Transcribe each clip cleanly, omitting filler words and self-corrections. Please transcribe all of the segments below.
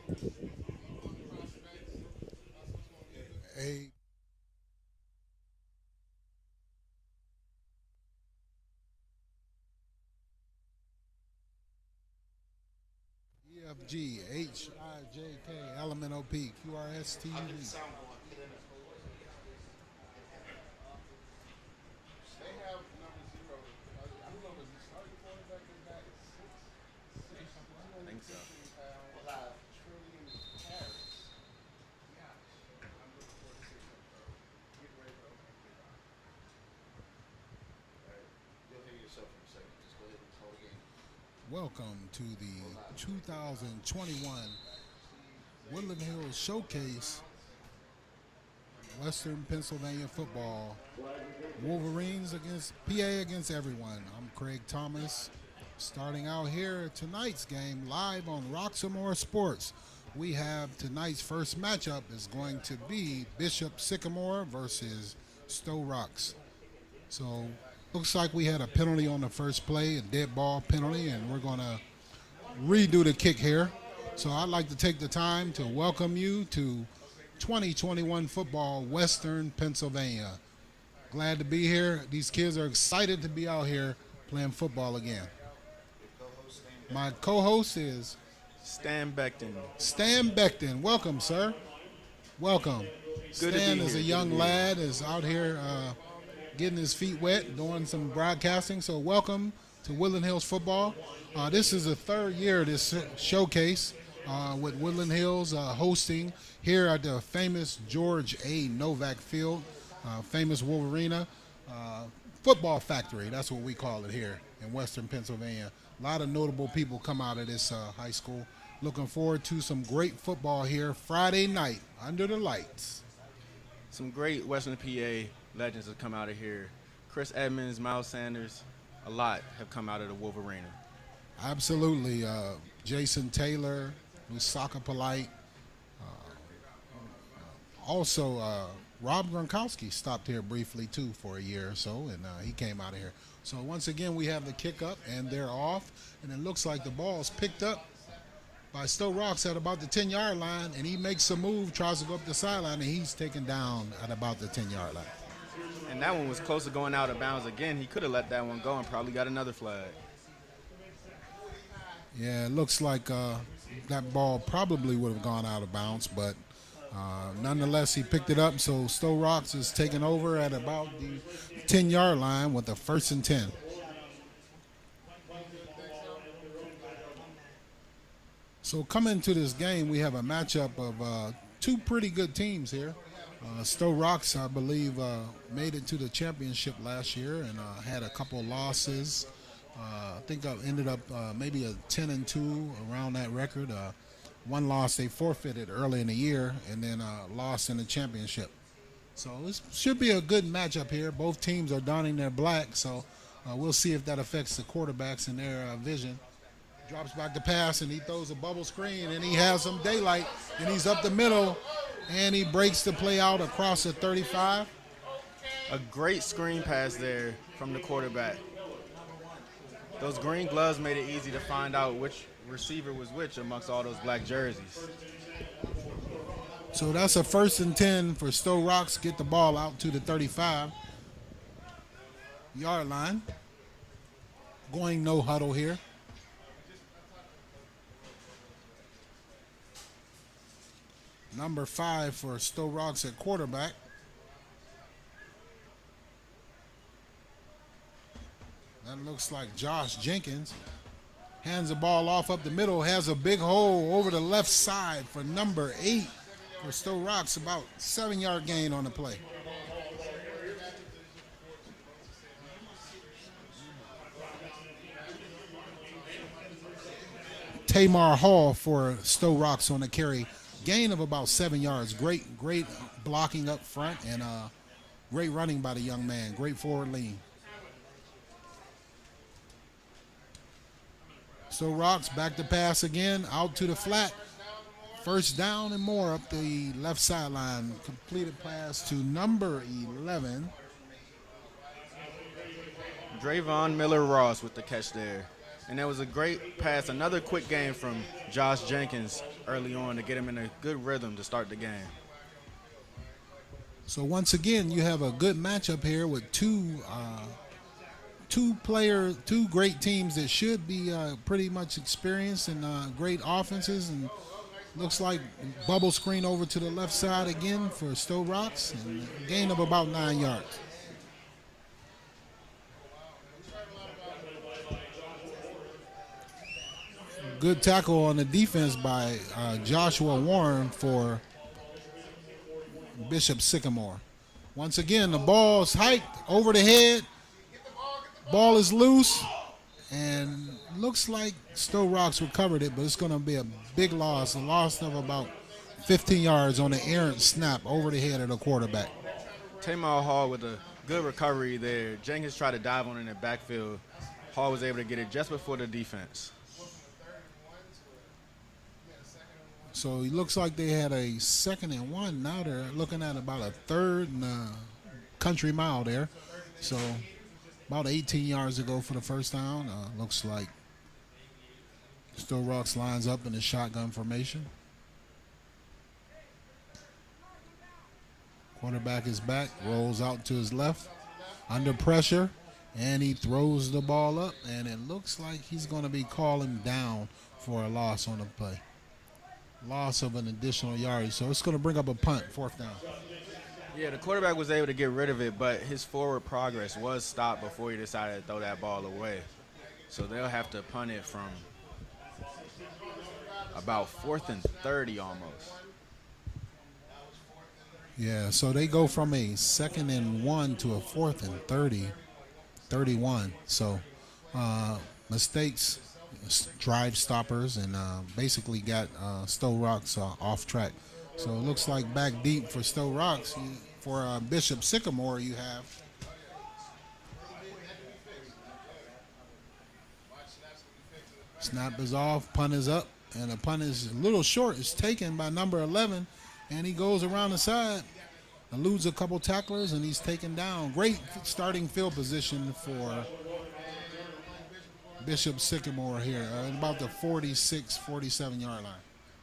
A EFGHIJK LMNOP QRSTUV. I think so. Welcome to the 2021 Woodland Hills Showcase Western Pennsylvania football. Wolverines against PA against everyone. I'm Craig Thomas. Starting out here tonight's game live on Roxamore Sports. We have tonight's first matchup is going to be Bishop Sycamore versus Sto-Rox. So looks like we had a penalty on the first play, a dead ball penalty, and we're going to redo the kick here. So I'd like to take the time to welcome you to 2021 football, Western Pennsylvania. Glad to be here. These kids are excited to be out here playing football again. My co-host is Stan Beckton. Stan Beckton. Welcome, sir. Welcome. Good to Stan be is here. a Good young to be lad, is out here getting his feet wet, doing some broadcasting. So welcome to Woodland Hills football. This is the third year of this showcase with Woodland Hills hosting here at the famous George A. Novak Field, famous Wolvarena football factory. That's what we call it here in Western Pennsylvania. A lot of notable people come out of this high school. Looking forward to some great football here Friday night under the lights. Some great Western PA legends have come out of here. Chris Edmonds, Miles Sanders, a lot have come out of the Wolverena. Absolutely. Jason Taylor, Lusaka Polite. Also, Rob Gronkowski stopped here briefly, too, for a year or so, and he came out of here. So once again, we have the kick up, and they're off, and it looks like the ball's picked up by Sto-Rox at about the 10-yard line, and he makes a move, tries to go up the sideline, and he's taken down at about the 10-yard line. And that one was close to going out of bounds again. He could have let that one go and probably got another flag. Yeah, it looks like that ball probably would have gone out of bounds, but nonetheless, he picked it up. So Sto-Rox is taking over at about the 10-yard line with a 1st and 10. So coming to this game, we have a matchup of two pretty good teams here. Sto-Rox, I believe, made it to the championship last year and had a couple losses. I think I ended up maybe a 10-2 around that record. One loss they forfeited early in the year, and then lost in the championship. So this should be a good matchup here. Both teams are donning their black, so we'll see if that affects the quarterbacks and their vision. Drops back the pass, and he throws a bubble screen, and he has some daylight, and he's up the middle, and he breaks the play out across the 35. A great screen pass there from the quarterback. Those green gloves made it easy to find out which receiver was which amongst all those black jerseys. So that's a 1st and 10 for Sto-Rox. Get the ball out to the 35-yard line. Going no huddle here. Number 5 for Sto-Rox at quarterback. That looks like Josh Jenkins. Hands the ball off up the middle. Has a big hole over the left side for number 8 for Sto-Rox. About 7-yard gain on the play. Tamar Hall for Sto-Rox on the carry. Gain of about 7 yards. Great blocking up front and great running by the young man. Great forward lean. Sto-Rox back to pass again, out to the flat. 1st down and more up the left sideline. Completed pass to number 11. Drayvon Miller-Ross with the catch there. And there was a great pass, another quick game from Josh Jenkins early on to get him in a good rhythm to start the game. So once again, you have a good matchup here with two great teams that should be pretty much experienced and great offenses. And looks like bubble screen over to the left side again for Sto-Rox, and a gain of about 9 yards. Good tackle on the defense by Joshua Warren for Bishop Sycamore. Once again, the ball is hiked over the head. Ball is loose, and looks like Sto-Rox recovered it, but it's going to be a big loss, a loss of about 15 yards on an errant snap over the head of the quarterback. Tamar Hall with a good recovery there. Jenkins tried to dive on in the backfield. Hall was able to get it just before the defense. So it looks like they had a 2nd and 1. Now they're looking at about a 3rd and a country mile there. So about 18 yards to go for the first down. Looks like Sto-Rox lines up in the shotgun formation. Quarterback is back, rolls out to his left, under pressure, and he throws the ball up, and it looks like he's going to be calling down for a loss on the play. Loss of an additional yardage, so it's going to bring up a punt, 4th down. Yeah, the quarterback was able to get rid of it, but his forward progress was stopped before he decided to throw that ball away. So they'll have to punt it from about 4th and 30 almost. Yeah, so they go from a 2nd and 1 to a 4th and 30, 31. So mistakes, drive stoppers, and basically got Sto-Rox off track. So it looks like back deep for Sto-Rox. For Bishop Sycamore, you have snap is off, punt is up, and the punt is a little short. It's taken by number 11, and he goes around the side, eludes a couple tacklers, and he's taken down. Great starting field position for Bishop Sycamore here, about the 46, 47-yard line.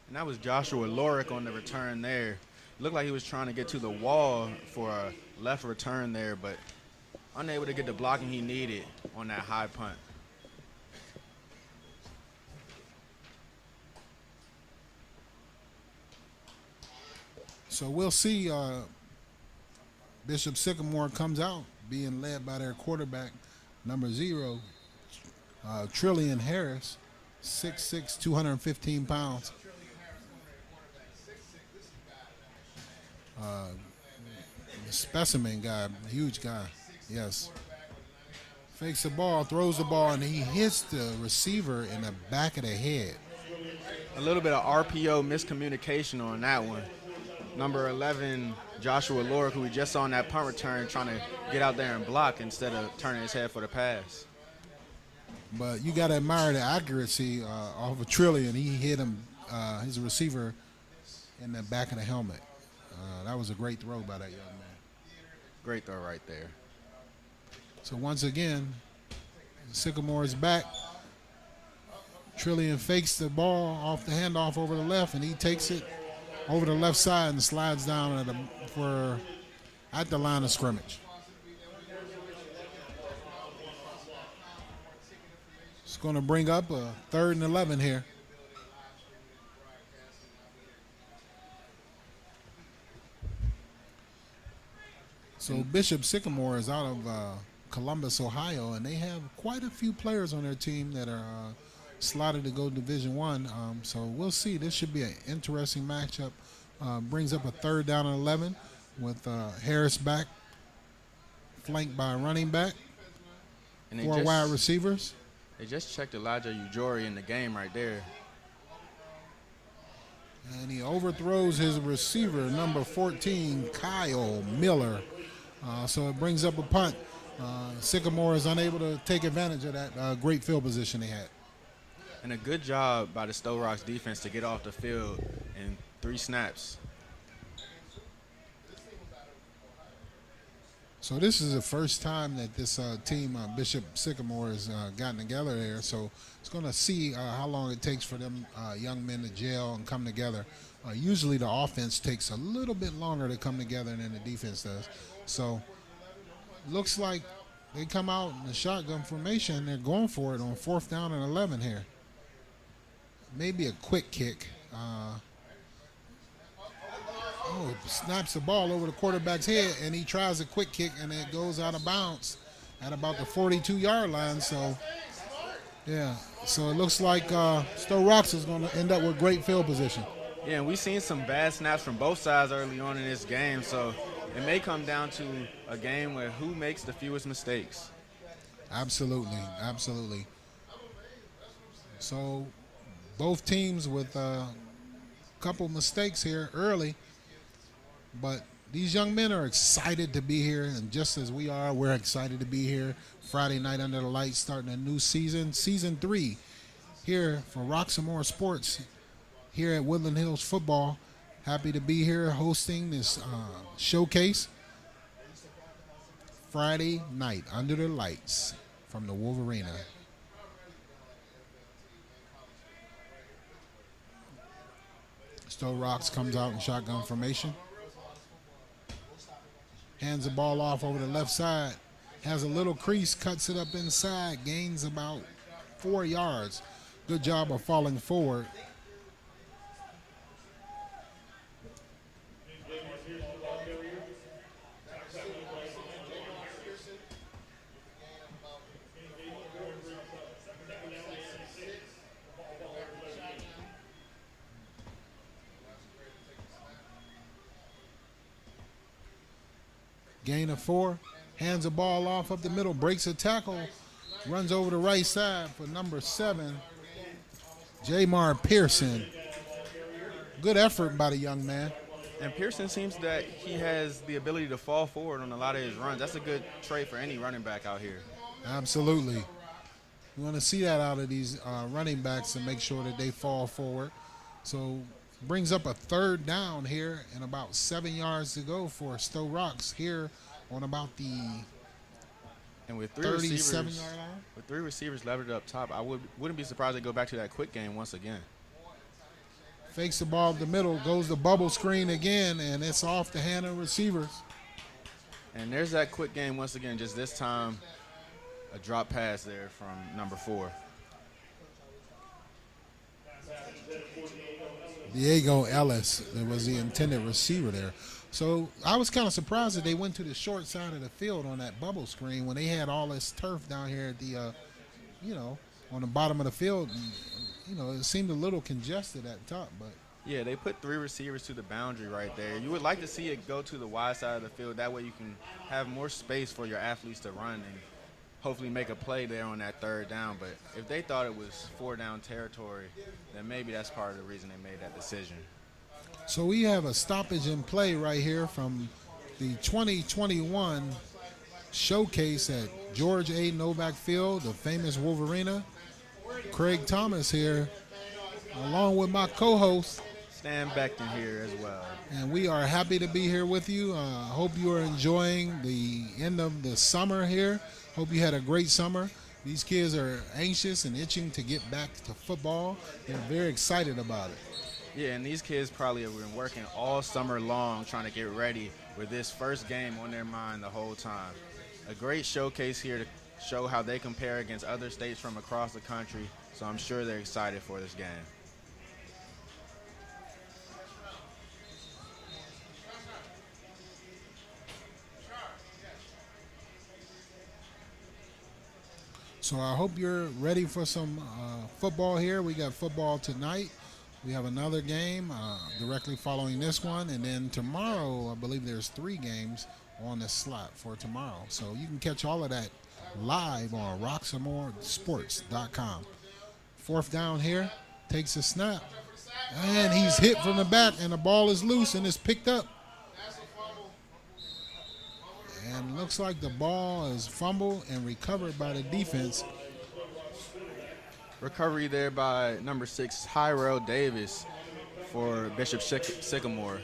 And that was Joshua Lorick on the return there. Looked like he was trying to get to the wall for a left return there, but unable to get the blocking he needed on that high punt. So we'll see. Bishop Sycamore comes out being led by their quarterback, number 0, Trillian Harris, 6'6", 215 pounds. Specimen guy, huge guy, yes. Fakes the ball, throws the ball, and he hits the receiver in the back of the head. A little bit of RPO miscommunication on that one. Number 11, Joshua Lorick, who we just saw on that punt return, trying to get out there and block instead of turning his head for the pass. But you got to admire the accuracy of a Trillian. He hit him, his receiver, in the back of the helmet. That was a great throw by that young man. Great throw right there. So once again, Sycamore is back. Trillian fakes the ball off the handoff over the left, and he takes it over the left side and slides down at the line of scrimmage. It's going to bring up a 3rd and 11 here. So Bishop Sycamore is out of Columbus, Ohio, and they have quite a few players on their team that are slotted to go Division I. So we'll see. This should be an interesting matchup. Brings up a 3rd down and 11 with Harris back, flanked by a running back, And 4 wide receivers. They just checked Elijah Ujori in the game right there. And he overthrows his receiver, number 14, Kyle Miller. So it brings up a punt. Sycamore is unable to take advantage of that great field position they had. And a good job by the Sto-Rox defense to get off the field in 3 snaps. So this is the first time that this team, Bishop Sycamore, has gotten together there. So it's going to see how long it takes for them young men to gel and come together. Usually the offense takes a little bit longer to come together than the defense does. So looks like they come out in the shotgun formation. They're going for it on 4th down and 11 here. Maybe a quick kick. Snaps the ball over the quarterback's head, and he tries a quick kick, and it goes out of bounds at about the 42-yard line. So, yeah. So it looks like Sto-Rox is going to end up with great field position. Yeah, and we've seen some bad snaps from both sides early on in this game, so it may come down to a game where who makes the fewest mistakes. Absolutely, absolutely. So both teams with a couple mistakes here early, but these young men are excited to be here, and just as we are, we're excited to be here. Friday night under the lights, starting a new season, season 3, here for Roxamore Sports, here at Woodland Hills Football. Happy to be here hosting this showcase. Friday night under the lights from the Wolvarena. Sto-Rox comes out in shotgun formation. Hands the ball off over the left side. Has a little crease, cuts it up inside, gains about 4 yards. Good job of falling forward. Gain of 4, hands the ball off up the middle, breaks a tackle, runs over the right side for number 7, Jamar Pearson. Good effort by the young man. And Pearson seems that he has the ability to fall forward on a lot of his runs. That's a good trait for any running back out here. Absolutely. You want to see that out of these running backs and make sure that they fall forward. So brings up a 3rd down here and about 7 yards to go for Sto-Rox here on about the and with 37-yard line. With 3 receivers levered up top, I wouldn't be surprised they go back to that quick game once again. Fakes the ball up the middle, goes the bubble screen again, and it's off the hand of receivers. And there's that quick game once again, just this time a drop pass there from number 4. Diego Ellis was the intended receiver there. So I was kind of surprised that they went to the short side of the field on that bubble screen when they had all this turf down here at the, on the bottom of the field. And, it seemed a little congested at the top, but. Yeah, they put 3 receivers to the boundary right there. You would like to see it go to the wide side of the field. That way you can have more space for your athletes to run and hopefully make a play there on that 3rd down. But if they thought it was 4-down territory, then maybe that's part of the reason they made that decision. So we have a stoppage in play right here from the 2021 showcase at George A. Novak Field, the famous Wolvarena. Craig Thomas here, along with my co-host, Stan Beckton here as well. And we are happy to be here with you. Hope you are enjoying the end of the summer here. Hope you had a great summer. These kids are anxious and itching to get back to football. They're very excited about it. Yeah, and these kids probably have been working all summer long trying to get ready with this first game on their mind the whole time. A great showcase here to show how they compare against other states from across the country, so I'm sure they're excited for this game. So I hope you're ready for some football here. We got football tonight. We have another game directly following this one. And then tomorrow, I believe there's 3 games on the slot for tomorrow. So you can catch all of that live on roxamoresports.com. 4th down here, takes a snap. And he's hit from the back, and the ball is loose and is picked up. And looks like the ball is fumbled and recovered by the defense. Recovery there by number 6, Hyrel Davis for Bishop Sycamore.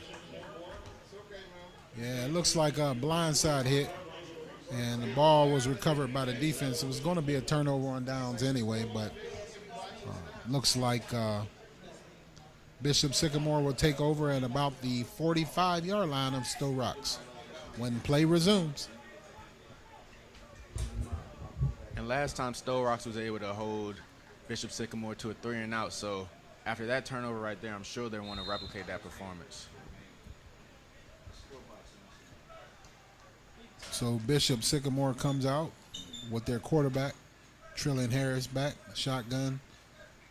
Yeah, it looks like a blindside hit. And the ball was recovered by the defense. It was going to be a turnover on downs anyway, but looks like Bishop Sycamore will take over at about the 45-yard line of Sto-Rox when play resumes. And last time Sto-Rox was able to hold Bishop Sycamore to a 3-and-out, so after that turnover right there, I'm sure they want to replicate that performance. So Bishop Sycamore comes out with their quarterback, Trillian Harris back, shotgun,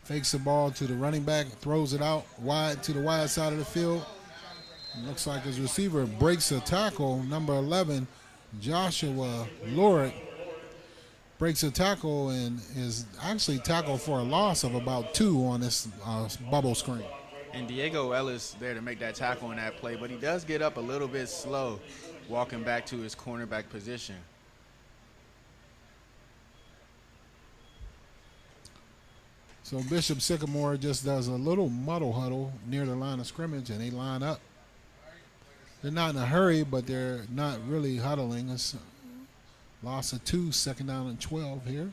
fakes the ball to the running back, throws it out wide to the wide side of the field. It looks like his receiver breaks a tackle. Number 11, Joshua Lorick, breaks a tackle and is actually tackled for a loss of about 2 on this bubble screen. And Diego Ellis there to make that tackle in that play, but he does get up a little bit slow walking back to his cornerback position. So Bishop Sycamore just does a little muddle huddle near the line of scrimmage, and they line up. They're not in a hurry, but they're not really huddling. It's loss of 2, second down and 12 here.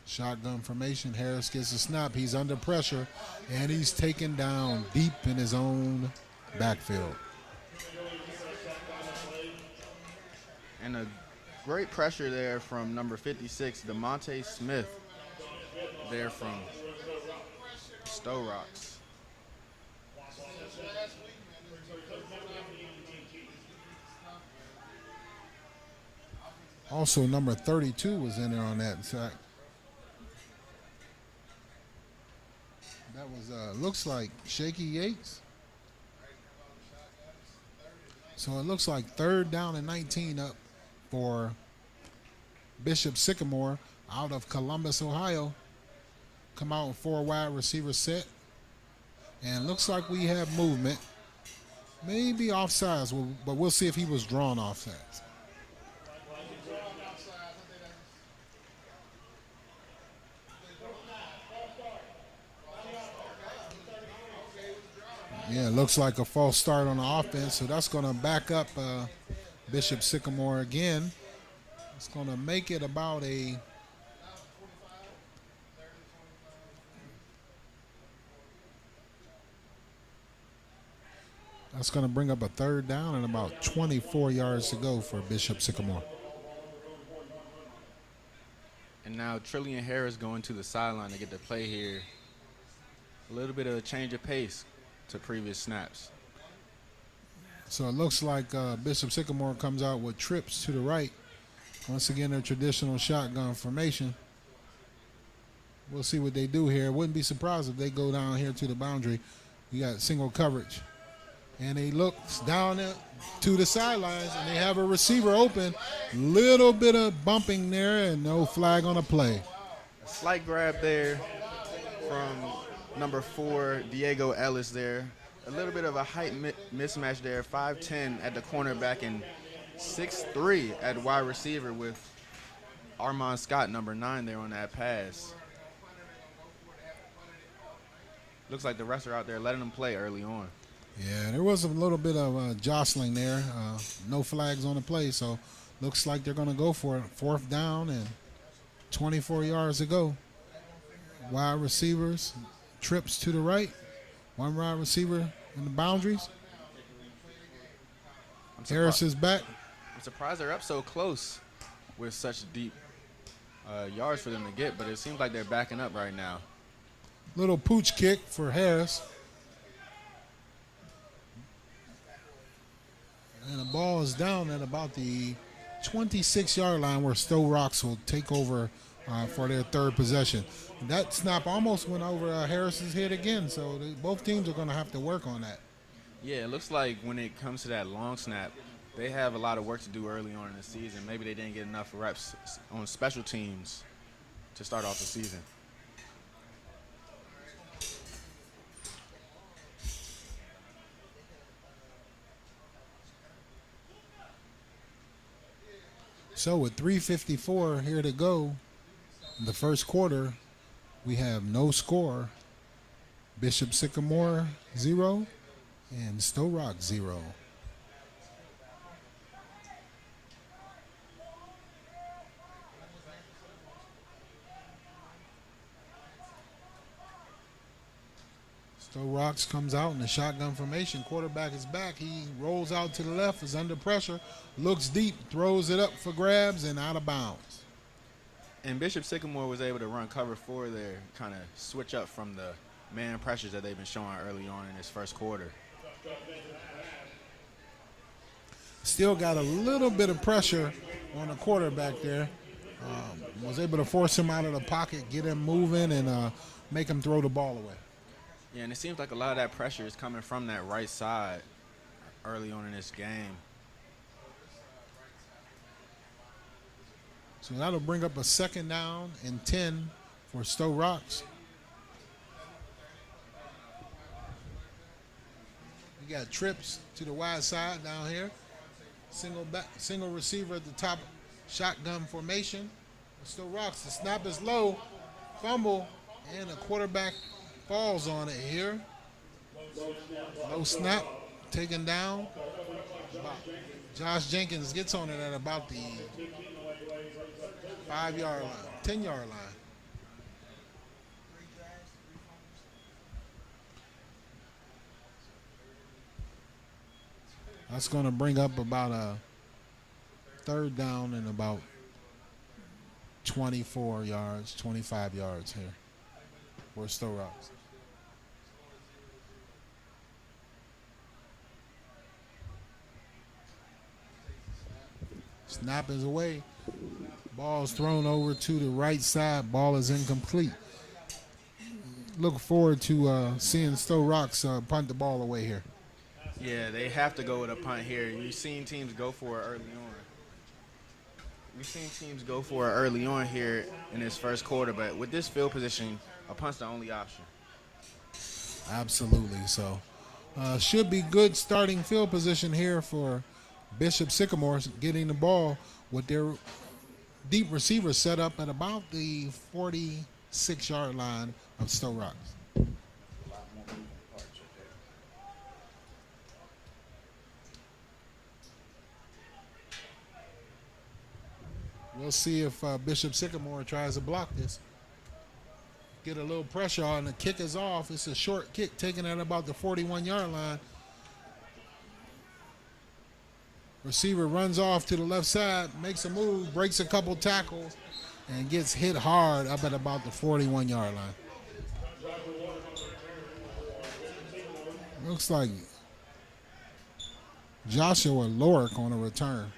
Shotgun formation. Harris gets a snap. He's under pressure, and he's taken down deep in his own backfield. And a great pressure there from number 56, DeMonte Smith, there from Sto-Rox. Also, number 32 was in there on that sack. That was, looks like Shaky Yates. So it looks like 3rd down and 19 up for Bishop Sycamore out of Columbus, Ohio. Come out with 4 wide receiver set. And looks like we have movement. Maybe offsides, but we'll see if he was drawn offsides. Yeah, it looks like a false start on the offense, so that's going to back up Bishop Sycamore again. It's going to make it about a that's going to bring up a 3rd down and about 24 yards to go for Bishop Sycamore. And now Trillian Harris going to the sideline to get the play here. A little bit of a change of pace to previous snaps. So it looks like Bishop Sycamore comes out with trips to the right. Once again, their traditional shotgun formation. We'll see what they do here. Wouldn't be surprised if they go down here to the boundary. We got single coverage. And they look down to the sidelines, and they have a receiver open. Little bit of bumping there, and no flag on the play. A slight grab there from number 4, Diego Ellis there. A little bit of a height mismatch there, 5'10" at the cornerback and 6'3" at wide receiver with Armand Scott, number 9, there on that pass. Looks like the refs are out there letting them play early on. Yeah, there was a little bit of jostling there. No flags on the play, so looks like they're going to go for it. 4th down and 24 yards to go. Wide receivers. Trips to the right. 1 wide receiver in the boundaries. Harris is back. I'm surprised they're up so close with such deep yards for them to get, but it seems like they're backing up right now. Little pooch kick for Harris. And the ball is down at about the 26-yard line where Sto-Rox will take over for their 3rd possession. That snap almost went over Harris's head again, so both teams are going to have to work on that. Yeah, it looks like when it comes to that long snap, they have a lot of work to do early on in the season. Maybe they didn't get enough reps on special teams to start off the season. So with 3:54 here to go, in the first quarter, we have no score. Bishop Sycamore 0, And Sto-Rox 0. Sto-Rox comes out in the shotgun formation. Quarterback is back. He rolls out to the left, is under pressure, looks deep, throws it up for grabs, and out of bounds. And Bishop Sycamore was able to run cover 4 there, kind of switch up from the man pressures that they've been showing early on in this first quarter. Still got a little bit of pressure on the quarterback there. Was able to force him out of the pocket, get him moving, and make him throw the ball away. Yeah, and it seems like a lot of that pressure is coming from that right side early on in this game. So that'll bring up a 2nd down and 10 for Sto-Rox. We got trips to the wide side down here. Single receiver at the top, shotgun formation. Sto-Rox, the snap is low, fumble, and the quarterback falls on it here. Low snap, taken down. Josh Jenkins gets on it at about the 5-yard line, 10-yard line. That's going to bring up about a 3rd down and about 24 yards, 25 yards here for Sto-Rox. Snap is away. Ball is thrown over to the right side. Ball is incomplete. Look forward to seeing Sto-Rox punt the ball away here. Yeah, they have to go with a punt here. You've seen teams go for it early on. Here in this first quarter, but with this field position, a punt's the only option. Absolutely. So should be good starting field position here for Bishop Sycamore, getting the ball with their deep receiver set up at about the 46-yard line of Sto-Rox. We'll see if Bishop Sycamore tries to block this. Get a little pressure on. The kick is off. It's a short kick taken at about the 41-yard line. Receiver runs off to the left side, makes a move, breaks a couple tackles, and gets hit hard up at about the 41-yard line. Looks like Joshua Lorick on a return.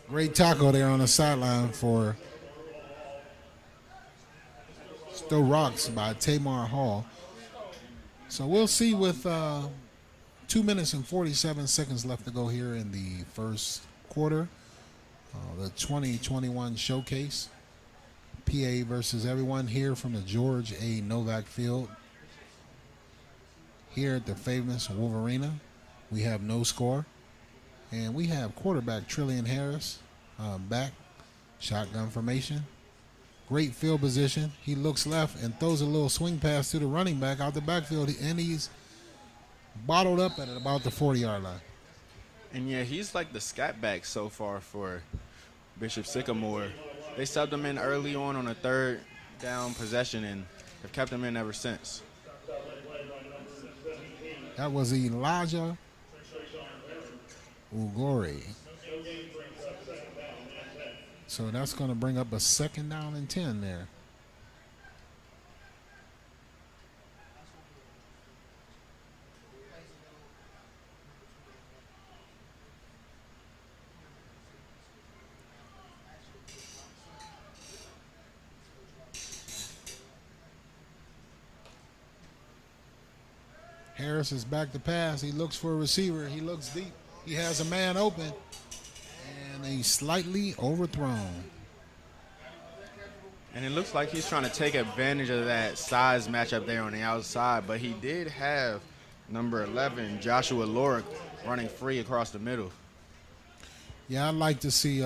Great tackle there on the sideline for Sto-Rox by Tamar Hall. So we'll see with 2 minutes and 47 seconds left to go here in the first quarter. The 2021 showcase. PA versus everyone here from the George A. Novak Field. Here at the famous Wolvarena, we have no score. And we have quarterback Trillian Harris back, shotgun formation. Great field position. He looks left and throws a little swing pass to the running back out the backfield, and he's bottled up at about the 40-yard line. And yeah, he's like the scat back so far for Bishop Sycamore. They subbed him in early on a 3rd down possession and have kept him in ever since. That was Elijah Ugori. So that's going to bring up a 2nd down and 10 there. Harris is back to pass. He looks for a receiver. He looks deep. He has a man open. And he's slightly overthrown. And it looks like he's trying to take advantage of that size matchup there on the outside, but he did have number 11, Joshua Lorick, running free across the middle. Yeah, I'd like to see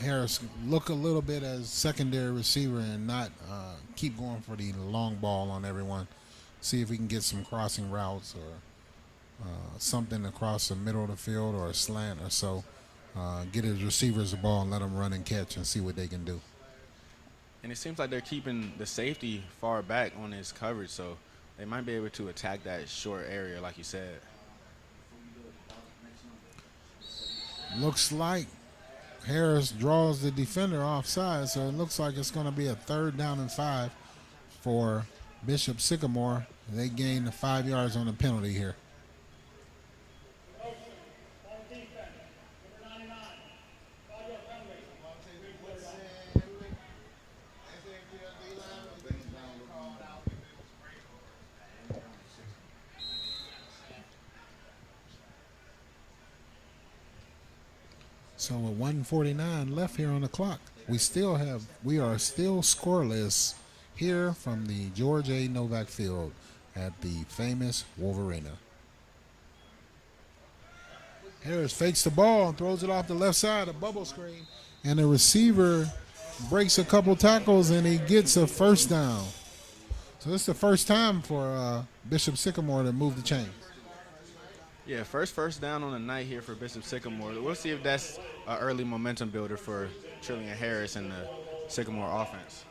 Harris look a little bit as secondary receiver and not keep going for the long ball on everyone. See if we can get some crossing routes or something across the middle of the field or a slant or so. Get his receivers the ball and let them run and catch and see what they can do. And it seems like they're keeping the safety far back on his coverage, so they might be able to attack that short area, like you said. Looks like Harris draws the defender offside, so it looks like it's going to be a 3rd down and 5 for Bishop Sycamore. They gain the 5 yards on the penalty here. So with 1:49 left here on the clock, we are still scoreless here from the George A. Novak Field at the famous Wolvarena. Harris fakes the ball and throws it off the left side, a bubble screen, and the receiver breaks a couple tackles and he gets a 1st down. So this is the first time for Bishop Sycamore to move the chain. Yeah, first down on the night here for Bishop Sycamore. We'll see if that's an early momentum builder for Trillian Harris and the Sycamore offense.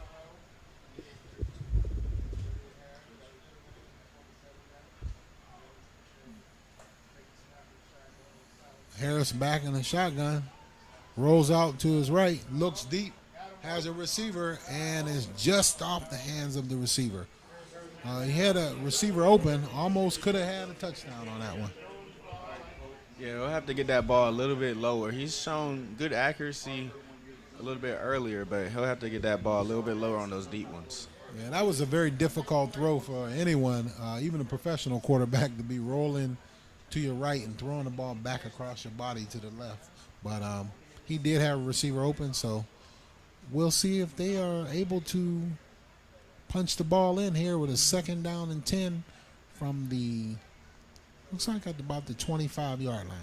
Harris back in the shotgun, rolls out to his right, looks deep, has a receiver, and is just off the hands of the receiver. He had a receiver open, almost could have had a touchdown on that one. Yeah, we'll have to get that ball a little bit lower. He's shown good accuracy a little bit earlier, but he'll have to get that ball a little bit lower on those deep ones. Yeah, that was a very difficult throw for anyone, even a professional quarterback, to be rolling to your right and throwing the ball back across your body to the left. But he did have a receiver open, so we'll see if they are able to punch the ball in here with a 2nd down and 10 from the, looks like at about the 25-yard line.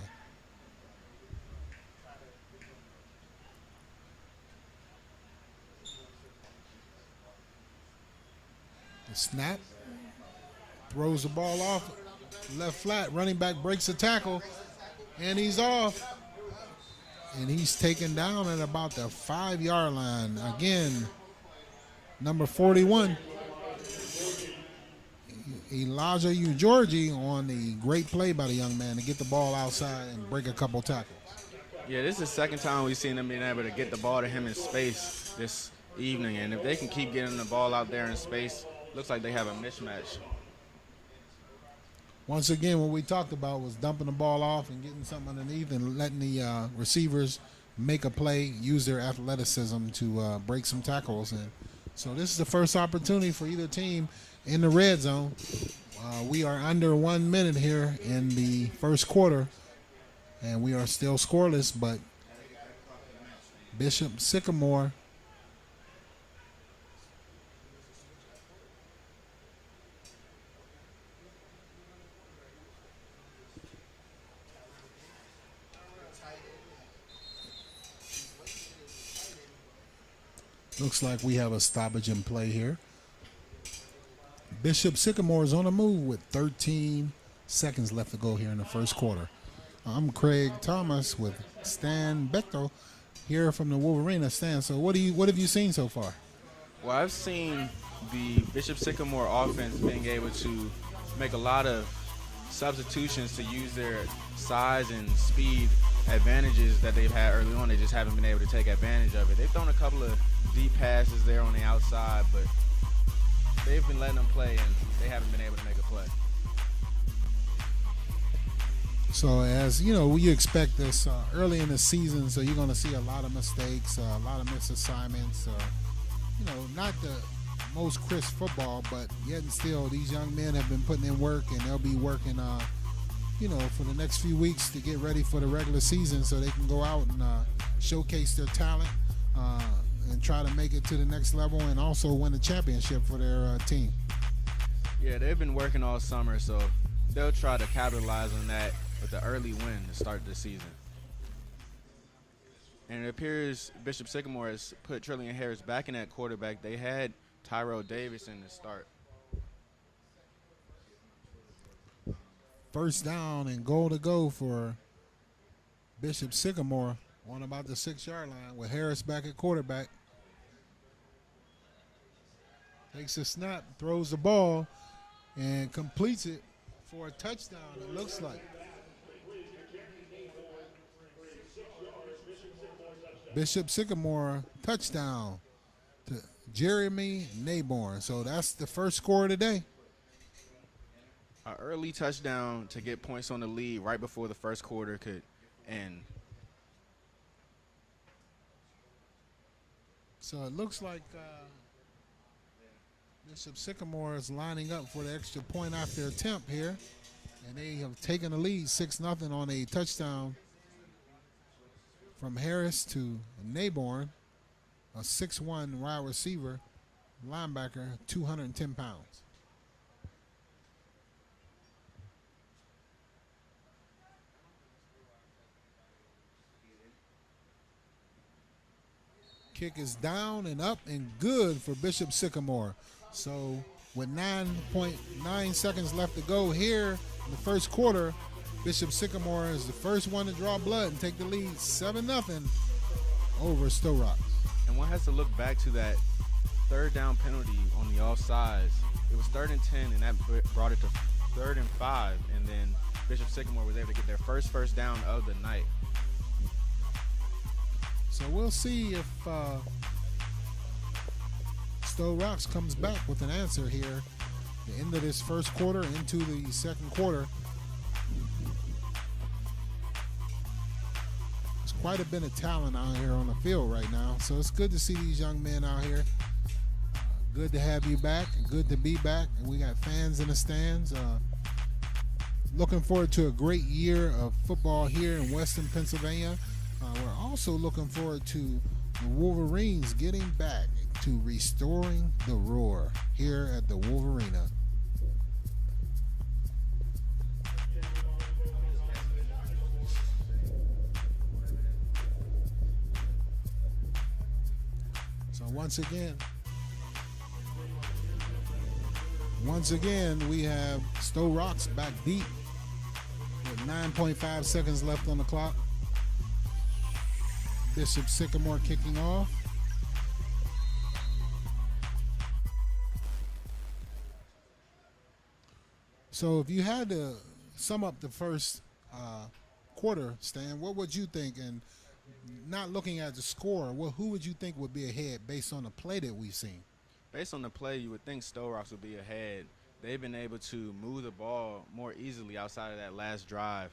The snap, throws the ball off, left flat, running back breaks a tackle, and he's off. And he's taken down at about the 5-yard line. Again, number 41, Elijah Georgie, on the great play by the young man to get the ball outside and break a couple tackles. Yeah, this is the second time we've seen them being able to get the ball to him in space this evening. And if they can keep getting the ball out there in space, looks like they have a mismatch. Once again, what we talked about was dumping the ball off and getting something underneath and letting the receivers make a play, use their athleticism to break some tackles. And so this is the first opportunity for either team in the red zone. We are under 1 minute here in the first quarter, and we are still scoreless, but Bishop Sycamore looks like we have a stoppage in play here. Bishop Sycamore is on the move with 13 seconds left to go here in the first quarter. I'm Craig Thomas with Stan Bechtel here from the Wolvarena. Stan, so what have you seen so far? Well, I've seen the Bishop Sycamore offense being able to make a lot of substitutions to use their size and speed advantages that they've had early on. They just haven't been able to take advantage of it. They've thrown a couple of deep passes there on the outside, but they've been letting them play, and they haven't been able to make a play. So as you know, we expect this early in the season, so you're going to see a lot of mistakes, a lot of misassignments. Not the most crisp football, but yet and still, these young men have been putting in work, and they'll be working, for the next few weeks to get ready for the regular season, so they can go out and showcase their talent and try to make it to the next level, and also win a championship for their team. Yeah, they've been working all summer, so they'll try to capitalize on that with the early win to start the season. And it appears Bishop Sycamore has put Trillian Harris back in at quarterback. They had Tyrell Davis in the start. First down and goal to go for Bishop Sycamore on about the 6-yard line with Harris back at quarterback. Takes a snap, throws the ball, and completes it for a touchdown, it looks like. Bishop Sycamore touchdown to Jeremy Nayborn. So that's the first score of the day. An early touchdown to get points on the lead right before the first quarter could end. So it looks like Bishop Sycamore is lining up for the extra point after attempt here. And they have taken the lead 6-0 on a touchdown from Harris to Nayborn, a 6'1" wide receiver, linebacker, 210 pounds. Kick is down and up and good for Bishop Sycamore. So with 9.9 seconds left to go here in the first quarter, Bishop Sycamore is the first one to draw blood and take the lead 7-0 over Sto-Rox. And one has to look back to that third down penalty on the offsides. It was 3rd and 10, and that brought it to 3rd and 5, and then Bishop Sycamore was able to get their first down of the night. So we'll see if Sto-Rox comes back with an answer here. The end of this first quarter into the second quarter. There's quite a bit of talent out here on the field right now. So it's good to see these young men out here. Good to have you back. Good to be back. And we got fans in the stands. Looking forward to a great year of football here in Western Pennsylvania. We're also looking forward to the Wolverines getting back to restoring the roar here at the Wolvarena. So once again, we have Sto-Rox back deep with 9.5 seconds left on the clock. Bishop Sycamore kicking off. So if you had to sum up the first quarter, Stan, what would you think? And not looking at the score, who would you think would be ahead based on the play that we've seen? Based on the play, you would think Sto-Rox would be ahead. They've been able to move the ball more easily outside of that last drive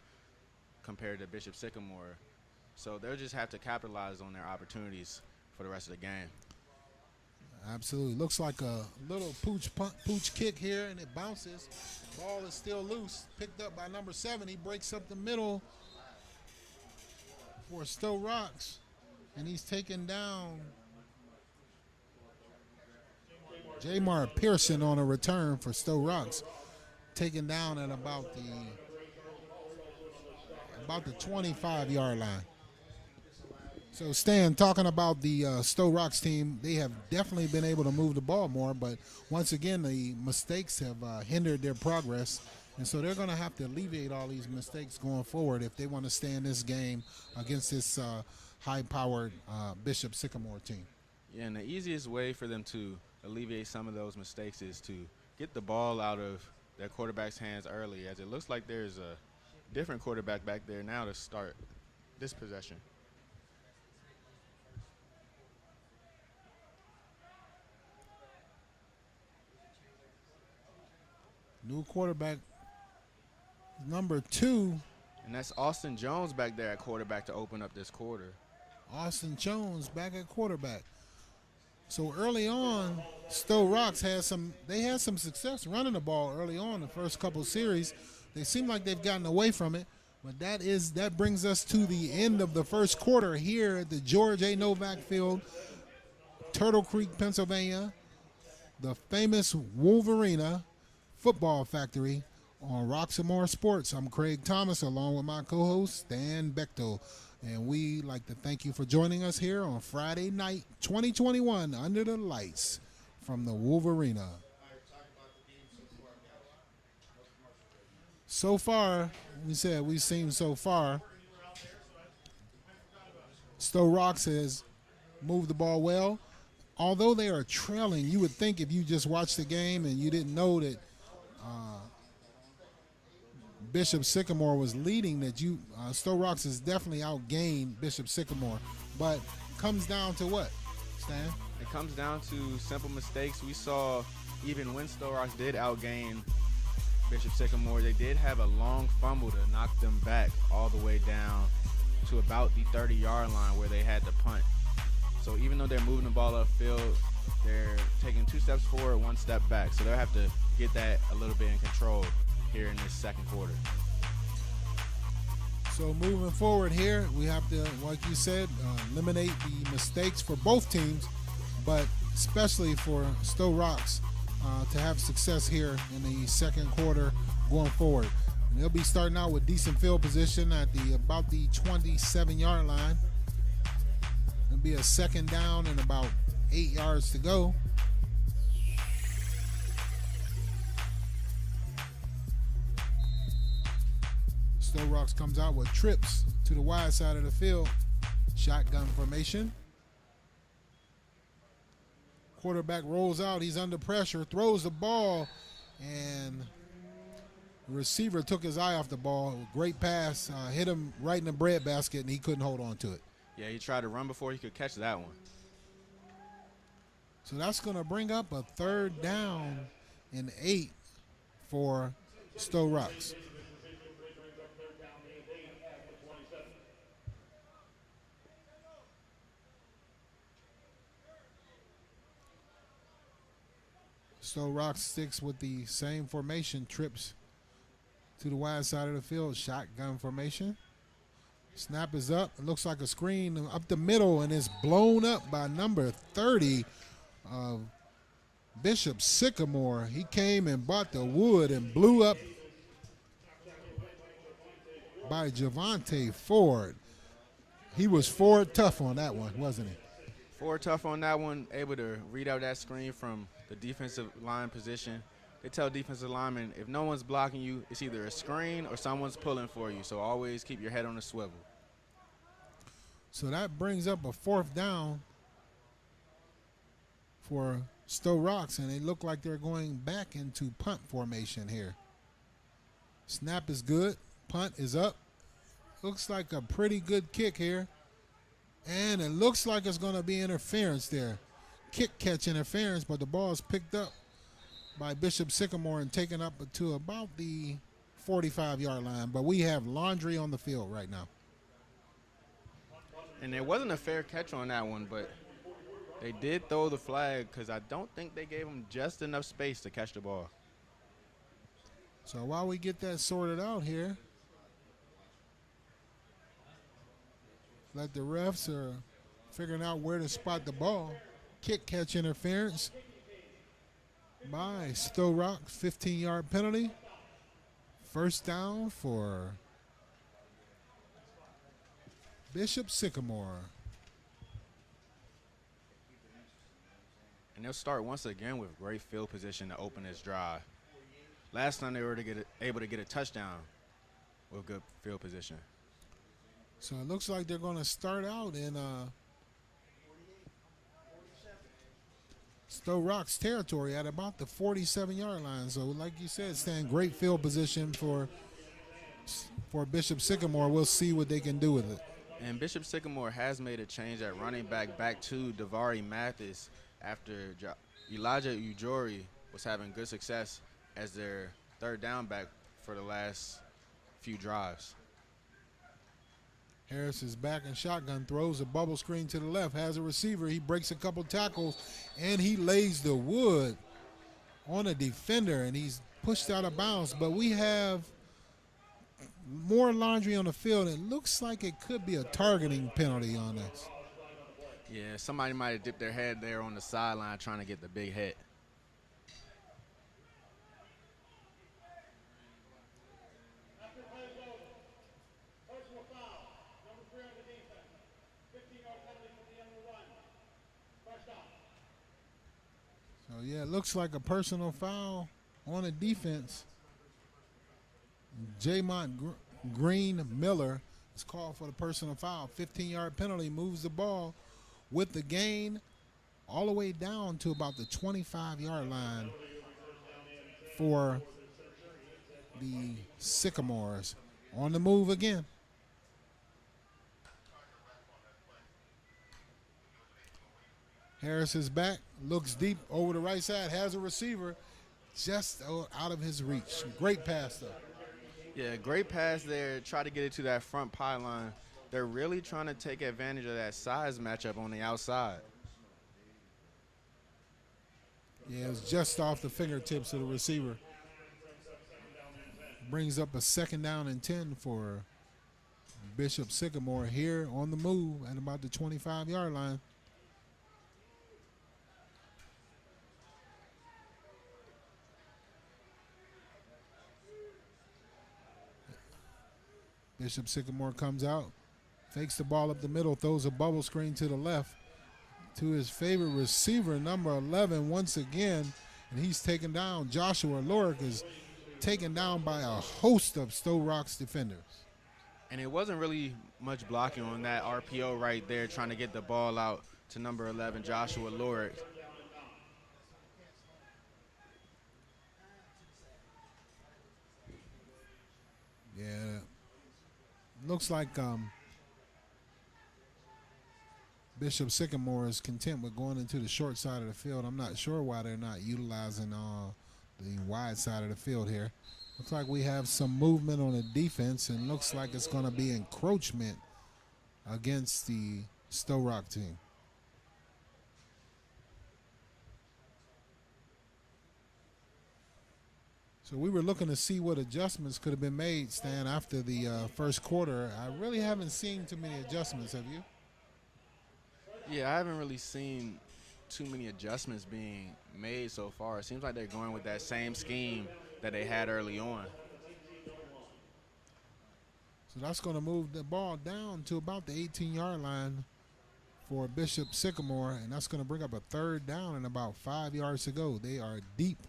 compared to Bishop Sycamore. So they'll just have to capitalize on their opportunities for the rest of the game. Absolutely. Looks like a little pooch kick here, and it bounces. Ball is still loose. Picked up by number 7. He breaks up the middle for Sto-Rox, and he's taken down Jamar Pearson on a return for Sto-Rox. Taken down at about the 25-yard line. So, Stan, talking about the Sto-Rox team, they have definitely been able to move the ball more, but once again, the mistakes have hindered their progress, and so they're going to have to alleviate all these mistakes going forward if they want to stay in this game against this high-powered Bishop Sycamore team. Yeah, and the easiest way for them to alleviate some of those mistakes is to get the ball out of their quarterback's hands early, as it looks like there's a different quarterback back there now to start this possession. New quarterback, number 2. And that's Austin Jones back there at quarterback to open up this quarter. Austin Jones back at quarterback. So early on, Sto-Rox had some success running the ball early on the first couple series. They seem like they've gotten away from it, but that brings us to the end of the first quarter here at the George A. Novak Field, Turtle Creek, Pennsylvania, the famous Wolvarena Football Factory on Roxamore Sports. I'm Craig Thomas along with my co-host Stan Bechtel. And we like to thank you for joining us here on Friday night 2021 Under the Lights from the Wolvarena. So far, we've seen so far, Sto-Rox has moved the ball well. Although they are trailing, you would think if you just watched the game and you didn't know that Bishop Sycamore was leading, that Sto-Rox has definitely outgained Bishop Sycamore. But comes down to what, Stan? It comes down to simple mistakes. We saw even when Sto-Rox did outgain Bishop Sycamore, they did have a long fumble to knock them back all the way down to about the 30-yard line where they had to punt. So even though they're moving the ball upfield, they're taking 2 steps forward, 1 step back. So they'll have to get that a little bit in control here in this second quarter. So moving forward here, we have to, like you said, eliminate the mistakes for both teams, but especially for Sto-Rox to have success here in the second quarter going forward. And they'll be starting out with decent field position at about the 27-yard line. It'll be a second down and about 8 yards to go. Sto-Rox comes out with trips to the wide side of the field. Shotgun formation. Quarterback rolls out. He's under pressure, throws the ball, and the receiver took his eye off the ball. Great pass, hit him right in the breadbasket, and he couldn't hold on to it. Yeah, he tried to run before he could catch that one. So that's going to bring up a 3rd down and 8 for Sto-Rox. Sto-Rox sticks with the same formation, trips to the wide side of the field, shotgun formation. Snap is up. It looks like a screen up the middle, and it's blown up by number 30 of Bishop Sycamore. He came and bought the wood and blew up by Javante Ford. He was Ford tough on that one, wasn't he? Ford tough on that one, able to read out that screen from the defensive line position. They tell defensive linemen, if no one's blocking you, it's either a screen or someone's pulling for you. So always keep your head on the swivel. So that brings up a 4th down for Sto-Rox, and they look like they're going back into punt formation here. Snap is good. Punt is up. Looks like a pretty good kick here. And it looks like it's going to be interference there. Kick catch interference, but the ball is picked up by Bishop Sycamore and taken up to about the 45-yard line. But we have laundry on the field right now. And there wasn't a fair catch on that one, but they did throw the flag because I don't think they gave him just enough space to catch the ball. So while we get that sorted out here, let the refs are figuring out where to spot the ball. Kick catch interference by Sto-Rox, 15-yard penalty. 1st down for Bishop Sycamore. And they'll start once again with great field position to open this drive. Last time they were able to get a touchdown with good field position. So it looks like they're going to start out in Sto-Rox territory at about the 47-yard line. So like you said, Stan, great field position for Bishop Sycamore. We'll see what they can do with it. And Bishop Sycamore has made a change at running back to Davari Mathis after Elijah Ujori was having good success as their 3rd down back for the last few drives. Harris is back in shotgun, throws a bubble screen to the left, has a receiver. He breaks a couple tackles, and he lays the wood on a defender, and he's pushed out of bounds. But we have more laundry on the field. It looks like it could be a targeting penalty on this. Yeah, somebody might have dipped their head there on the sideline trying to get the big hit. Oh, yeah, it looks like a personal foul on the defense. Green Miller is called for the personal foul. 15-yard penalty, moves the ball with the gain all the way down to about the 25-yard line for the Sycamores. On the move again. Harris is back, looks deep over the right side, has a receiver just out of his reach. Great pass, though. Yeah, great pass there. Try to get it to that front pylon. They're really trying to take advantage of that size matchup on the outside. Yeah, it's just off the fingertips of the receiver. Brings up a 2nd down and 10 for Bishop Sycamore here on the move at about the 25-yard line. Bishop Sycamore comes out, fakes the ball up the middle, throws a bubble screen to the left to his favorite receiver, number 11, once again, and he's taken down. Joshua Lorick is taken down by a host of Sto-Rox defenders. And it wasn't really much blocking on that RPO right there, trying to get the ball out to number 11, Joshua Lorick. Yeah, looks like Bishop Sycamore is content with going into the short side of the field. I'm not sure why they're not utilizing the wide side of the field here. Looks like we have some movement on the defense, and looks like it's going to be encroachment against the Sto-Rox team. So we were looking to see what adjustments could have been made, Stan, after the first quarter. I really haven't seen too many adjustments, have you? Yeah, I haven't really seen too many adjustments being made so far. It seems like they're going with that same scheme that they had early on. So that's going to move the ball down to about the 18-yard line for Bishop Sycamore, and that's going to bring up a 3rd down and about 5 yards to go. They are deep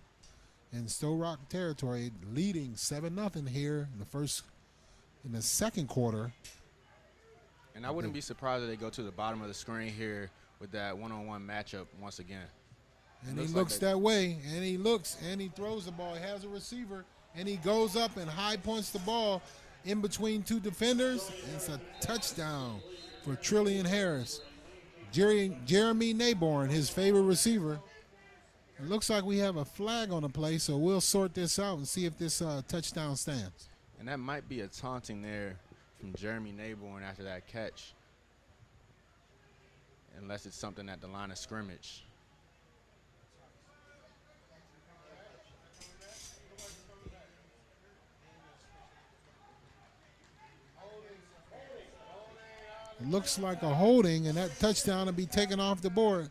in Sto-Rox territory, leading 7-0 here in the second quarter. And I wouldn't be surprised if they go to the bottom of the screen here with that one-on-one matchup once again. And he looks that way, and he looks, and he throws the ball. He has a receiver, and he goes up and high points the ball in between 2 defenders. It's a touchdown for Trillian Harris. Jeremy Naborn, his favorite receiver. It looks like we have a flag on the play, so we'll sort this out and see if this touchdown stands. And that might be a taunting there from Jeremy Naborn after that catch, unless it's something at the line of scrimmage. It looks like a holding, and that touchdown will be taken off the board.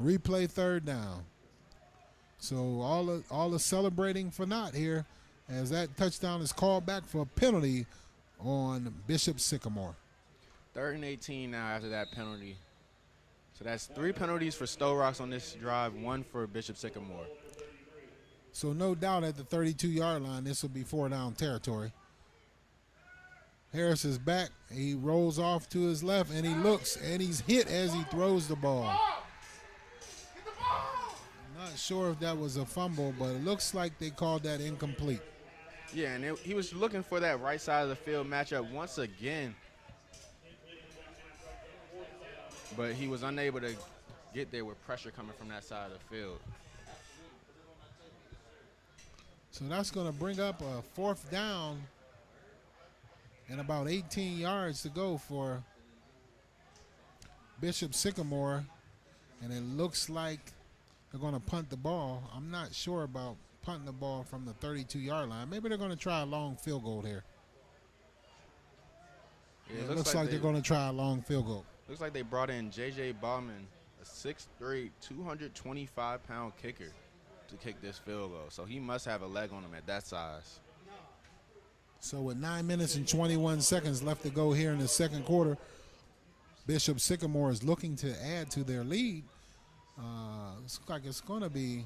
Replay 3rd down. So all the celebrating for naught here, as that touchdown is called back for a penalty on Bishop Sycamore. 3rd and 18 now after that penalty. So that's 3 penalties for Sto-Rox on this drive, 1 for Bishop Sycamore. So no doubt at the 32-yard line, this will be 4-down territory. Harris is back. He rolls off to his left, and he looks, and he's hit as he throws the ball. Not sure if that was a fumble, but it looks like they called that incomplete. Yeah, and he was looking for that right side of the field matchup once again, but he was unable to get there with pressure coming from that side of the field. So that's going to bring up a 4th down and about 18 yards to go for Bishop Sycamore, and it looks like they're going to punt the ball. I'm not sure about punting the ball from the 32-yard line. Maybe they're going to try a long field goal here. Yeah, it looks like they're going to try a long field goal. Looks like they brought in J.J. Bauman, a 6'3", 225-pound kicker, to kick this field goal. So he must have a leg on him at that size. So with 9 minutes and 21 seconds left to go here in the second quarter, Bishop Sycamore is looking to add to their lead. Looks like it's going to be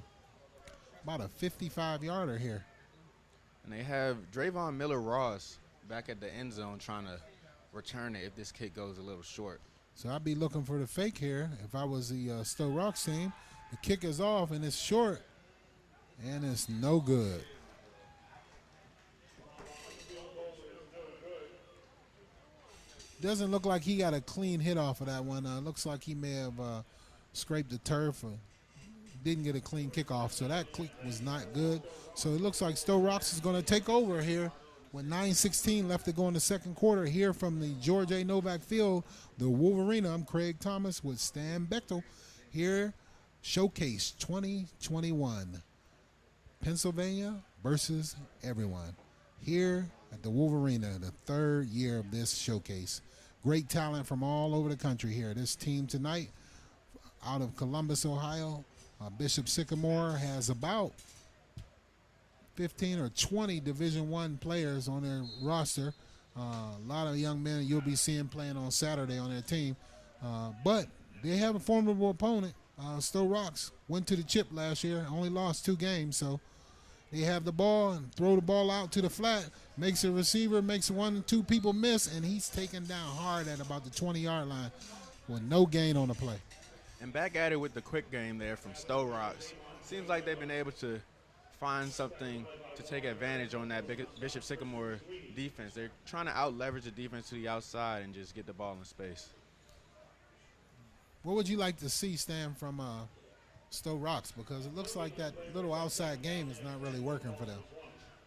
about a 55-yarder here. And they have Drayvon Miller-Ross back at the end zone trying to return it if this kick goes a little short. So I'd be looking for the fake here if I was the Sto-Rox team. The kick is off, and it's short, and it's no good. Doesn't look like he got a clean hit off of that one. Looks like he may have scraped the turf or didn't get a clean kickoff. So that click was not good. So it looks like Sto-Rox is going to take over here with 9:16 left to go in the second quarter. Here from the George A. Novak Field, the Wolvarena. I'm Craig Thomas with Stan Bechtel. Here, Showcase 2021. Pennsylvania versus everyone. Here at the Wolvarena, the third year of this showcase. Great talent from all over the country here. This team tonight out of Columbus, Ohio, Bishop Sycamore has about 15 or 20 Division I players on their roster. A lot of young men you'll be seeing playing on Saturday on their team. But they have a formidable opponent. Sto-Rox went to the chip last year, only lost 2 games, so they have the ball and throw the ball out to the flat, makes a receiver, makes 1 or 2 people miss, and he's taken down hard at about the 20-yard line with no gain on the play. And back at it with the quick game there from Sto-Rox. Seems like they've been able to find something to take advantage on that Bishop Sycamore defense. They're trying to out-leverage the defense to the outside and just get the ball in space. What would you like to see, Stan, from Sto-Rox? Because it looks like that little outside game is not really working for them.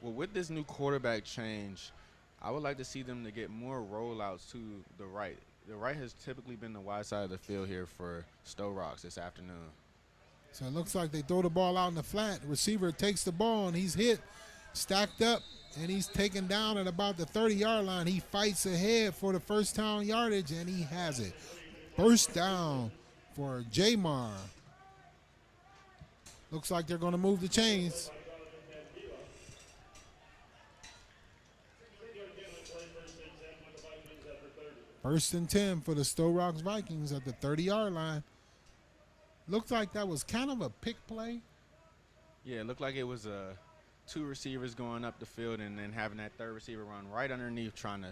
Well, with this new quarterback change, I would like to see them to get more rollouts to the right. The right has typically been the wide side of the field here for Sto-Rox this afternoon. So it looks like they throw the ball out in the flat. The receiver takes the ball, and he's hit, stacked up, and he's taken down at about the 30-yard line. He fights ahead for the first down yardage, and he has it. First down for Jamar. Looks like they're going to move the chains. First and 10 for the Sto-Rox Vikings at the 30-yard line. Looked like that was kind of a pick play. Yeah, it looked like it was 2 receivers going up the field and then having that third receiver run right underneath trying to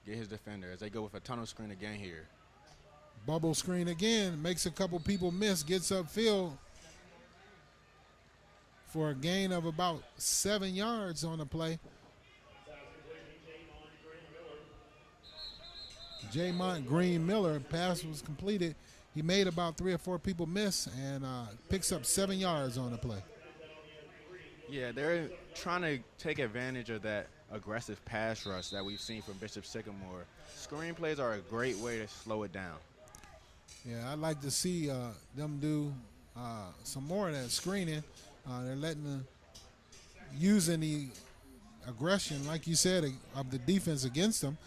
get his defender as they go with a tunnel screen again here. Bubble screen again, makes a couple people miss, gets upfield for a gain of about 7 yards on the play. Jamont Green Miller, pass was completed. He made about 3 or 4 people miss and picks up 7 yards on the play. Yeah, they're trying to take advantage of that aggressive pass rush that we've seen from Bishop Sycamore. Screen plays are a great way to slow it down. Yeah, I'd like to see them do some more of that screening. They're using the aggression, like you said, of the defense against them.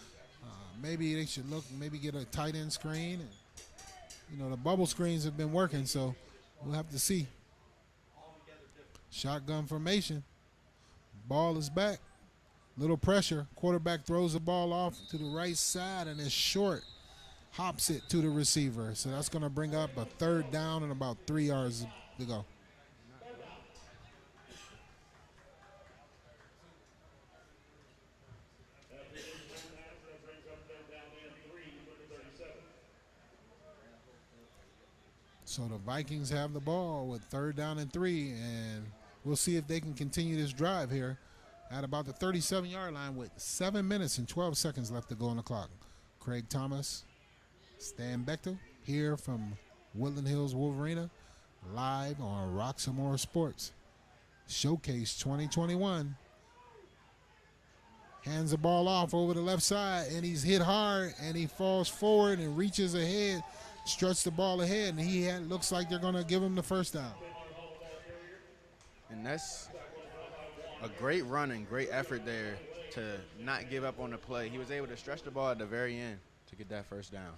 Maybe they should maybe get a tight end screen. And, the bubble screens have been working, so we'll have to see. Shotgun formation. Ball is back. Little pressure. Quarterback throws the ball off to the right side, and it's short. Hops it to the receiver. So that's going to bring up a third down and about 3 yards to go. So the Vikings have the ball with 3rd down and 3, and we'll see if they can continue this drive here at about the 37-yard line with 7 minutes and 12 seconds left to go on the clock. Craig Thomas, Stan Bechtel here from Woodland Hills, Wolvarena, live on Roxamore Sports. Showcase 2021. Hands the ball off over the left side, and he's hit hard, and he falls forward and reaches ahead, struts the ball ahead, and looks like they're going to give him the first down. And that's a great run and great effort there to not give up on the play. He was able to stretch the ball at the very end to get that first down.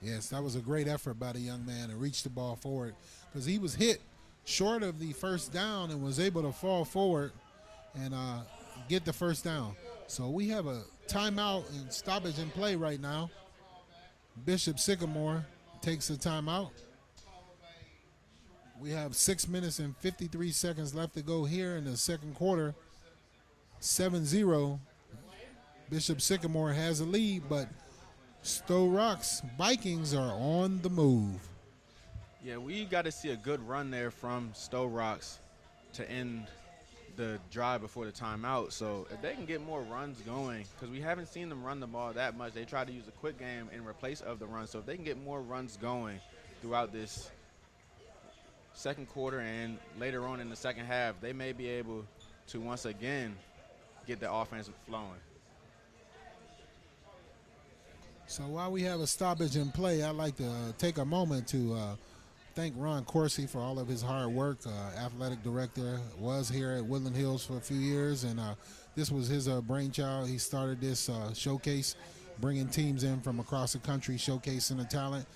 Yes, that was a great effort by the young man to reach the ball forward because he was hit short of the first down and was able to fall forward and get the first down. So we have a timeout and stoppage in play right now. Bishop Sycamore takes a timeout. We have 6 minutes and 53 seconds left to go here in the second quarter. 7-0. Bishop Sycamore has a lead, but Sto-Rox Vikings are on the move. Yeah, we got to see a good run there from Sto-Rox to end the drive before the timeout. So if they can get more runs going, because we haven't seen them run the ball that much. They try to use a quick game in replace of the run. So if they can get more runs going throughout this second quarter and later on in the second half, they may be able to once again get the offense flowing. So while we have a stoppage in play, I'd like to take a moment to thank Ron Coursey for all of his hard work. Athletic director, was here at Woodland Hills for a few years, and this was his brainchild. He started this showcase, bringing teams in from across the country, showcasing the talent.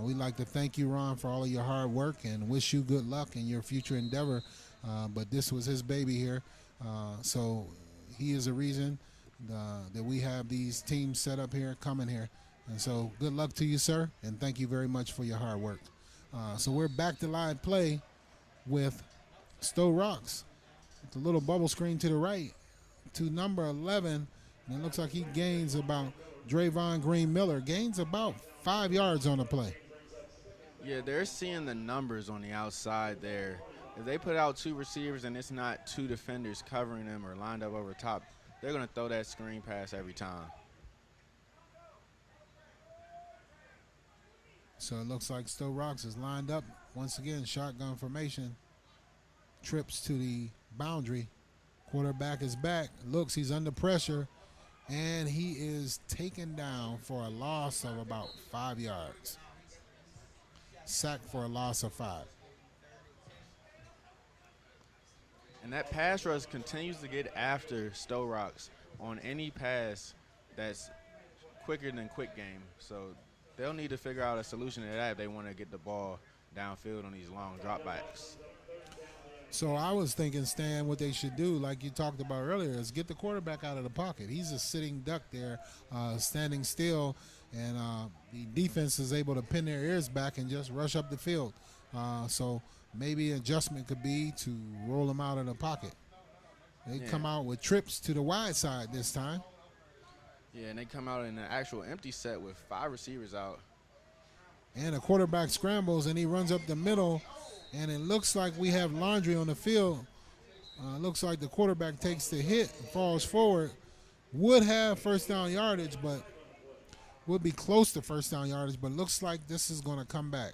We'd like to thank you, Ron, for all of your hard work and wish you good luck in your future endeavor. But this was his baby here, so he is a reason that we have these teams set up here, coming here. And so good luck to you, sir, and thank you very much for your hard work. So we're back to live play with Sto-Rox. The little bubble screen to the right to number 11, and it looks like he gains about Drayvon Green Miller, gains about 5 yards on the play. Yeah, they're seeing the numbers on the outside there. If they put out 2 receivers and it's not 2 defenders covering them or lined up over top, they're going to throw that screen pass every time. So it looks like Sto-Rox is lined up once again, shotgun formation. Trips to the boundary. Quarterback is back. Looks, he's under pressure, and he is taken down for a loss of about 5 yards. Sacked for a loss of 5. And that pass rush continues to get after Sto-Rox on any pass that's quicker than quick game. So they'll need to figure out a solution to that if they want to get the ball downfield on these long dropbacks. So I was thinking, Stan, what they should do, like you talked about earlier, is get the quarterback out of the pocket. He's a sitting duck there, standing still, and the defense is able to pin their ears back and just rush up the field. So maybe adjustment could be to roll them out of the pocket. They come out with trips to the wide side this time. Yeah, and they come out in an actual empty set with 5 receivers out. And the quarterback scrambles, and he runs up the middle, and it looks like we have laundry on the field. Looks like the quarterback takes the hit, falls forward. Would have first down yardage, but would be close to first down yardage, but looks like this is going to come back.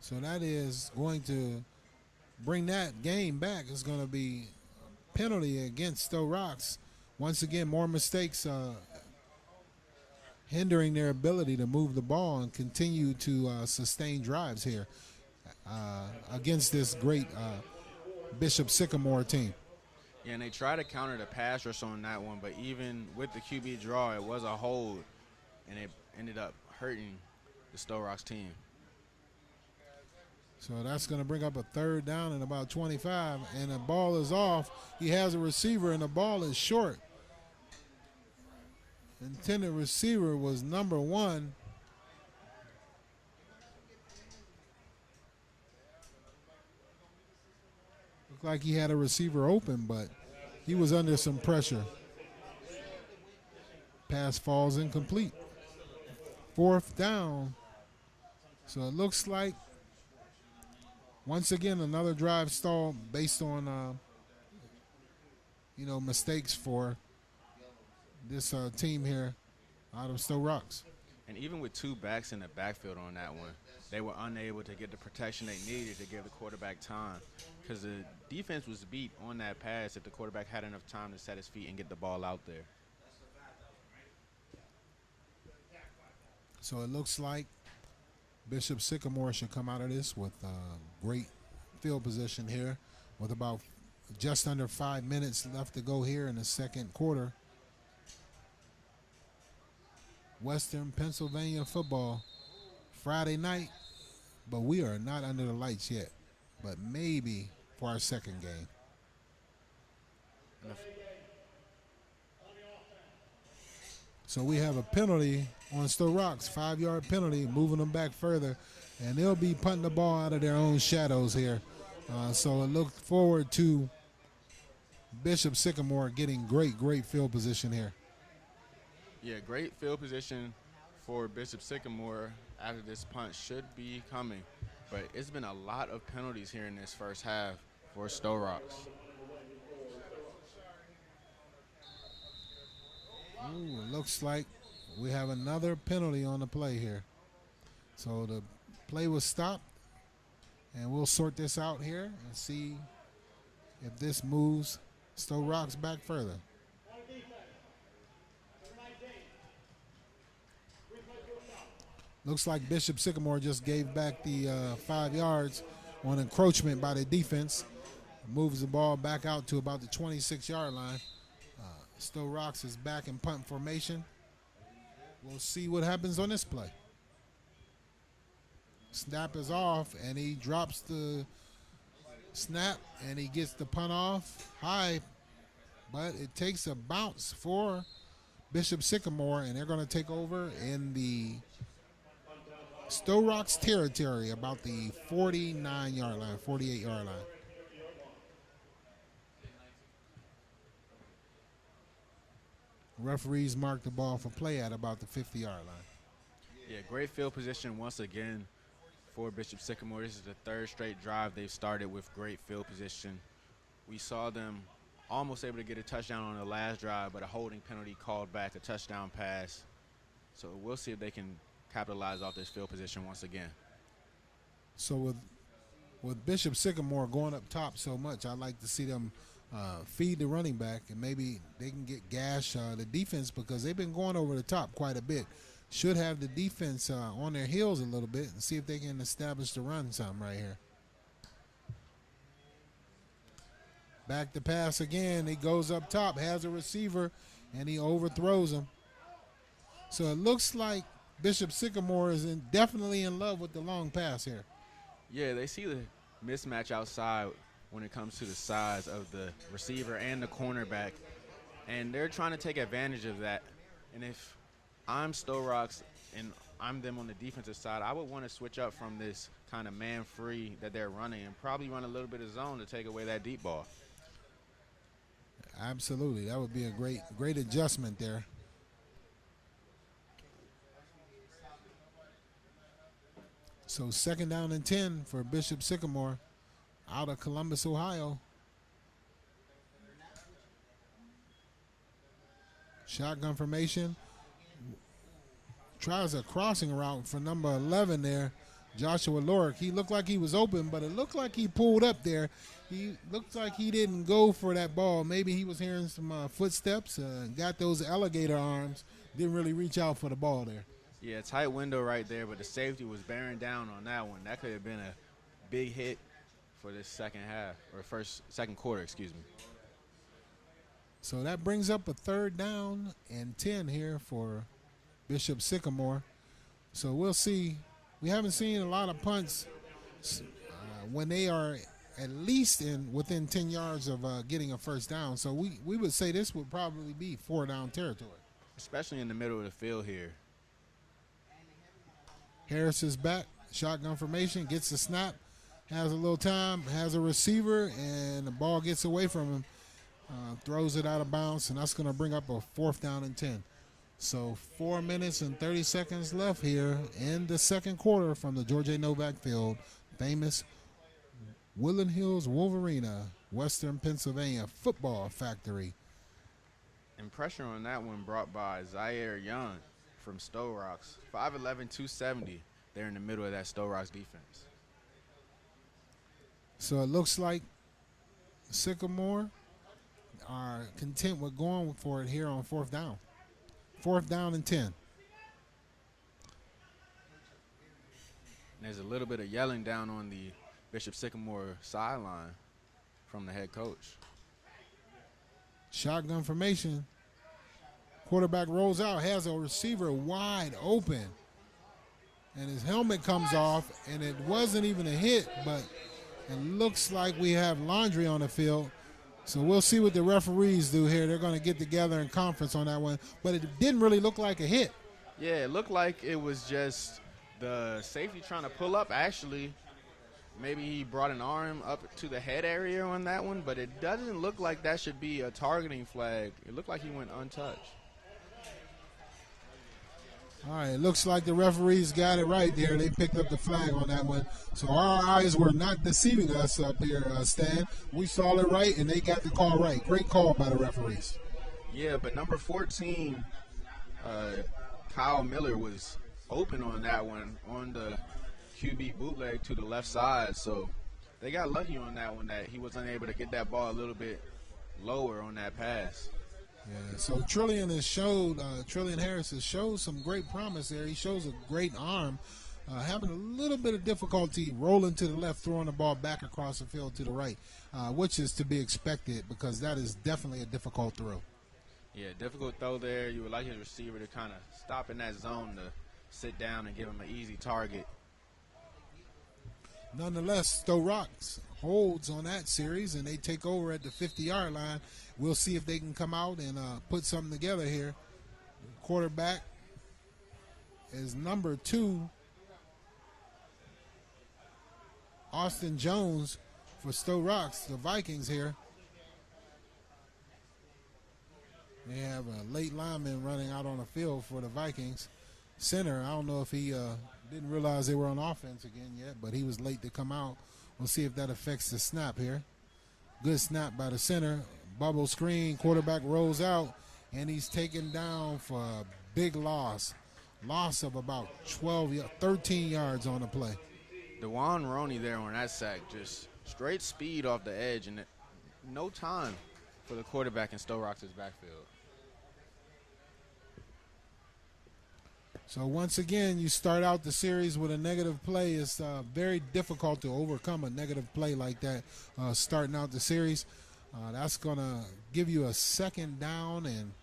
So that is going to bring that game back. It's going to be penalty against Sto-Rox. Once again, more mistakes hindering their ability to move the ball and continue to sustain drives here against this great Bishop Sycamore team. Yeah, and they try to counter the pass rush on that one, but even with the QB draw, it was a hold, and it ended up hurting the Sto-Rox team. So that's going to bring up a third down and about 25, and the ball is off. He has a receiver, and the ball is short. Intended receiver was number 1. Looked like he had a receiver open, but he was under some pressure. Pass falls incomplete. 4th down. So it looks like, once again, another drive stall based on, mistakes for this team here out of Sto-Rox. And even with 2 backs in the backfield on that one, they were unable to get the protection they needed to give the quarterback time, because the defense was beat on that pass if the quarterback had enough time to set his feet and get the ball out there. So it looks like Bishop Sycamore should come out of this with great field position here with about just under 5 minutes left to go here in the second quarter. Western Pennsylvania football, Friday night, but we are not under the lights yet, but maybe for our second game. So we have a penalty on Sto-Rox, 5-yard penalty, moving them back further, and they'll be punting the ball out of their own shadows here. So I look forward to Bishop Sycamore getting great field position here. Yeah, great field position for Bishop Sycamore after this punt should be coming. But it's been a lot of penalties here in this first half for Sto-Rox. Ooh, it looks like we have another penalty on the play here. So the play was stopped, and we'll sort this out here and see if this moves Sto-Rox back further. Looks like Bishop Sycamore just gave back the 5 yards on encroachment by the defense. Moves the ball back out to about the 26-yard line. Sto-Rox is back in punt formation. We'll see what happens on this play. Snap is off, and he drops the snap, and he gets the punt off high, but it takes a bounce for Bishop Sycamore, and they're going to take over in the Sto-Rox territory, about the 49-yard line, 48-yard line. Referees mark the ball for play at about the 50-yard line. Yeah, great field position once again for Bishop Sycamore. This is the third straight drive they've started with great field position. We saw them almost able to get a touchdown on the last drive, but a holding penalty called back a touchdown pass. So we'll see if they can capitalize off this field position once again. So with Bishop Sycamore going up top so much, I'd like to see them feed the running back, and maybe they can gash the defense, because they've been going over the top quite a bit. Should have the defense on their heels a little bit and see if they can establish the run some right here. Back to pass again. He goes up top, has a receiver, and he overthrows him. So it looks like Bishop Sycamore is definitely in love with the long pass here. Yeah, they see the mismatch outside when it comes to the size of the receiver and the cornerback, and they're trying to take advantage of that. And if I'm Sto-Rox and I'm them on the defensive side, I would want to switch up from this kind of man-free that they're running and probably run a little bit of zone to take away that deep ball. Absolutely. That would be a great adjustment there. So 2nd down and 10 for Bishop Sycamore out of Columbus, Ohio. Shotgun formation. Tries a crossing route for number 11 there, Joshua Lorick. He looked like he was open, but it looked like he pulled up there. He looked like he didn't go for that ball. Maybe he was hearing some footsteps, got those alligator arms, didn't really reach out for the ball there. Yeah, tight window right there, but the safety was bearing down on that one. That could have been a big hit for this second half, or second quarter, excuse me. So that brings up a 3rd down and 10 here for Bishop Sycamore. So we'll see. We haven't seen a lot of punts when they are at least within 10 yards of getting a 1st down. So we would say this would probably be 4-down territory. Especially in the middle of the field here. Harris is back. Shotgun formation, gets the snap, has a little time, has a receiver, and the ball gets away from him. Throws it out of bounds, and that's going to bring up a 4th down and 10. So 4 minutes and 30 seconds left here in the second quarter from the George A. Novak Field, famous Woodland Hills Wolvarena, Western Pennsylvania football factory. And pressure on that one brought by Zaire Young from Sto-Rox. 5'11", 270. They're in the middle of that Sto-Rox defense. So it looks like Sycamore are content with going for it here on 4th down. 4th down and 10. And there's a little bit of yelling down on the Bishop Sycamore sideline from the head coach. Shotgun formation. Quarterback rolls out, has a receiver wide open. And his helmet comes off, and it wasn't even a hit, but it looks like we have laundry on the field. So we'll see what the referees do here. They're going to get together in conference on that one. But it didn't really look like a hit. Yeah, it looked like it was just the safety trying to pull up. Actually, maybe he brought an arm up to the head area on that one, but it doesn't look like that should be a targeting flag. It looked like he went untouched. All right, it looks like the referees got it right there. They picked up the flag on that one. So our eyes were not deceiving us up here, Stan. We saw it right, and they got the call right. Great call by the referees. Yeah, but number 14, Kyle Miller, was open on that one on the QB bootleg to the left side. So they got lucky on that one that he was unable to get that ball a little bit lower on that pass. Yeah, so Trillion Harris has showed some great promise there. He shows a great arm, having a little bit of difficulty rolling to the left, throwing the ball back across the field to the right, which is to be expected because that is definitely a difficult throw. Yeah, difficult throw there. You would like his receiver to kind of stop in that zone to sit down and give him an easy target. Nonetheless, Sto-Rox holds on that series, and they take over at the 50-yard line. We'll see if they can come out and put something together here. Quarterback is number 2, Austin Jones for Sto-Rox, the Vikings here. They have a late lineman running out on the field for the Vikings. Center, I don't know if he didn't realize they were on offense again yet, but he was late to come out. We'll see if that affects the snap here. Good snap by the center. Bubble screen, quarterback rolls out, and he's taken down for a big loss. Loss of about 13 yards on the play. DeJuan Roney there on that sack, just straight speed off the edge, and no time for the quarterback in Sto-Rox's backfield. So once again, you start out the series with a negative play. It's very difficult to overcome a negative play like that starting out the series. That's going to give you a second down and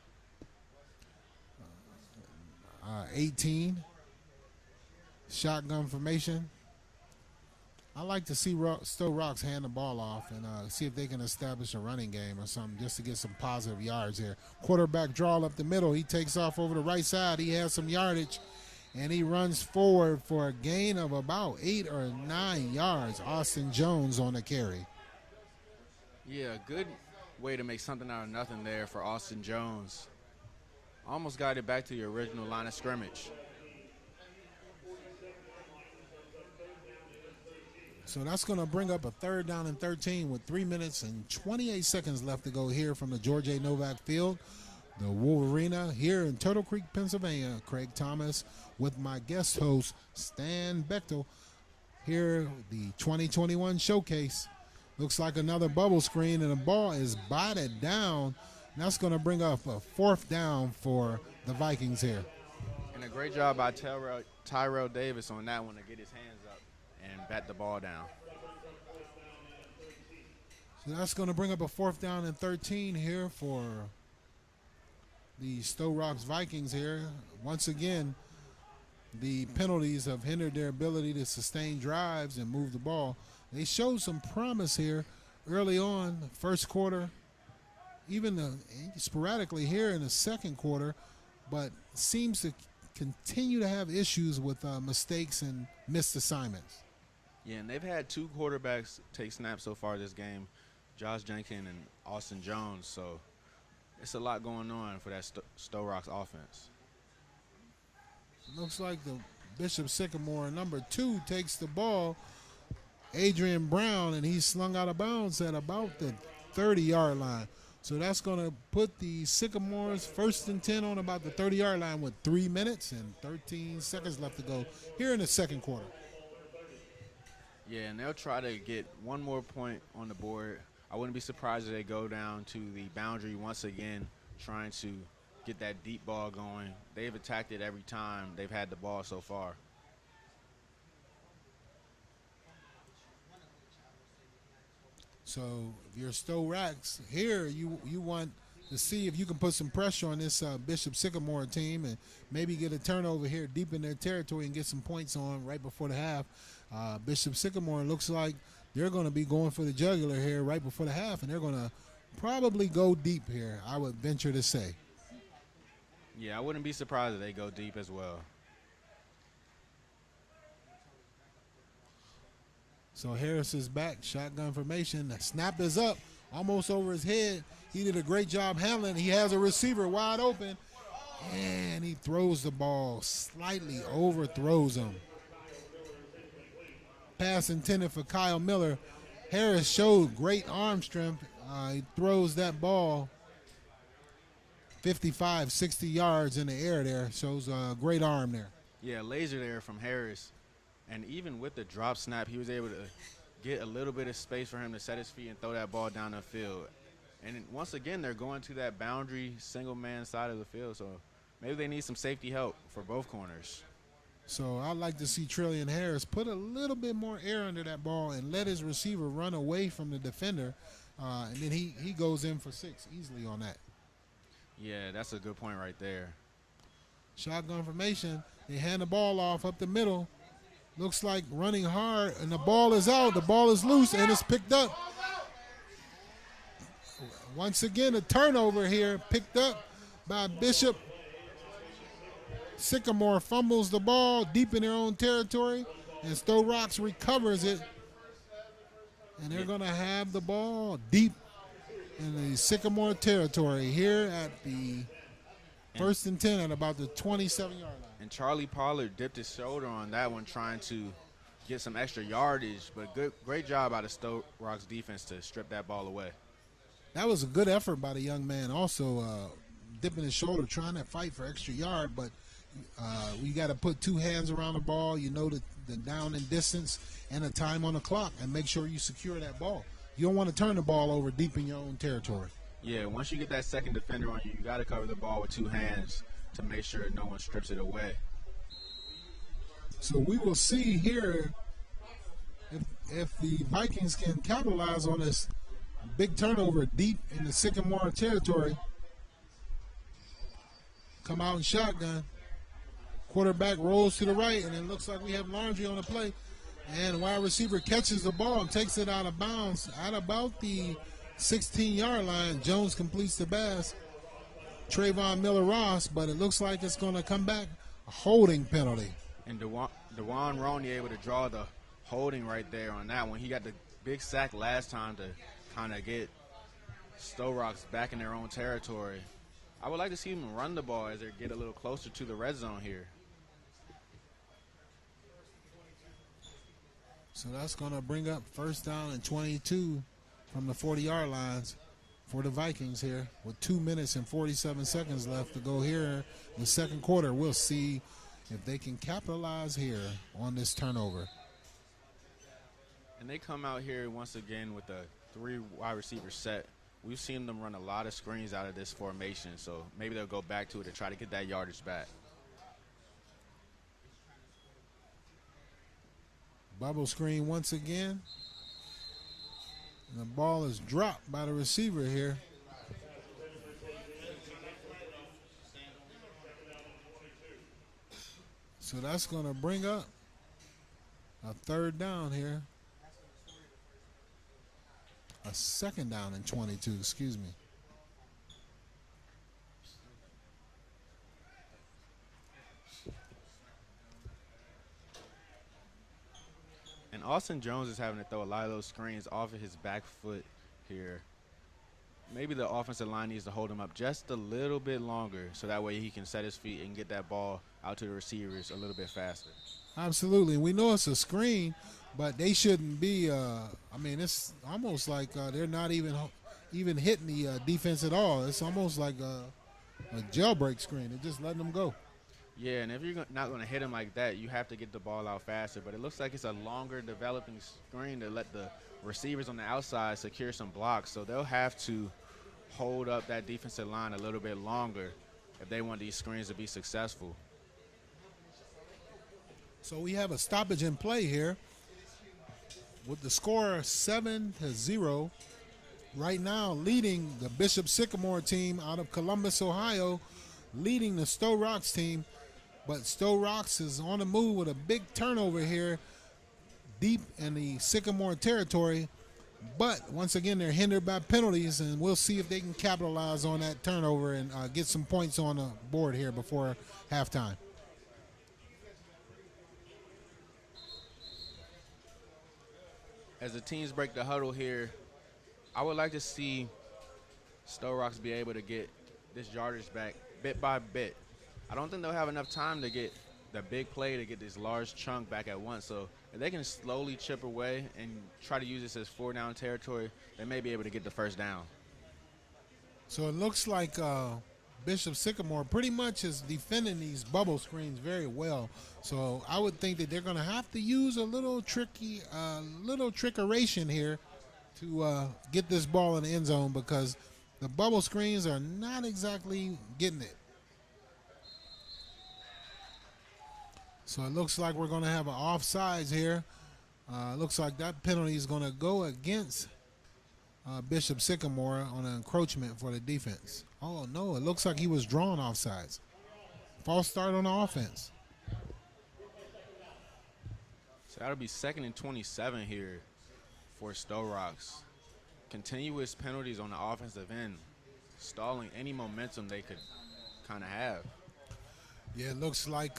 18. Shotgun formation. I like to see Sto-Rox hand the ball off and see if they can establish a running game or something just to get some positive yards here. Quarterback draw up the middle. He takes off over the right side. He has some yardage, and he runs forward for a gain of about 8 or 9 yards. Austin Jones on the carry. Yeah, good way to make something out of nothing there for Austin Jones. Almost got it back to the original line of scrimmage. So that's going to bring up a 3rd down and 13 with 3 minutes and 28 seconds left to go here from the George A. Novak Field. The Wolvarena here in Turtle Creek, Pennsylvania. Craig Thomas with my guest host, Stan Bechtel. Here, the 2021 showcase. Looks like another bubble screen, and the ball is batted down. And that's going to bring up a 4th down for the Vikings here. And a great job by Tyrell Davis on that one to get his hands up and bat the ball down. So that's going to bring up a 4th down and 13 here for the Sto-Rox Vikings here. Once again, the penalties have hindered their ability to sustain drives and move the ball. They showed some promise here early on, first quarter, even sporadically here in the second quarter, but seems to continue to have issues with mistakes and missed assignments. Yeah, and they've had 2 quarterbacks take snaps so far this game, Josh Jenkins and Austin Jones, so it's a lot going on for that Sto-Rox offense. Looks like the Bishop Sycamore, number 2, takes the ball, Adrian Brown, and he's slung out of bounds at about the 30-yard line. So that's going to put the Sycamores 1st and 10 on about the 30-yard line with 3 minutes and 13 seconds left to go here in the second quarter. Yeah, and they'll try to get one more point on the board. I wouldn't be surprised if they go down to the boundary once again, trying to get that deep ball going. They've attacked it every time they've had the ball so far. So if you're Sto-Rox here, you want to see if you can put some pressure on this Bishop Sycamore team and maybe get a turnover here deep in their territory and get some points on right before the half. Bishop Sycamore looks like they're going to be going for the jugular here right before the half, and they're going to probably go deep here, I would venture to say. Yeah, I wouldn't be surprised if they go deep as well. So Harris is back, shotgun formation. The snap is up, almost over his head. He did a great job handling. He has a receiver wide open, and he throws the ball, slightly overthrows him. Pass intended for Kyle Miller. Harris showed great arm strength. He throws that ball 55, 60 yards in the air there. Shows a great arm there. Yeah, laser there from Harris. And even with the drop snap, he was able to get a little bit of space for him to set his feet and throw that ball down the field. And once again, they're going to that boundary single-man side of the field. So maybe they need some safety help for both corners. So I'd like to see Trillion Harris put a little bit more air under that ball and let his receiver run away from the defender. And then he goes in for 6 easily on that. Yeah, that's a good point right there. Shotgun formation. They hand the ball off up the middle. Looks like running hard, and the ball is out. The ball is loose, and it's picked up. Once again, a turnover here, picked up by Bishop. Sycamore fumbles the ball deep in their own territory, and Sto-Rox recovers it. And they're going to have the ball deep in the Sycamore territory here at the 1st and 10 at about the 27-yard line. And Charlie Pollard dipped his shoulder on that one trying to get some extra yardage, but great job out of Sto-Rox defense to strip that ball away. That was a good effort by the young man, also dipping his shoulder, trying to fight for extra yard, but we got to put 2 hands around the ball, you know, the down and distance and the time on the clock, and make sure you secure that ball. You don't want to turn the ball over deep in your own territory. Yeah, once you get that second defender on you, you got to cover the ball with 2 hands to make sure no one strips it away. So we will see here if the Vikings can capitalize on this big turnover deep in the Sycamore territory. Come out in shotgun. Quarterback rolls to the right, and it looks like we have Laundry on the play. And the wide receiver catches the ball and takes it out of bounds at about the 16-yard line. Jones completes the pass. Trayvon Miller-Ross, but it looks like it's going to come back a holding penalty. And DeJuan Roney able to draw the holding right there on that one. He got the big sack last time to kind of get Sto-Rox back in their own territory. I would like to see them run the ball as they get a little closer to the red zone here. So that's going to bring up 1st down and 22 from the 40-yard lines for the Vikings here with 2 minutes and 47 seconds left to go here in the second quarter. We'll see if they can capitalize here on this turnover. And they come out here once again with a 3 wide receiver set. We've seen them run a lot of screens out of this formation, so maybe they'll go back to it to try to get that yardage back. Bubble screen once again. And the ball is dropped by the receiver here. So that's going to bring up a 3rd down here. A 2nd down and 22, excuse me. And Austin Jones is having to throw a lot of those screens off of his back foot here. Maybe the offensive line needs to hold him up just a little bit longer so that way he can set his feet and get that ball out to the receivers a little bit faster. Absolutely. We know it's a screen, but they shouldn't be it's almost like they're not even hitting the defense at all. It's almost like a jailbreak screen. They're just letting them go. Yeah, and if you're not going to hit him like that, you have to get the ball out faster. But it looks like it's a longer developing screen to let the receivers on the outside secure some blocks. So they'll have to hold up that defensive line a little bit longer if they want these screens to be successful. So we have a stoppage in play here. with the score 7-0. Right now, leading the Bishop Sycamore team out of Columbus, Ohio, leading the Sto-Rox team. But Sto-Rox is on the move with a big turnover here deep in the Sycamore territory. But once again, they're hindered by penalties, and we'll see if they can capitalize on that turnover and get some points on the board here before halftime. As the teams break the huddle here, I would like to see Sto-Rox be able to get this yardage back bit by bit. I don't think they'll have enough time to get the big play to get this large chunk back at once. So if they can slowly chip away and try to use this as 4-down territory, they may be able to get the first down. So it looks like Bishop Sycamore pretty much is defending these bubble screens very well. So I would think that they're going to have to use a little trickeration here to get this ball in the end zone, because the bubble screens are not exactly getting it. So it looks like we're going to have an offsides here. Looks like that penalty is going to go against Bishop Sycamore on an encroachment for the defense. Oh, no, it looks like he was drawn offsides. False start on the offense. So that'll be 2nd and 27 here for Sto-Rox. Continuous penalties on the offensive end, stalling any momentum they could kind of have. Yeah, it looks like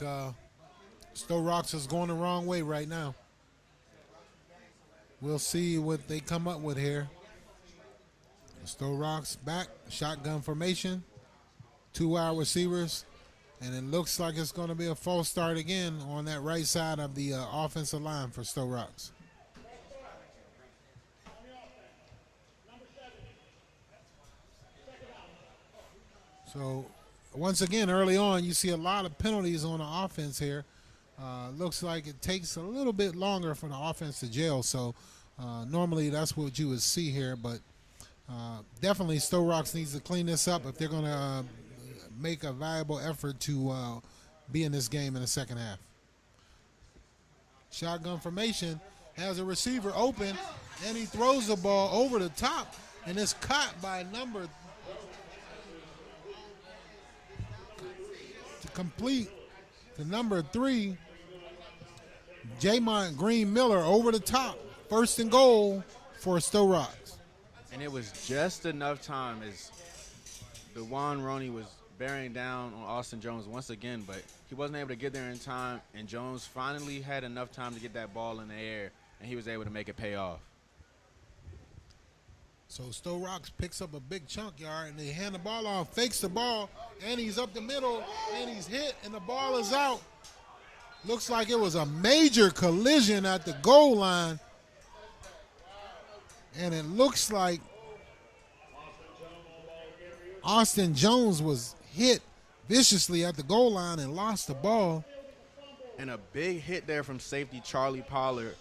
Sto-Rox is going the wrong way right now. We'll see what they come up with here. Sto-Rox back, shotgun formation, 2 wide receivers, and it looks like it's going to be a false start again on that right side of the offensive line for Sto-Rox. So once again, early on, you see a lot of penalties on the offense here. Looks like it takes a little bit longer for the offense to gel. So normally that's what you would see here, but definitely Sto-Rox needs to clean this up if they're going to make a viable effort to be in this game in the second half. Shotgun formation, has a receiver open, and he throws the ball over the top, and it's caught by number to complete to number 3, Jamont Green Miller over the top. 1st and goal for Sto-Rox. And it was just enough time as DeJuan Roney was bearing down on Austin Jones once again, but he wasn't able to get there in time, and Jones finally had enough time to get that ball in the air, and he was able to make it pay off. So Sto-Rox picks up a big chunk yard, and they hand the ball off, fakes the ball, and he's up the middle, and he's hit, and the ball is out. Looks like it was a major collision at the goal line. And it looks like Austin Jones was hit viciously at the goal line and lost the ball. And a big hit there from safety Charlie Pollard.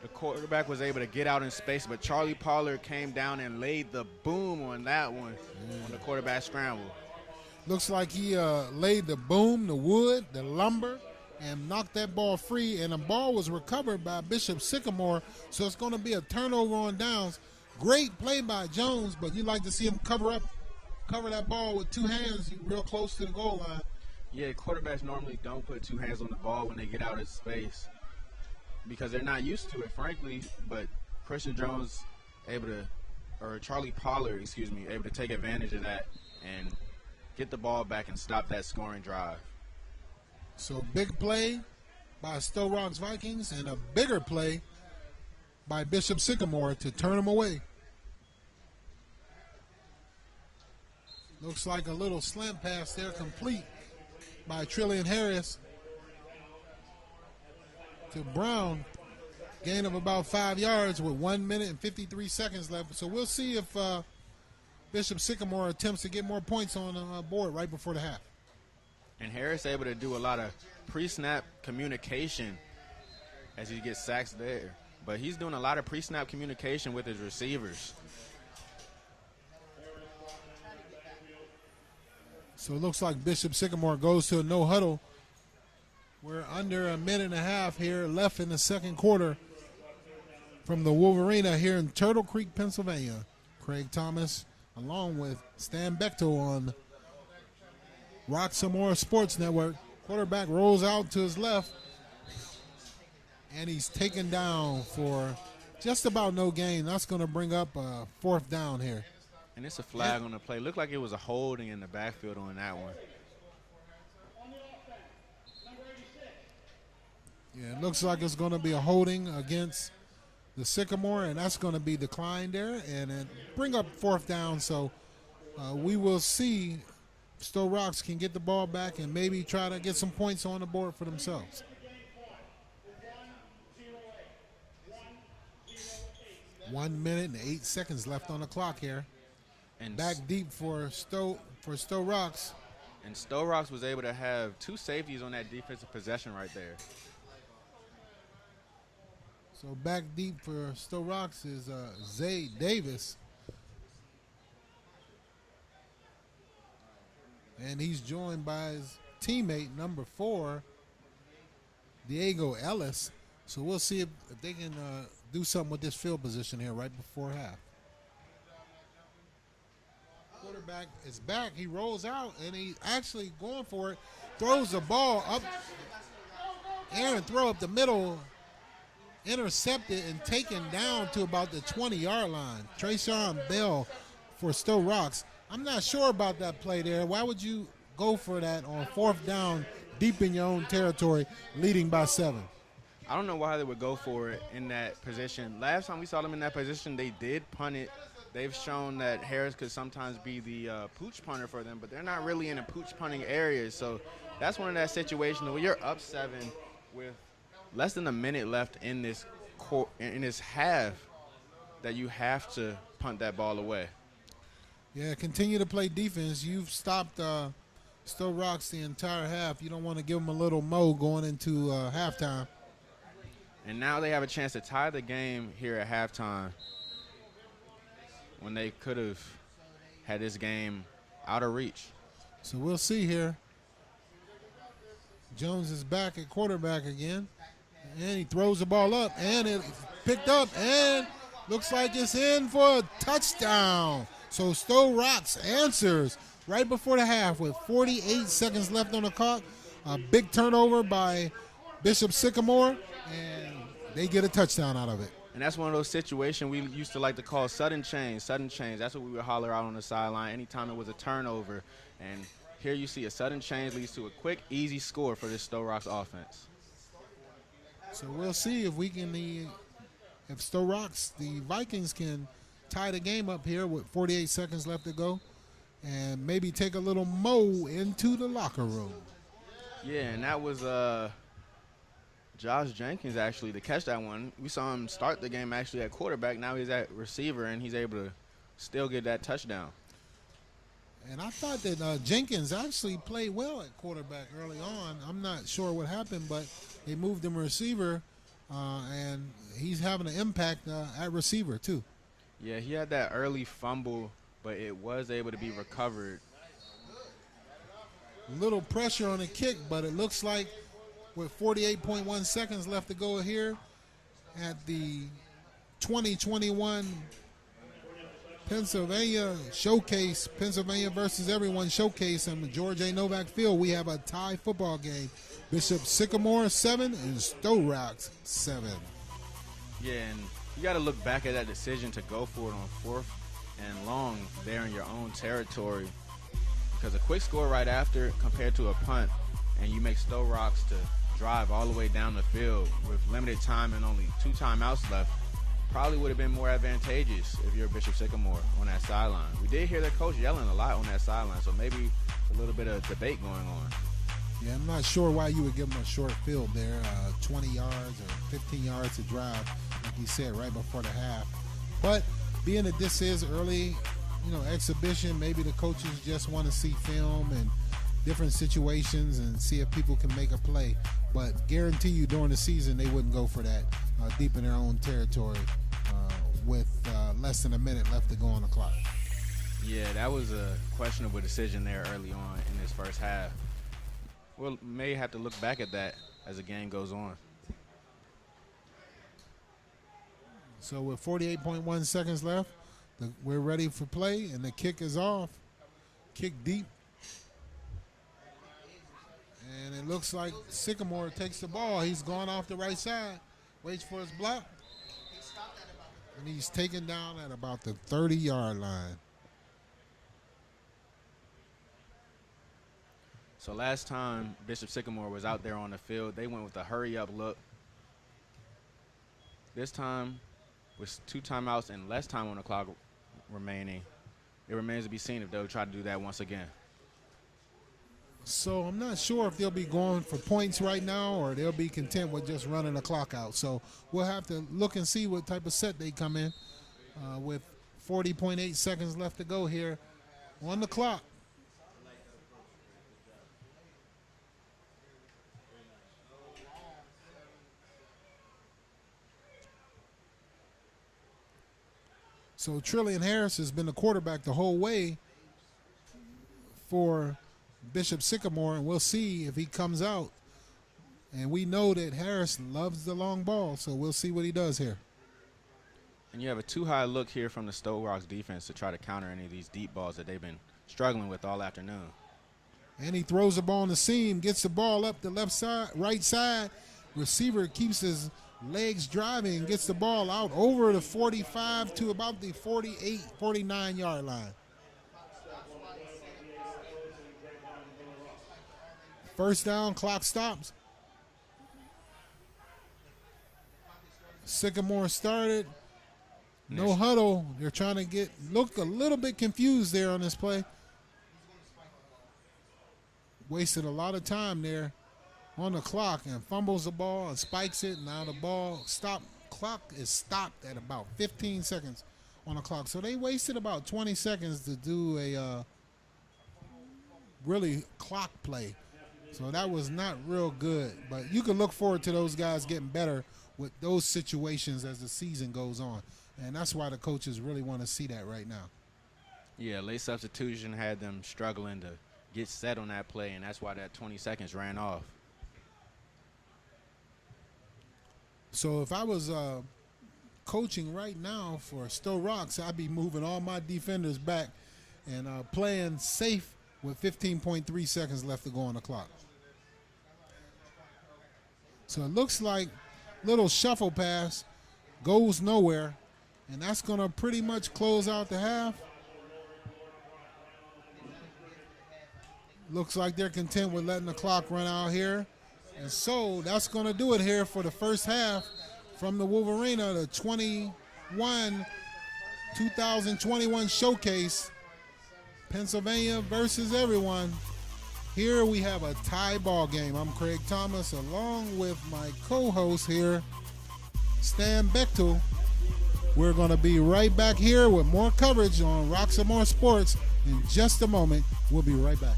The quarterback was able to get out in space, but Charlie Pollard came down and laid the boom on that one on the quarterback scramble. Looks like he laid the boom, the wood, the lumber, and knocked that ball free, and the ball was recovered by Bishop Sycamore, so it's going to be a turnover on downs. Great play by Jones, but you like to see him cover that ball with 2 hands real close to the goal line. Yeah, quarterbacks normally don't put 2 hands on the ball when they get out of space because they're not used to it, frankly, but Christian Jones Charlie Pollard, able to take advantage of that and get the ball back and stop that scoring drive. So big play by Sto-Rox Vikings and a bigger play by Bishop Sycamore to turn them away. Looks like a little slant pass there complete by Trillian Harris to Brown. Gain of about 5 yards with 1 minute and 53 seconds left. So we'll see if Bishop Sycamore attempts to get more points on the board right before the half. And Harris able to do a lot of pre-snap communication as he gets sacks there. But he's doing a lot of pre-snap communication with his receivers. So it looks like Bishop Sycamore goes to a no huddle. We're under a minute and a half here left in the second quarter. from the Wolvarena here in Turtle Creek, Pennsylvania. Craig Thomas along with Stan Bechtel on Roxamore Sports Network. Quarterback rolls out to his left, and he's taken down for just about no gain. That's going to bring up a 4th down here. And it's a flag on the play. Looked like it was a holding in the backfield on that one. Yeah, it looks like it's going to be a holding against the Sycamore, and that's going to be declined there, and it bring up 4th down. So we will see if Sto-Rox can get the ball back and maybe try to get some points on the board for themselves. One minute and 8 seconds left on the clock here. And back deep for Sto-Rox. And Sto-Rox was able to have 2 safeties on that defensive possession right there. So back deep for Sto-Rox is Zay Davis. And he's joined by his teammate, number 4, Diego Ellis. So we'll see if they can do something with this field position here right before half. Quarterback is back. He rolls out, and he actually going for it. Throws the ball up. Aaron throw up the middle. Intercepted and taken down to about the 20-yard line. Trayshawn Bell for Sto-Rox. I'm not sure about that play there. Why would you go for that on 4th down deep in your own territory, leading by 7? I don't know why they would go for it in that position. Last time we saw them in that position, they did punt it. They've shown that Harris could sometimes be the pooch punter for them, but they're not really in a pooch punting area. So that's one of that situations where you're up 7 with less than a minute left in this half that you have to punt that ball away. Yeah, continue to play defense. You've stopped Sto-Rox the entire half. You don't want to give them a little mo going into halftime. And now they have a chance to tie the game here at halftime when they could have had this game out of reach. So we'll see here. Jones is back at quarterback again. And he throws the ball up, and it's picked up, and looks like it's in for a touchdown. So Sto-Rox answers right before the half with 48 seconds left on the clock. A big turnover by Bishop Sycamore, and they get a touchdown out of it. And that's one of those situations we used to like to call sudden change. That's what we would holler out on the sideline anytime it was a turnover. And here you see a sudden change leads to a quick, easy score for this Sto-Rox offense. So we'll see if we can, if Sto-Rox, the Vikings can tie the game up here with 48 seconds left to go and maybe take a little mo into the locker room. Yeah, and that was Josh Jenkins actually to catch that one. We saw him start the game actually at quarterback. Now he's at receiver, and he's able to still get that touchdown. And I thought that Jenkins actually played well at quarterback early on. I'm not sure what happened, but they moved him receiver, and he's having an impact at receiver too. Yeah, he had that early fumble, but it was able to be recovered. Little pressure on the kick, but it looks like with 48.1 seconds left to go here at the 2021 Pennsylvania Showcase, Pennsylvania versus everyone Showcase on the George A. Novak Field. We have a tie football game. Bishop Sycamore 7 and Sto-Rox 7. Yeah, and you got to look back at that decision to go for it on 4th and long there in your own territory, because a quick score right after compared to a punt, and you make Sto-Rox to drive all the way down the field with limited time and only 2 timeouts left probably would have been more advantageous if you're Bishop Sycamore on that sideline. We did hear their coach yelling a lot on that sideline, so maybe a little bit of debate going on. Yeah, I'm not sure why you would give them a short field there, 20 yards or 15 yards to drive, like you said, right before the half. But being that this is early, exhibition, maybe the coaches just want to see film and different situations and see if people can make a play. But guarantee you during the season they wouldn't go for that deep in their own territory with less than a minute left to go on the clock. Yeah, that was a questionable decision there early on in this first half. We'll may have to look back at that as the game goes on. So with 48.1 seconds left, we're ready for play, and the kick is off. Kick deep. And it looks like Sycamore takes the ball. He's gone off the right side. Waits for his block. And he's taken down at about the 30-yard line. So last time Bishop Sycamore was out there on the field, they went with a hurry-up look. This time, with 2 timeouts and less time on the clock remaining, it remains to be seen if they'll try to do that once again. So I'm not sure if they'll be going for points right now or they'll be content with just running the clock out. So we'll have to look and see what type of set they come in with 40.8 seconds left to go here on the clock. So Trillian Harris has been the quarterback the whole way for Bishop Sycamore, and we'll see if he comes out. And we know that Harris loves the long ball, so we'll see what he does here. And you have a too-high look here from the Sto-Rox defense to try to counter any of these deep balls that they've been struggling with all afternoon. And he throws the ball on the seam, gets the ball up the left side, right side. Receiver keeps his legs driving, gets the ball out over the 45 to about the 48, 49-yard line. First down, clock stops. Sycamore started. No huddle. They're trying to look a little bit confused there on this play. Wasted a lot of time there on the clock and fumbles the ball and spikes it. Now the ball clock is stopped at about 15 seconds on the clock. So they wasted about 20 seconds to do a really clock play. So that was not real good. But you can look forward to those guys getting better with those situations as the season goes on. And that's why the coaches really want to see that right now. Yeah, late substitution had them struggling to get set on that play, and that's why that 20 seconds ran off. So if I was coaching right now for Sto-Rox, I'd be moving all my defenders back and playing safe with 15.3 seconds left to go on the clock. So it looks like little shuffle pass goes nowhere, and that's going to pretty much close out the half. Looks like they're content with letting the clock run out here. And so that's going to do it here for the first half from the Wolvarena, the 2021 showcase, Pennsylvania versus everyone. Here we have a tie ball game. I'm Craig Thomas along with my co-host here, Stan Bechtel. We're going to be right back here with more coverage on Roxamore Sports in just a moment. We'll be right back.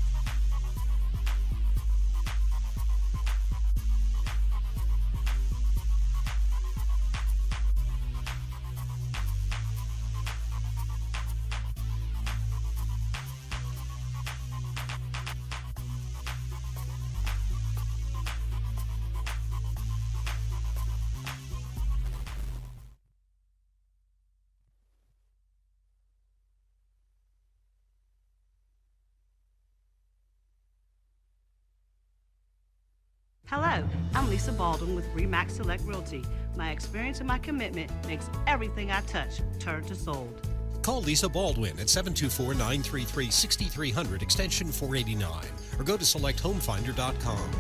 Hello, I'm Lisa Baldwin with Remax Select Realty. My experience and my commitment makes everything I touch turn to sold. Call Lisa Baldwin at 724-933-6300 extension 489 or go to selecthomefinder.com.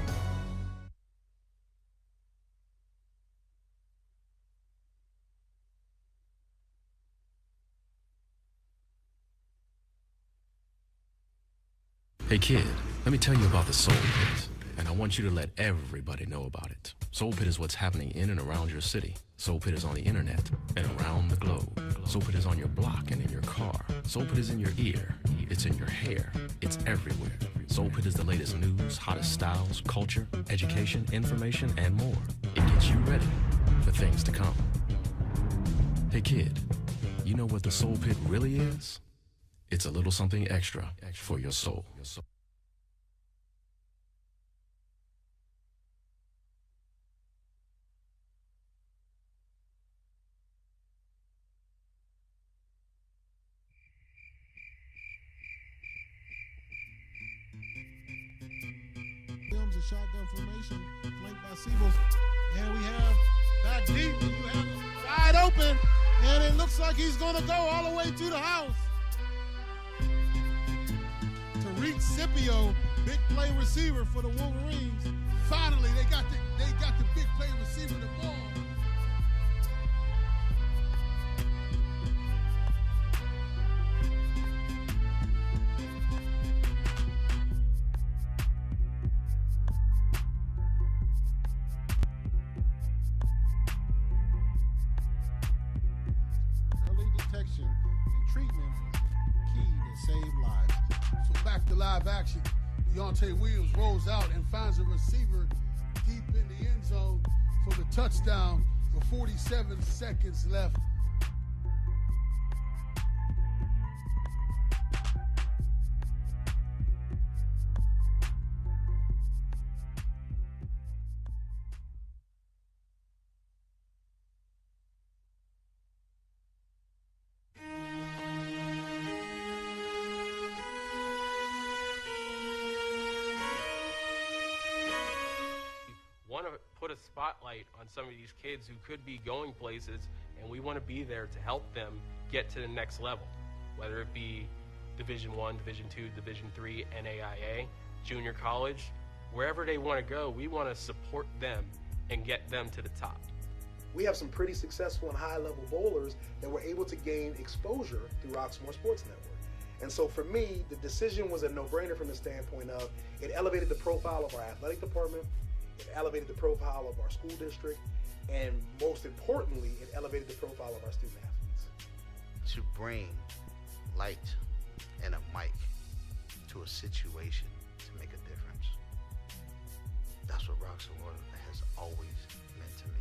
Hey kid, let me tell you about the Soul Pit. And I want you to let everybody know about it. Soul Pit is what's happening in and around your city. Soul Pit is on the internet and around the globe. Soul Pit is on your block and in your car. Soul Pit is in your ear. It's in your hair. It's everywhere. Soul Pit is the latest news, hottest styles, culture, education, information, and more. It gets you ready for things to come. Hey kid, you know what the Soul Pit really is? It's a little something extra for your soul. a shotgun formation, flanked by Siebels. And we have back deep, and you have him wide open, and it looks like he's going to go all the way to the house. Tariq Scipio, big play receiver for the Wolverines. Finally, they got the big play receiver the ball. Detection and treatment is key to save lives. So back to live action. Deontay Williams rolls out and finds a receiver deep in the end zone for the touchdown with 47 seconds left. Want to put a spotlight on some of these kids who could be going places, and we want to be there to help them get to the next level, whether it be Division I, Division II, Division III, NAIA, junior college, wherever they want to go, we want to support them and get them to the top. We have some pretty successful and high-level bowlers that were able to gain exposure through Roxamore Sports Network. And so for me, the decision was a no-brainer from the standpoint of it elevated the profile of our athletic department, it elevated the profile of our school district, and most importantly, it elevated the profile of our student athletes. To bring light and a mic to a situation to make a difference. That's what Roxamore has always meant to me.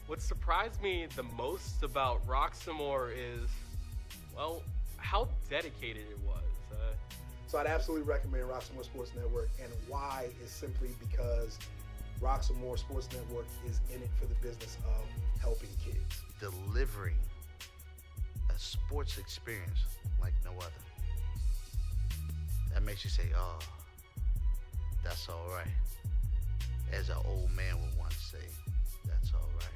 What surprised me the most about Roxamore is, well, how dedicated it was. So I'd absolutely recommend Roxamore Sports Network, and why is simply because Roxamore Sports Network is in it for the business of helping kids. Delivering a sports experience like no other. That makes you say, oh, that's all right. As an old man would once say, that's all right.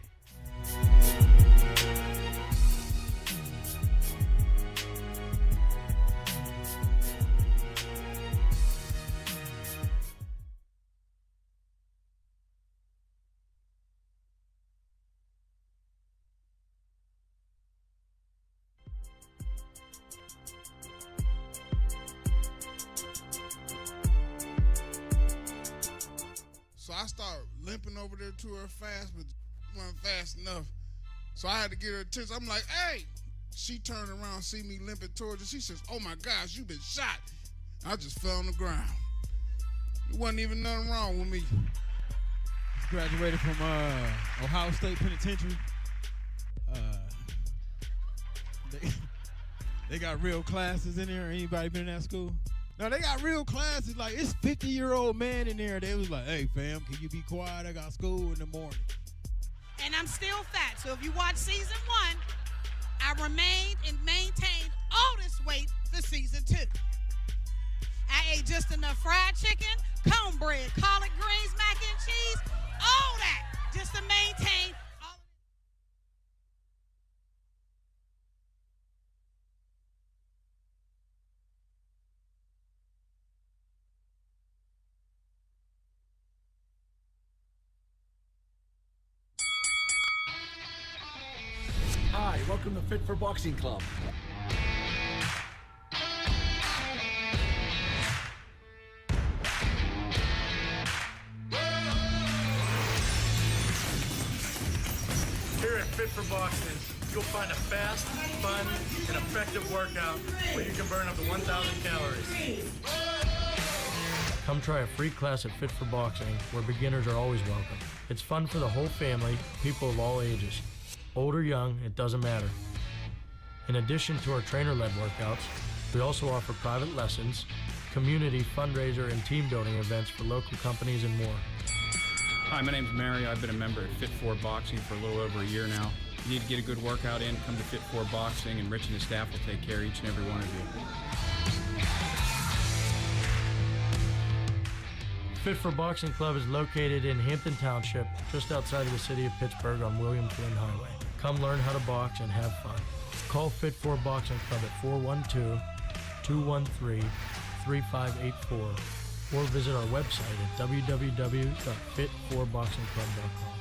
So I started limping over there to her fast, but wasn't fast enough. So I had to get her attention. I'm like, hey. She turned around, see me limping towards her. She says, oh my gosh, you've been shot. I just fell on the ground. There wasn't even nothing wrong with me. Graduated from Ohio State Penitentiary. They got real classes in there. Anybody been in that school? No, they got real classes. Like, it's 50-year-old man in there. They was like, hey, fam, can you be quiet? I got school in the morning. And I'm still fat. So if you watch season 1, I remained and maintained all this weight for season 2. I ate just enough fried chicken, cornbread, collard greens, mac and cheese, all that, just to maintain all of it. Hi, welcome to Fit for Boxing Club. Here at Fit for Boxing, you'll find a fast, fun, and effective workout where you can burn up to 1,000 calories. Come try a free class at Fit for Boxing, where beginners are always welcome. It's fun for the whole family, people of all ages. Old or young, it doesn't matter. In addition to our trainer-led workouts, we also offer private lessons, community fundraiser and team building events for local companies and more. Hi, my name's Mary. I've been a member at Fit for Boxing for a little over a year now. If you need to get a good workout in, come to Fit for Boxing, and Rich and his staff will take care of each and every one of you. Fit for Boxing Club is located in Hampton Township, just outside of the city of Pittsburgh on William Flynn Highway. Come learn how to box and have fun. Call Fit for Boxing Club at 412-213-3584 or visit our website at www.fit4boxingclub.com.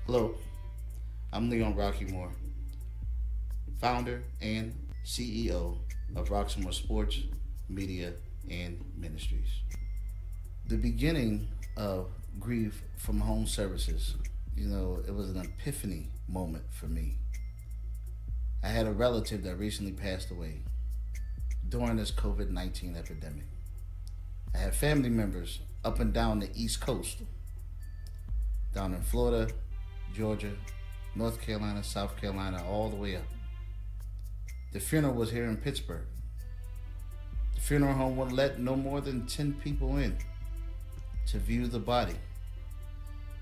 Hello, I'm Leon Roxamore, founder and CEO of Roxamore Sports, Media, and Ministries. The beginning of grief from home services, it was an epiphany moment for me. I had a relative that recently passed away during this COVID-19 epidemic. I had family members up and down the East Coast, down in Florida, Georgia, North Carolina, South Carolina, all the way up. The funeral was here in Pittsburgh. The funeral home would let no more than 10 people in to view the body.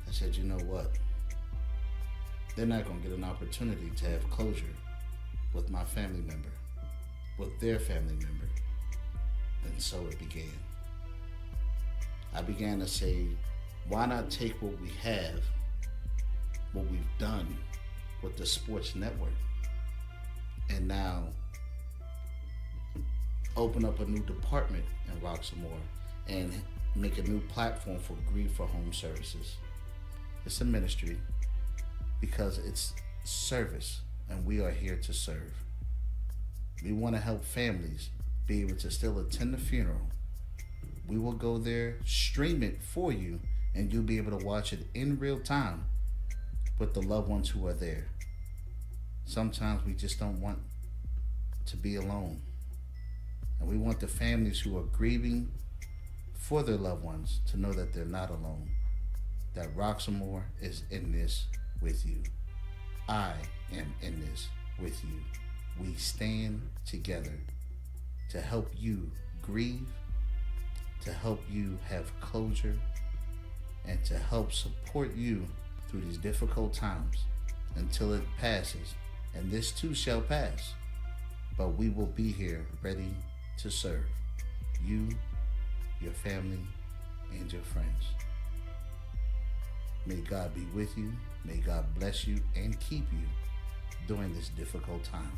I said, you know what? They're not going to get an opportunity to have closure with my family member, with their family member. And so it began. I began to say, why not take what we have, what we've done with the sports network, and now open up a new department in Roxamore and make a new platform for grief for home services. It's a ministry because it's service, and we are here to serve. We want to help families be able to still attend the funeral. We will go there, stream it for you, and you'll be able to watch it in real time with the loved ones who are there. Sometimes we just don't want to be alone. And we want the families who are grieving for their loved ones to know that they're not alone, that Roxamore is in this with you. I am in this with you. We stand together to help you grieve, to help you have closure, and to help support you through these difficult times until it passes. And this too shall pass. But we will be here ready to serve you, your family, and your friends. May God be with you. May God bless you and keep you during this difficult time.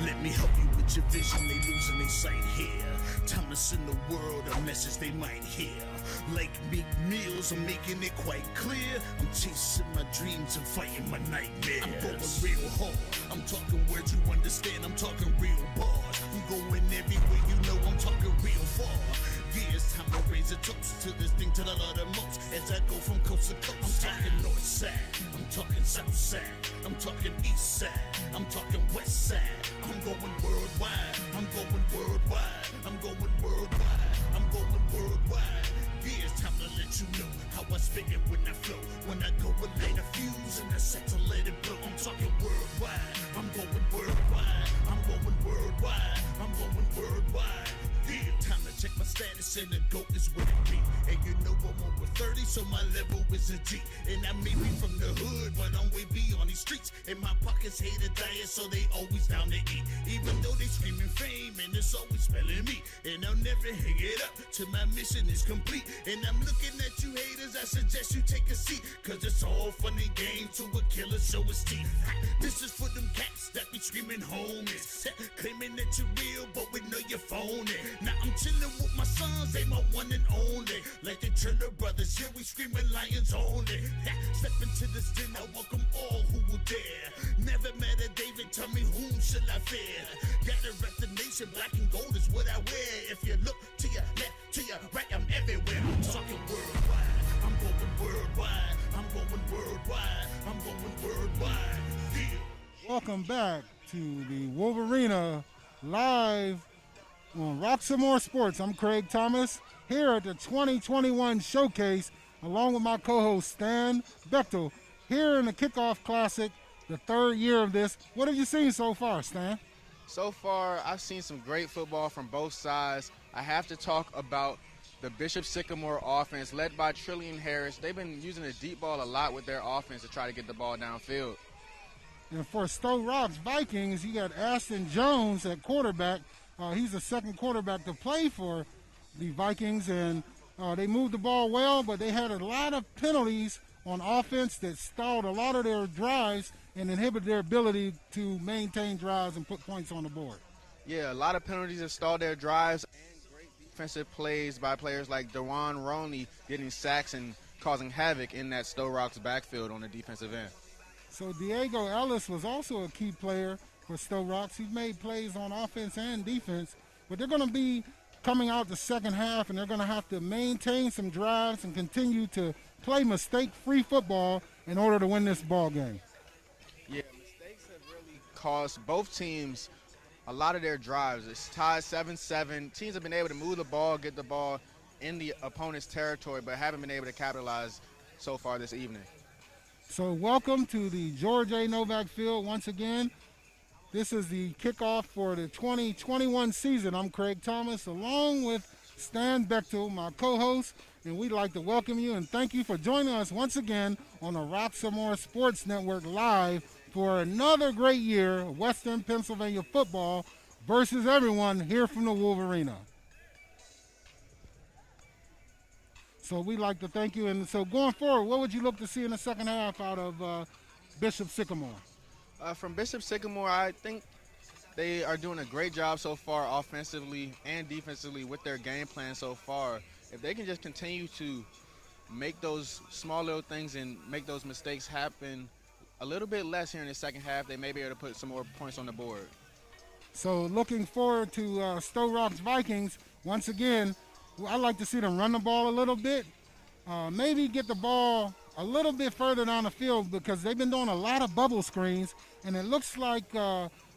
Let me help you with your vision, they losing their sight here. Time to send the world a message they might hear. Like big meals, I'm making it quite clear. I'm chasing my dreams and fighting my nightmares. I'm going real hard, I'm talking words you understand, I'm talking real bars. I'm going everywhere, you know I'm talking real far. Yeah, it's time to raise a toast to this thing to the Lord the most. As I go from coast to coast, I'm talking north side, I'm talking south side, I'm talking east side, I'm talking west side. I'm going worldwide, I'm going worldwide, I'm going worldwide, I'm going worldwide. Yeah, it's time to let you know how I spit it when I flow. When I go and light a fuse and I set to let it blow. I'm talking worldwide, I'm going worldwide, I'm going worldwide, I'm going worldwide. Yeah, time to check my status and the GOAT is what it be. And you know I'm over 30, so my level is a G. And I may be from the hood, but I'm way beyond these streets. And my pockets hate a diet, so they always down to eat. Even though they screaming fame, and it's always spelling me. And I'll never hang it up till my mission is complete. And I'm looking at you haters, I suggest you take a seat. Cause it's all fun and game to a killer show his teeth. This is for them cats that be screaming homies. Claiming that you're real, but we know you're phony. Now I'm chillin' with my sons, they my one and only. Like the Turner brothers, yeah, we screaming lions only. Step into this den, I welcome all who will dare. Never met a David, tell me whom shall I fear? Gotta rep the nation, black and gold is what I wear. If you look to your left, to your right, I'm everywhere. I'm talking worldwide, I'm going worldwide, I'm going worldwide, I'm going worldwide. Yeah. Welcome back to the Wolvarena live on Roxamore Sports. I'm Craig Thomas here at the 2021 Showcase along with my co-host Stan Bechtel here in the Kickoff Classic, the third year of this. What have you seen so far, Stan? So far, I've seen some great football from both sides. I have to talk about the Bishop Sycamore offense led by Trillian Harris. They've been using the deep ball a lot with their offense to try to get the ball downfield. And for Sto-Rox Vikings, you got Aston Jones at quarterback. He's the second quarterback to play for the Vikings, and they moved the ball well, but they had a lot of penalties on offense that stalled a lot of their drives and inhibited their ability to maintain drives and put points on the board. Yeah, a lot of penalties that stalled their drives and great defensive plays by players like Dewan Roney getting sacks and causing havoc in that Sto-Rox backfield on the defensive end. So Diego Ellis was also a key player for Sto-Rox. He's made plays on offense and defense, but they're going to be coming out the second half, and they're going to have to maintain some drives and continue to play mistake-free football in order to win this ball game. Yeah, mistakes have really cost both teams a lot of their drives. It's tied 7-7. Teams have been able to move the ball, get the ball in the opponent's territory, but haven't been able to capitalize so far this evening. So welcome to the George A. Novak Field once again. This is the kickoff for the 2021 season. I'm Craig Thomas, along with Stan Bechtel, my co-host, and we'd like to welcome you and thank you for joining us once again on the Roxamore Sports Network live for another great year of Western Pennsylvania football versus everyone here from the Wolvarena. So we'd like to thank you. And so going forward, what would you look to see in the second half out of Bishop Sycamore? From Bishop Sycamore, I think they are doing a great job so far offensively and defensively with their game plan so far. If they can just continue to make those small little things and make those mistakes happen a little bit less here in the second half, they may be able to put some more points on the board. So looking forward to Sto-Rox Vikings. Once again, I'd like to see them run the ball a little bit. Maybe get the ball a little bit further down the field because they've been doing a lot of bubble screens, and it looks like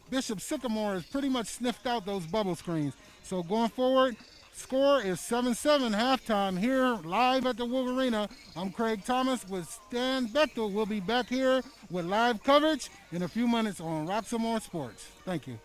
Bishop Sycamore has pretty much sniffed out those bubble screens. So going forward, score is 7-7 halftime here live at the Wolvarena. I'm Craig Thomas with Stan Bechtel. We'll be back here with live coverage in a few minutes on Roxamore Sports. Thank you.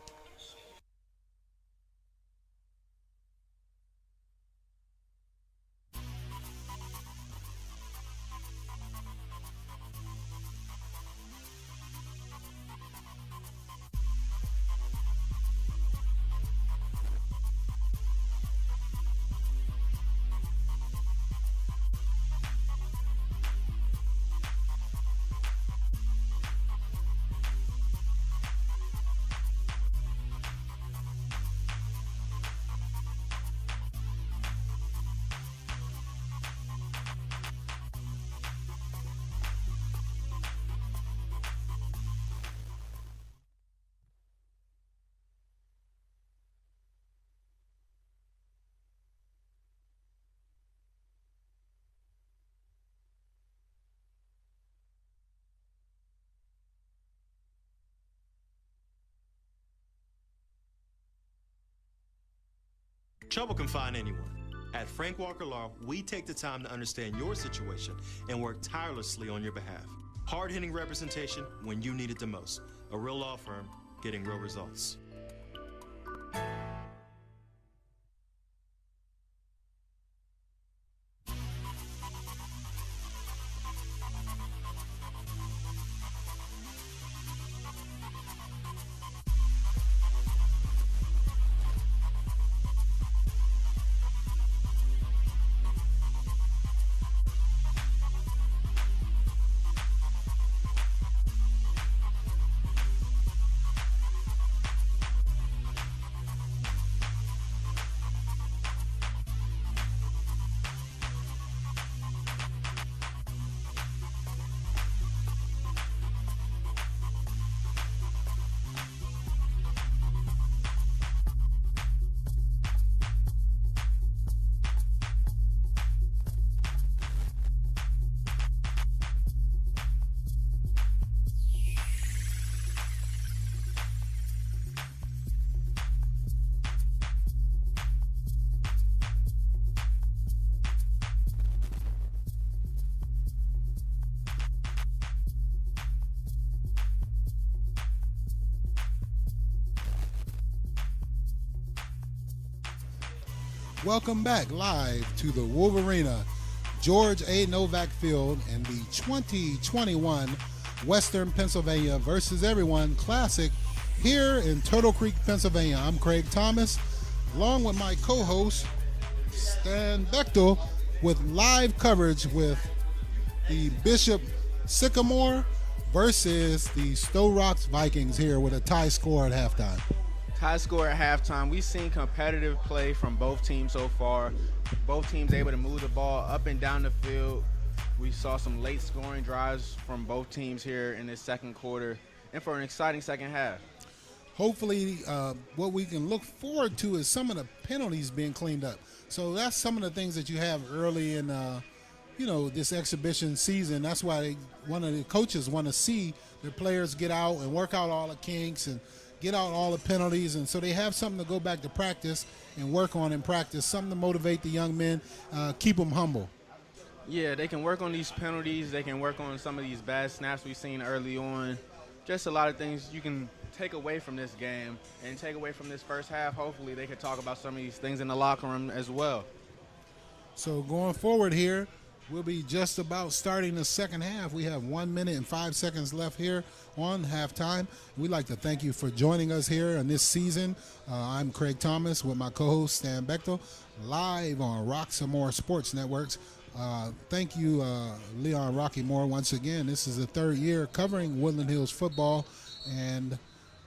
Trouble can find anyone. At Frank Walker Law, we take the time to understand your situation and work tirelessly on your behalf. Hard-hitting representation when you need it the most. A real law firm getting real results. Welcome back live to the Wolvarena George A. Novak Field in the 2021 Western Pennsylvania versus Everyone Classic here in Turtle Creek, Pennsylvania. I'm Craig Thomas, along with my co-host Stan Bechtel, with live coverage with the Bishop Sycamore versus the Sto-Rox Vikings here with a tie score at halftime. High score at halftime. We've seen competitive play from both teams so far. Both teams able to move the ball up and down the field. We saw some late scoring drives from both teams here in this second quarter and for an exciting second half. Hopefully what we can look forward to is some of the penalties being cleaned up. So that's some of the things that you have early in this exhibition season. That's why one of the coaches want to see their players get out and work out all the kinks and get out all the penalties, and so they have something to go back to practice and work on in practice, something to motivate the young men, keep them humble. Yeah, they can work on these penalties. They can work on some of these bad snaps we've seen early on. Just a lot of things you can take away from this game and take away from this first half, hopefully they could talk about some of these things in the locker room as well. So going forward here, we'll be just about starting the second half. We have 1 minute and 5 seconds left here on halftime. We'd like to thank you for joining us here in this season. I'm Craig Thomas with my co-host Stan Bechtel, live on Roxamore Sports Networks. Thank you, Leon Rocky Moore, once again. This is the third year covering Woodland Hills football, and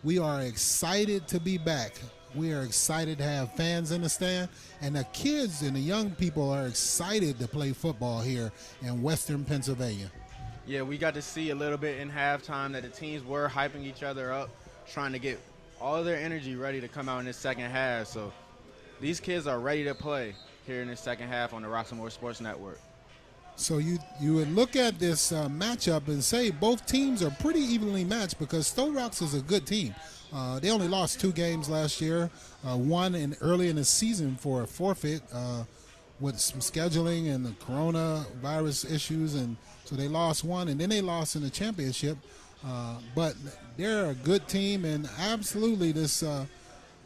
we are excited to be back. We are excited to have fans in the stand, and the kids and the young people are excited to play football here in Western Pennsylvania. Yeah, we got to see a little bit in halftime that the teams were hyping each other up, trying to get all of their energy ready to come out in this second half. So these kids are ready to play here in the second half on the Roxamore Sports Network. So you would look at this matchup and say both teams are pretty evenly matched because Sto-Rox is a good team. They only lost 2 games last year, one early in the season for a forfeit with some scheduling and the coronavirus issues, and so they lost one, and then they lost in the championship. But they're a good team, and absolutely this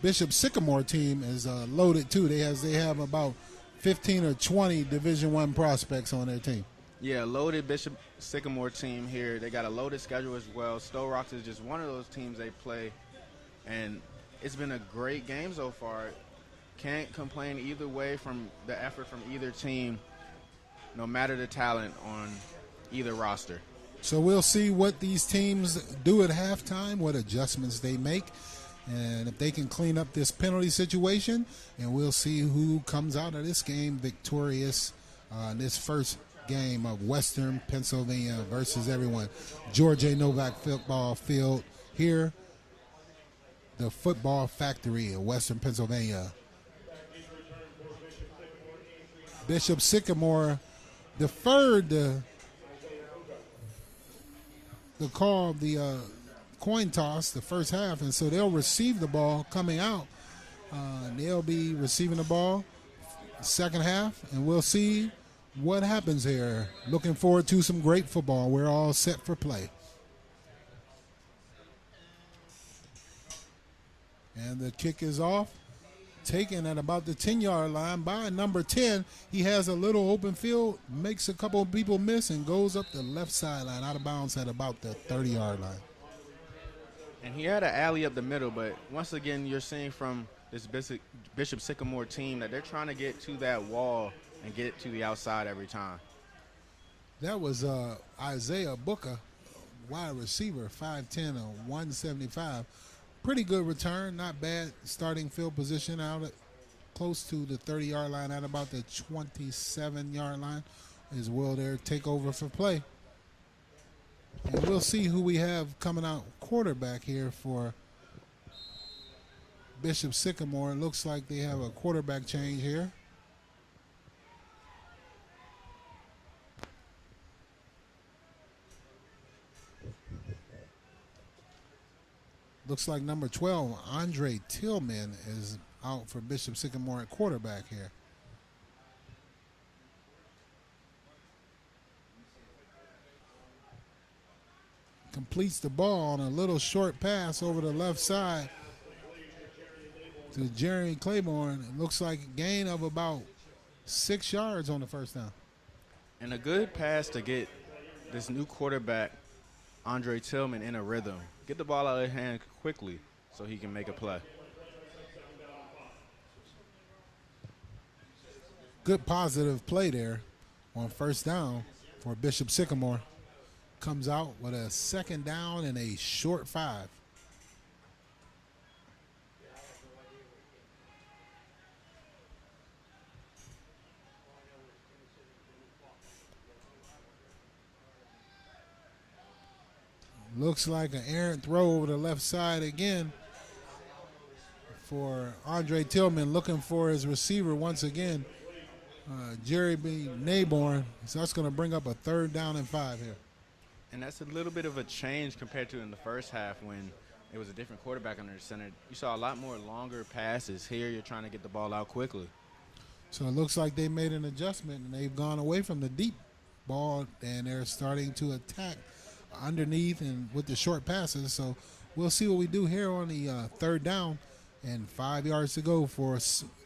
Bishop Sycamore team is loaded too. They have about 15 or 20 Division I prospects on their team. Yeah, loaded Bishop Sycamore team here. They got a loaded schedule as well. Sto-Rox is just one of those teams they play, and it's been a great game so far. Can't complain either way from the effort from either team, no matter the talent on either roster. So we'll see what these teams do at halftime, what adjustments they make, and if they can clean up this penalty situation, and we'll see who comes out of this game victorious in this first game of Western Pennsylvania versus everyone. George A. Novak football field here, the football factory in Western Pennsylvania. Bishop Sycamore deferred the call of the coin toss the first half, and so they'll receive the ball coming out. They'll be receiving the ball second half, and we'll see what happens here. Looking forward to some great football. We're all set for play. And the kick is off, taken at about the 10-yard line by number 10. He has a little open field, makes a couple of people miss, and goes up the left sideline out of bounds at about the 30-yard line. And he had an alley up the middle, but once again, you're seeing from this Bishop Sycamore team that they're trying to get to that wall and get to the outside every time. That was Isaiah Booker, wide receiver, 5'10", 175. Pretty good return, not bad starting field position out at close to the 30-yard line at about the 27-yard line. Is Will there take over for play? And we'll see who we have coming out quarterback here for Bishop Sycamore. It looks like they have a quarterback change here. Looks like number 12, Andre Tillman, is out for Bishop Sycamore at quarterback here. Completes the ball on a little short pass over the left side to Jerry Claiborne. It looks like a gain of about 6 yards on the first down. And a good pass to get this new quarterback, Andre Tillman, in a rhythm. Get the ball out of his hand quickly so he can make a play. Good positive play there on first down for Bishop Sycamore. Comes out with a second down and a short 5. Looks like an errant throw over the left side again for Andre Tillman, looking for his receiver once again, Jerry B. Naborn. So that's going to bring up a 3rd down and 5 here. And that's a little bit of a change compared to in the first half when it was a different quarterback under the center. You saw a lot more longer passes. Here you're trying to get the ball out quickly. So it looks like they made an adjustment, and they've gone away from the deep ball, and they're starting to attack underneath and with the short passes. So we'll see what we do here on the third down, and 5 yards to go for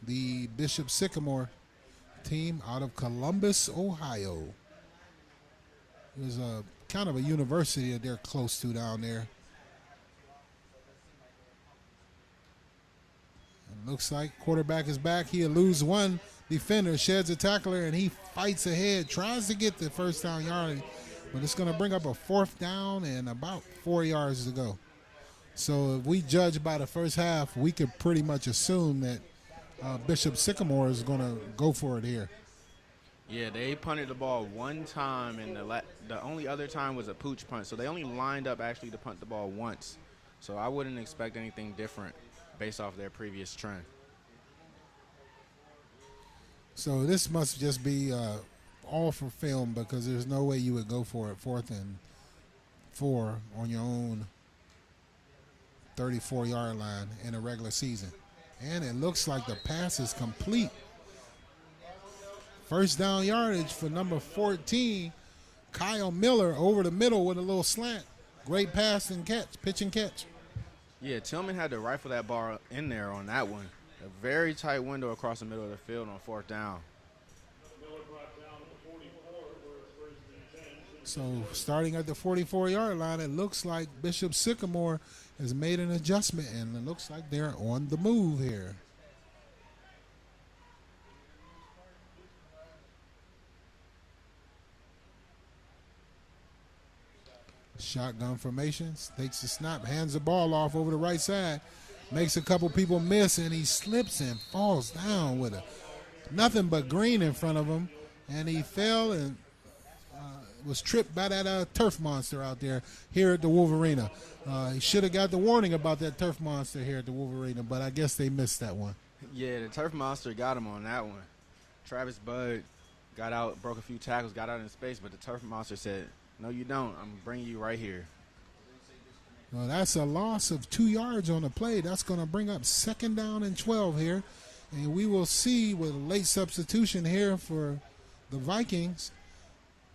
the Bishop Sycamore team out of Columbus, Ohio. There's a kind of a university that they're close to down there. It looks like quarterback is back. He'll lose one defender, sheds a tackler, and he fights ahead, tries to get the first down yardage, but it's going to bring up a fourth down and about 4 yards to go. So if we judge by the first half, we could pretty much assume that Bishop Sycamore is going to go for it here. Yeah, they punted the ball one time, and the only other time was a pooch punt. So they only lined up actually to punt the ball once. So I wouldn't expect anything different based off their previous trend. So this must just be all for film, because there's no way you would go for it 4th and 4 on your own 34-yard line in a regular season. And it looks like the pass is complete. First down yardage for number 14, Kyle Miller, over the middle with a little slant. Great pass and catch, pitch and catch. Yeah, Tillman had to rifle that ball in there on that one. A very tight window across the middle of the field on 4th down. So starting at the 44-yard line, it looks like Bishop Sycamore has made an adjustment, and it looks like they're on the move here. Shotgun formation, takes the snap, hands the ball off over the right side, makes a couple people miss, and he slips and falls down with nothing but green in front of him, and he fell and was tripped by that turf monster out there here at the Wolvarena. He should have got the warning about that turf monster here at the Wolvarena, but I guess they missed that one. Yeah, the turf monster got him on that one. Travis Budd got out, broke a few tackles, got out in space, but the turf monster said, "No, you don't. I'm bringing you right here." Well, that's a loss of 2 yards on the play. That's going to bring up 2nd down and 12 here. And we will see with a late substitution here for the Vikings,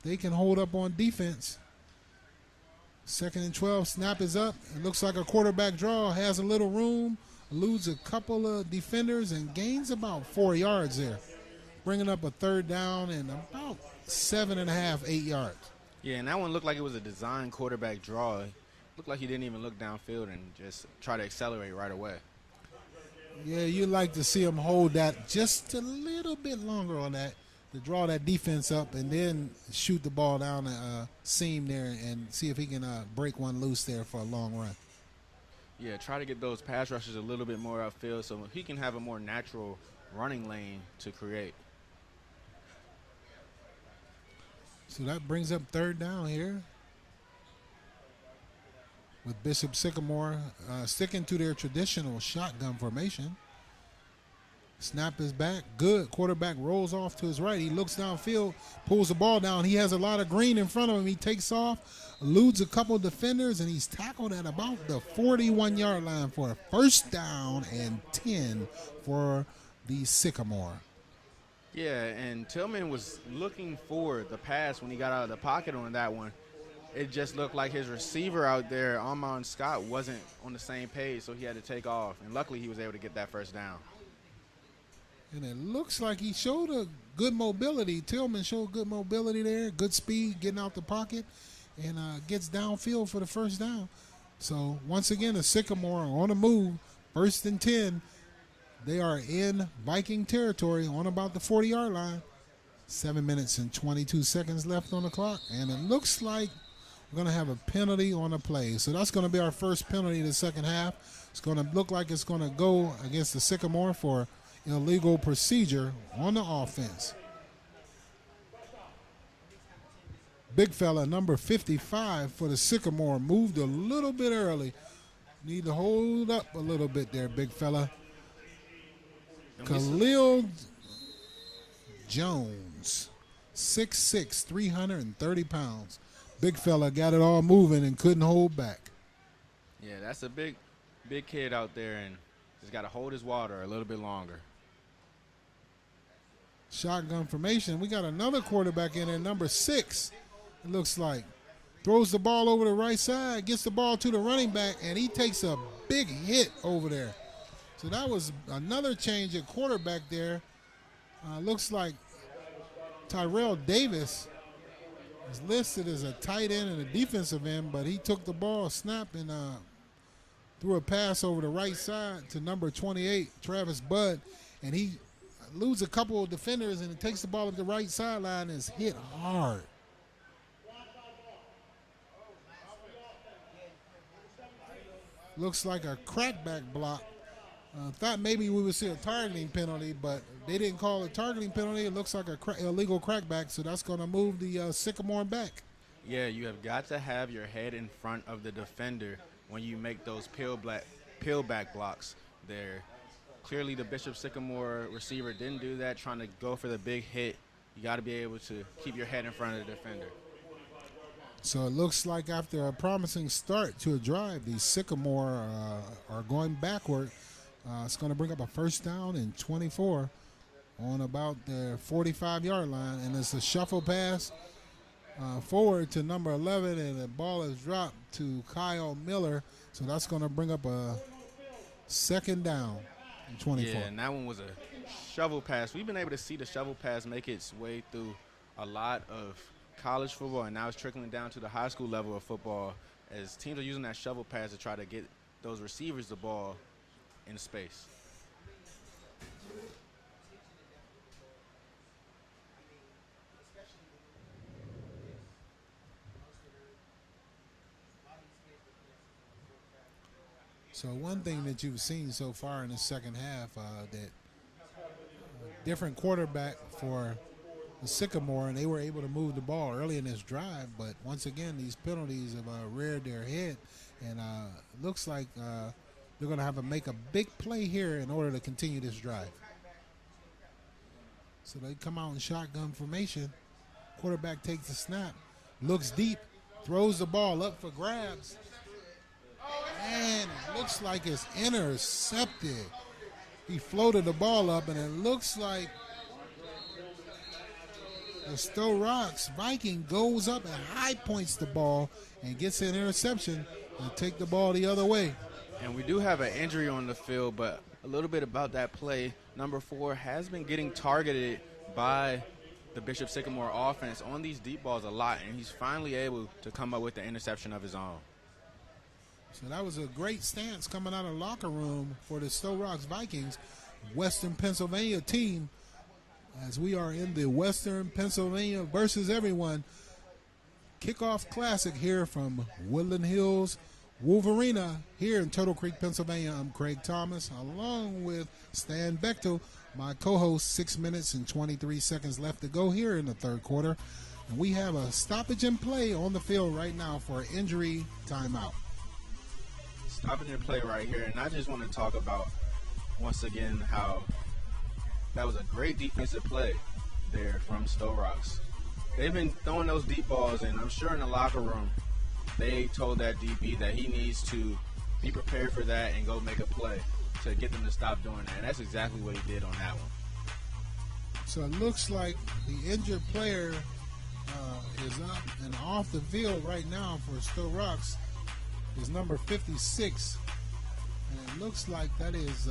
they can hold up on defense. 2nd and 12, snap is up. It looks like a quarterback draw, has a little room, eludes a couple of defenders, and gains about 4 yards there, bringing up a 3rd down and about 7.5, 8 yards. Yeah, and that one looked like it was a design quarterback draw. It looked like he didn't even look downfield and just try to accelerate right away. Yeah, you like to see him hold that just a little bit longer on that, to draw that defense up and then shoot the ball down the seam there and see if he can break one loose there for a long run. Yeah, try to get those pass rushes a little bit more upfield so he can have a more natural running lane to create. So that brings up 3rd down here, with Bishop Sycamore sticking to their traditional shotgun formation. Snap is back. Good. Quarterback rolls off to his right. He looks downfield, pulls the ball down. He has a lot of green in front of him. He takes off, eludes a couple defenders, and he's tackled at about the 41-yard line for a 1st down and 10 for the Sycamore. Yeah, and Tillman was looking for the pass when he got out of the pocket on that one. It just looked like his receiver out there, Armand Scott, wasn't on the same page, so he had to take off. And luckily, he was able to get that 1st down. And it looks like he showed a good mobility. Tillman showed good mobility there, good speed, getting out the pocket, and gets downfield for the 1st down. So, once again, the Sycamore on the move, 1st and 10. They are in Viking territory on about the 40-yard line. 7 minutes and 22 seconds left on the clock, and it looks like we're going to have a penalty on the play. So that's going to be our first penalty in the second half. It's going to look like it's going to go against the Sycamore for illegal procedure on the offense. Big fella, number 55 for the Sycamore, moved a little bit early. Need to hold up a little bit there, big fella. Khalil Jones, 6'6", 330 pounds. Big fella got it all moving and couldn't hold back. Yeah, that's a big kid out there, and just got to hold his water a little bit longer. Shotgun formation. We got another quarterback in there, number 6. It looks like throws the ball over the right side, gets the ball to the running back, and he takes a big hit over there. So that was another change at quarterback there. Looks like Tyrell Davis is listed as a tight end and a defensive end, but he took the ball, snap, and threw a pass over the right side to number 28, Travis Budd, and he loses a couple of defenders and takes the ball up the right sideline and is hit hard. Looks like a crackback block. Thought maybe we would see a targeting penalty, but they didn't call a targeting penalty. It looks like a illegal crackback, so that's going to move the Sycamore back. Yeah, you have got to have your head in front of the defender when you make those peel back blocks there. Clearly the Bishop Sycamore receiver didn't do that, trying to go for the big hit. You got to be able to keep your head in front of the defender. So it looks like after a promising start to a drive, the Sycamore are going backward. It's going to bring up a first down and 24 on about the 45-yard line, and it's a shuffle pass forward to number 11, and the ball is dropped to Kyle Miller. So that's going to bring up a second down and 24. Yeah, and that one was a shovel pass. We've been able to see the shovel pass make its way through a lot of college football, and now it's trickling down to the high school level of football as teams are using that shovel pass to try to get those receivers the ball in space. So one thing that you've seen so far in the second half, that different quarterback for the Sycamore, and they were able to move the ball early in this drive, but once again, these penalties have reared their head, and looks like they're going to have to make a big play here in order to continue this drive. So they come out in shotgun formation. Quarterback takes the snap, looks deep, throws the ball up for grabs, and it looks like it's intercepted. He floated the ball up, and it looks like the Sto-Rox Viking goes up and high points the ball and gets an interception and take the ball the other way. And we do have an injury on the field, but a little bit about that play. Number 4 has been getting targeted by the Bishop Sycamore offense on these deep balls a lot, and he's finally able to come up with the interception of his own. So that was a great stance coming out of the locker room for the Sto-Rox Vikings, Western Pennsylvania team, as we are in the Western Pennsylvania versus everyone kickoff classic here from Woodland Hills, Wolvarena, here in Turtle Creek, Pennsylvania. I'm Craig Thomas, along with Stan Bechtel, my co-host. 6 minutes and 23 seconds left to go here in the third quarter. And we have a stoppage in play on the field right now for an injury timeout. Stoppage in play right here, and I just want to talk about, once again, how that was a great defensive play there from Sto-Rox. They've been throwing those deep balls, and I'm sure in the locker room, they told that DB that he needs to be prepared for that and go make a play to get them to stop doing that. And that's exactly what he did on that one. So it looks like the injured player is up and off the field right now for Sto-Rox is number 56. And it looks like that is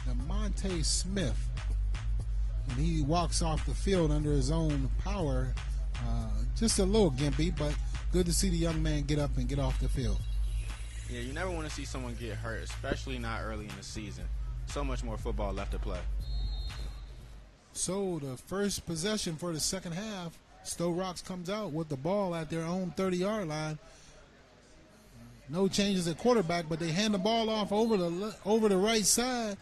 DeMonte Smith. And he walks off the field under his own power. Just a little gimpy, but good to see the young man get up and get off the field. Yeah, you never want to see someone get hurt, especially not early in the season. So much more football left to play. So the first possession for the second half, Sto-Rox comes out with the ball at their own 30-yard line. No changes at quarterback, but they hand the ball off over the right side.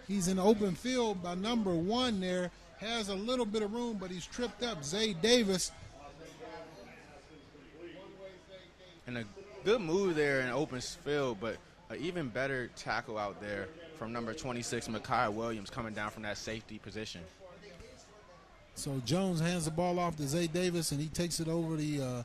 He's in the open field by number 1 there. Has a little bit of room, but he's tripped up. Zay Davis. And a good move there in open field, but an even better tackle out there from number 26, Micaiah Williams, coming down from that safety position. So Jones hands the ball off to Zay Davis, and he takes it over the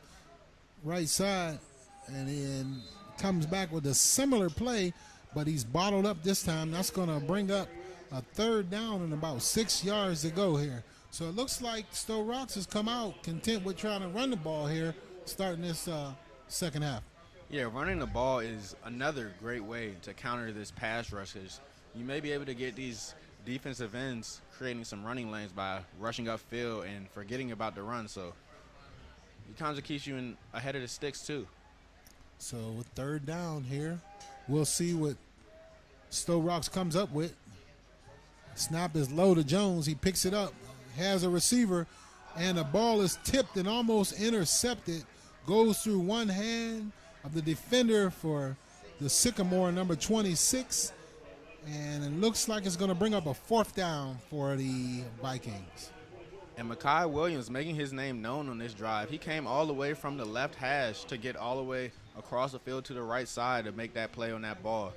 right side, and then comes back with a similar play, but he's bottled up this time. That's going to bring up a third down and about 6 yards to go here. So it looks like Sto-Rox has come out content with trying to run the ball here starting this second half. Yeah, running the ball is another great way to counter this pass rush. 'Cause you may be able to get these defensive ends creating some running lanes by rushing upfield and forgetting about the run. So it kind of keeps you ahead of the sticks too. So with third down here, we'll see what Sto-Rox comes up with. Snap is low to Jones. He picks it up, has a receiver, and the ball is tipped and almost intercepted. Goes through one hand of the defender for the Sycamore, number 26. And it looks like it's going to bring up a fourth down for the Vikings. And Mekhi Williams making his name known on this drive. He came all the way from the left hash to get all the way across the field to the right side to make that play on that ball.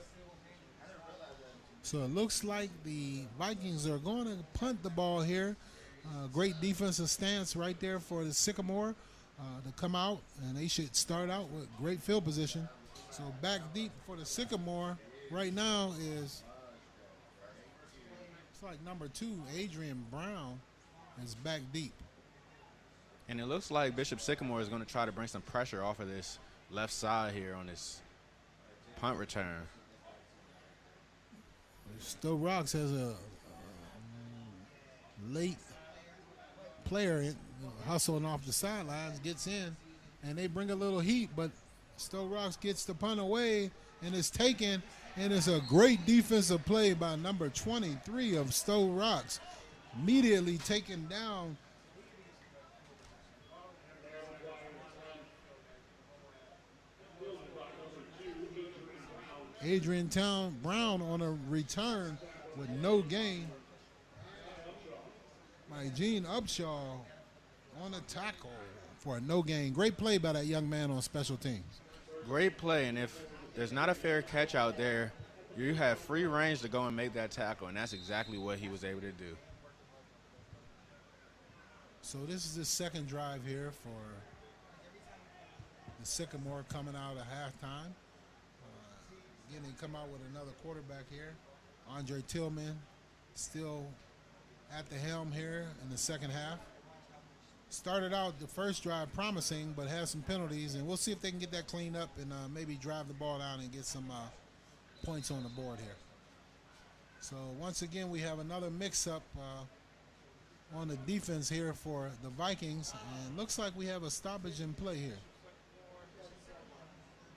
So it looks like the Vikings are going to punt the ball here. Great defensive stance right there for the Sycamore to come out, and they should start out with great field position. So back deep for the Sycamore right now is, it's like number 2, Adrian Brown, is back deep. And it looks like Bishop Sycamore is going to try to bring some pressure off of this left side here on this punt return. Sto-Rox has a late player hustling off the sidelines, gets in, and they bring a little heat, but Sto-Rox gets the punt away and is taken, and it's a great defensive play by number 23 of Sto-Rox, immediately taken down. Adrian Brown on a return with no gain. by Gene Upshaw on a tackle for a no gain. Great play by that young man on special teams. Great play, and if there's not a fair catch out there, you have free range to go and make that tackle, and that's exactly what he was able to do. So this is the second drive here for the Sycamore coming out of halftime. Again, they come out with another quarterback here. Andre Tillman still at the helm here in the second half. Started out the first drive promising, but has some penalties, and we'll see if they can get that cleaned up and maybe drive the ball out and get some points on the board here. So once again, we have another mix-up on the defense here for the Vikings, and looks like we have a stoppage in play here.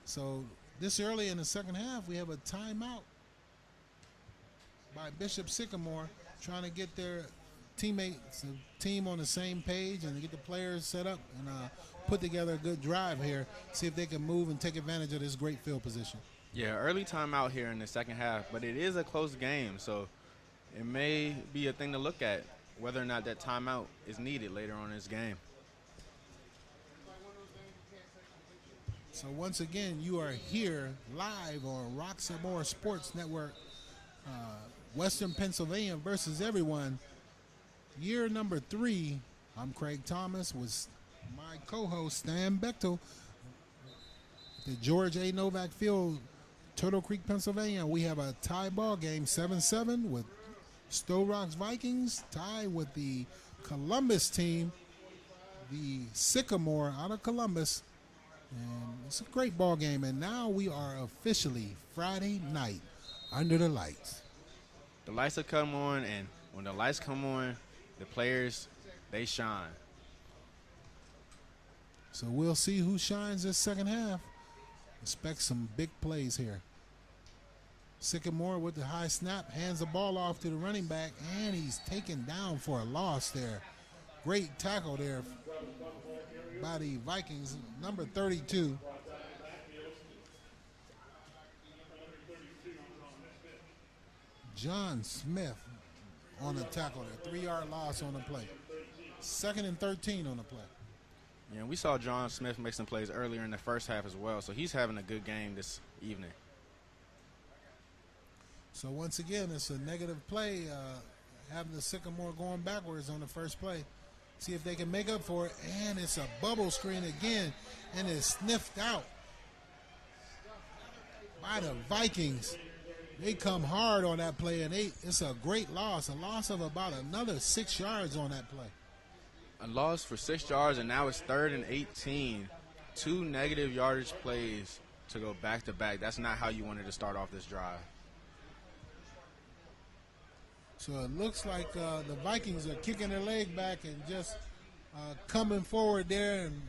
So this early in the second half, we have a timeout by Bishop Sycamore trying to get their teammates, the team on the same page and to get the players set up and put together a good drive here, see if they can move and take advantage of this great field position. Yeah, early timeout here in the second half, but it is a close game, so it may be a thing to look at whether or not that timeout is needed later on in this game. So once again, you are here live on Roxamore Sports Network, Western Pennsylvania versus everyone. Year number 3. I'm Craig Thomas with my co-host Stan Bechtel. The George A. Novak Field, Turtle Creek, Pennsylvania. We have a tie ball game, 7-7 with Sto-Rox Vikings tied with the Columbus team, the Sycamore out of Columbus. And it's a great ball game. And now we are officially Friday night under the lights. The lights have come on, and when the lights come on, the players, they shine. So we'll see who shines this second half. Expect some big plays here. Sycamore with the high snap, hands the ball off to the running back, and he's taken down for a loss there. Great tackle there by the Vikings, number 32. John Smith on the tackle there. 3-yard loss on the play. 2nd and 13 on the play. Yeah, we saw John Smith make some plays earlier in the first half as well, so he's having a good game this evening. So once again, it's a negative play, having the Sycamore going backwards on the first play. See if they can make up for it, and it's a bubble screen again, and it's sniffed out by the Vikings. They come hard on that play, and it's a great loss, a loss of about another 6 yards on that play. A loss for 6 yards, and now it's 3rd and 18. 2 negative yardage plays to go back-to-back. That's not how you wanted to start off this drive. So it looks like the Vikings are kicking their leg back and just coming forward there and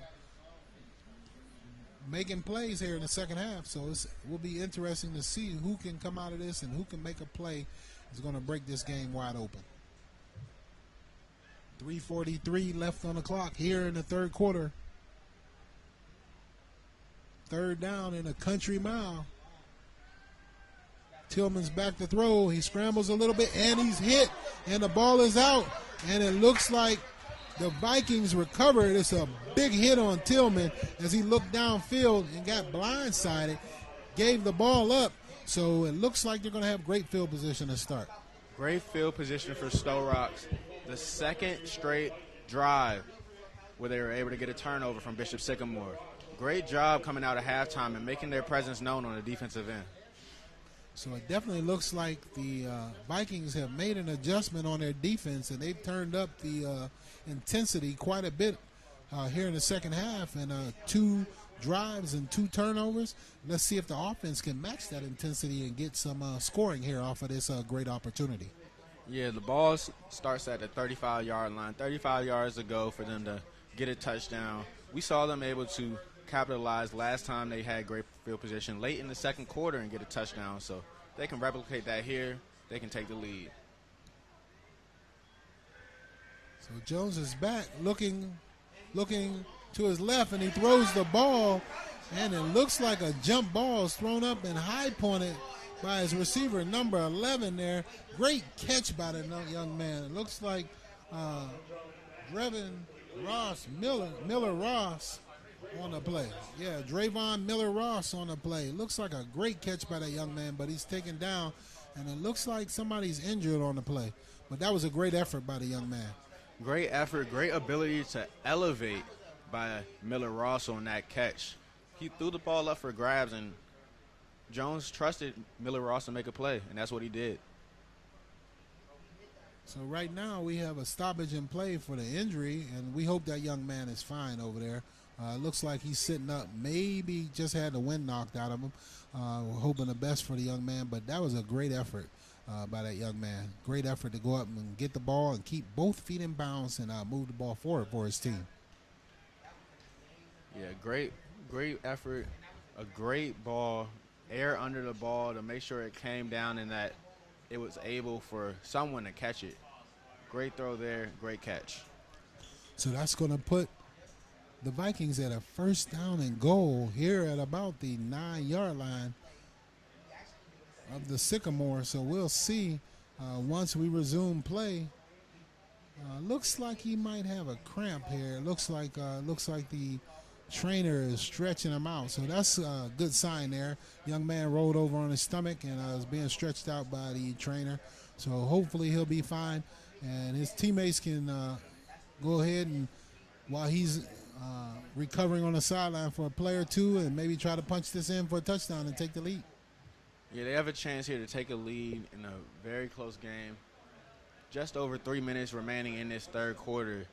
making plays here in the second half. So it will be interesting to see who can come out of this and who can make a play is going to break this game wide open. 3:43 left on the clock here in the third quarter. Third down in a country mile. Tillman's back to throw. He scrambles a little bit, and he's hit, and the ball is out. And it looks like the Vikings recovered. It's a big hit on Tillman as he looked downfield and got blindsided, gave the ball up. So it looks like they're going to have great field position to start. Great field position for Sto-Rox. The second straight drive where they were able to get a turnover from Bishop Sycamore. Great job coming out of halftime and making their presence known on the defensive end. So it definitely looks like the Vikings have made an adjustment on their defense, and they've turned up the intensity quite a bit here in the second half, and 2 drives and 2 turnovers. Let's see if the offense can match that intensity and get some scoring here off of this great opportunity. Yeah, the ball starts at the 35-yard line. 35 yards to go for them to get a touchdown. We saw them able to capitalize last time they had great field position late in the second quarter and get a touchdown. So they can replicate that here. They can take the lead. So Jones is back looking to his left, and he throws the ball, and it looks like a jump ball is thrown up and high pointed by his receiver, number 11 there. Great catch by the young man. It looks like Drevin Ross, Miller Ross on the play. Yeah, Drayvon Miller Ross on the play. It looks like a great catch by that young man, but he's taken down, and it looks like somebody's injured on the play. But that was a great effort by the young man. Great effort, great ability to elevate by Miller Ross on that catch. He threw the ball up for grabs, and Jones trusted Miller Ross to make a play, and that's what he did. So right now we have a stoppage in play for the injury, and we hope that young man is fine over there. Looks like he's sitting up, maybe just had the wind knocked out of him. We're hoping the best for the young man, but that was a great effort by that young man. Great effort to go up and get the ball and keep both feet in bounds and move the ball forward for his team. Yeah, great effort, a great ball, air under the ball to make sure it came down and that it was able for someone to catch it. Great throw there, great catch. So that's going to put the Vikings at a first down and goal here at about the 9-yard line of the Sycamore. So we'll see once we resume play. Looks like he might have a cramp here. Looks like the trainer is stretching him out. So that's a good sign there. Young man rolled over on his stomach and is being stretched out by the trainer. So hopefully he'll be fine. And his teammates can go ahead and, while he's recovering on the sideline, for a play or two and maybe try to punch this in for a touchdown and take the lead. Yeah, they have a chance here to take a lead in a very close game. Just over 3 minutes remaining in this third quarter.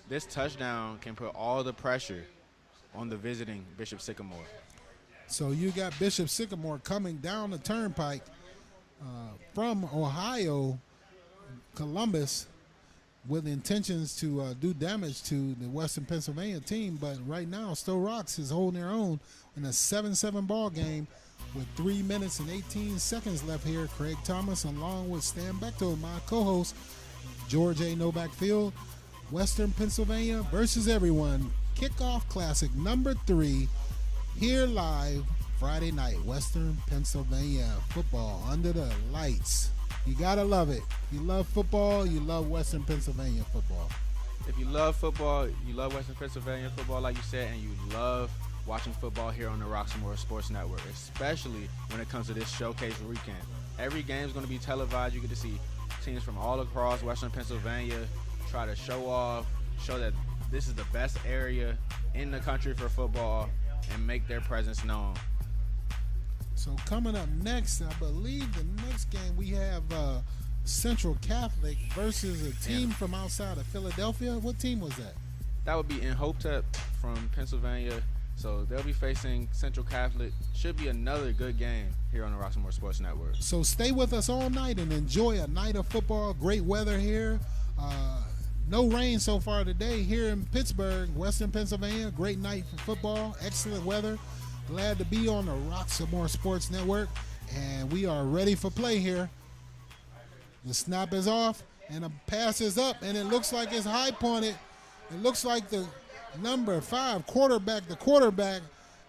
This touchdown can put all the pressure on the visiting Bishop Sycamore. So you got Bishop Sycamore coming down the turnpike from Ohio, Columbus, with intentions to do damage to the Western Pennsylvania team. But right now, Sto-Rox is holding their own in a 7-7 ball game with 3 minutes and 18 seconds left here. Craig Thomas, along with Stan Bechtel, my co-host, George A. Novak Field, Western Pennsylvania versus everyone. Kickoff Classic number 3 here live Friday night. Western Pennsylvania football under the lights. You gotta love it. If you love football, you love Western Pennsylvania football. If you love football, you love Western Pennsylvania football, like you said, and you love watching football here on the Roxamore Sports Network, especially when it comes to this showcase weekend. Every game is going to be televised. You get to see teams from all across Western Pennsylvania try to show off, show that this is the best area in the country for football, and make their presence known. So coming up next, I believe the next game we have Central Catholic versus a team from outside of Philadelphia. What team was that? That would be in Hopetep from Pennsylvania. So they'll be facing Central Catholic. Should be another good game here on the Roxamore Sports Network. So stay with us all night and enjoy a night of football. Great weather here. No rain so far today here in Pittsburgh, Western Pennsylvania. Great night for football. Excellent weather. Glad to be on the Roxamore Sports Network. And we are ready for play here. The snap is off and the pass is up, and it looks like it's high pointed. It looks like the number 5 quarterback,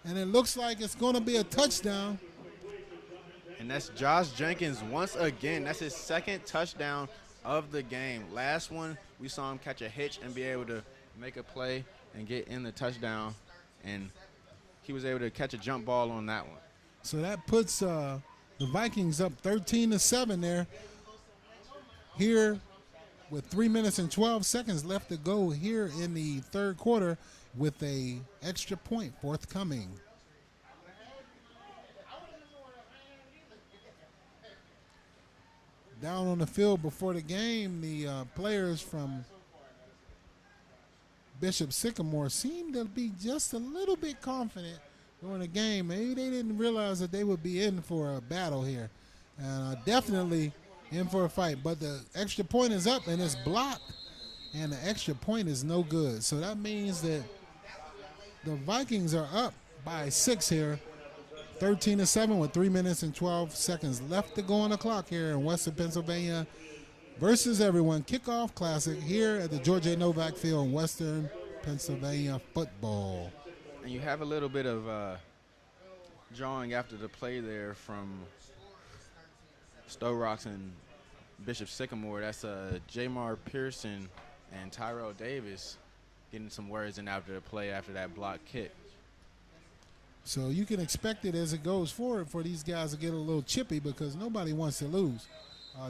and it looks like it's going to be a touchdown. And that's Josh Jenkins once again. That's his second touchdown of the game. Last one, we saw him catch a hitch and be able to make a play and get in the touchdown, and he was able to catch a jump ball on that one. So that puts the Vikings up 13-7 there. Here with 3 minutes and 12 seconds left to go here in the third quarter with a extra point forthcoming. Down on the field before the game, the players from Bishop Sycamore seemed to be just a little bit confident during the game. Maybe they didn't realize that they would be in for a battle here. And definitely in for a fight. But the extra point is up and it's blocked. And the extra point is no good. So that means that the Vikings are up by 6 here. 13-7 with 3 minutes and 12 seconds left to go on the clock here in Western Pennsylvania versus everyone. Kickoff classic here at the George A. Novak Field in Western Pennsylvania football. And you have a little bit of drawing after the play there from Sto-Rox and Bishop Sycamore. That's Jamar Pearson and Tyrell Davis getting some words in after the play after that block kick. So you can expect it as it goes forward for these guys to get a little chippy because nobody wants to lose.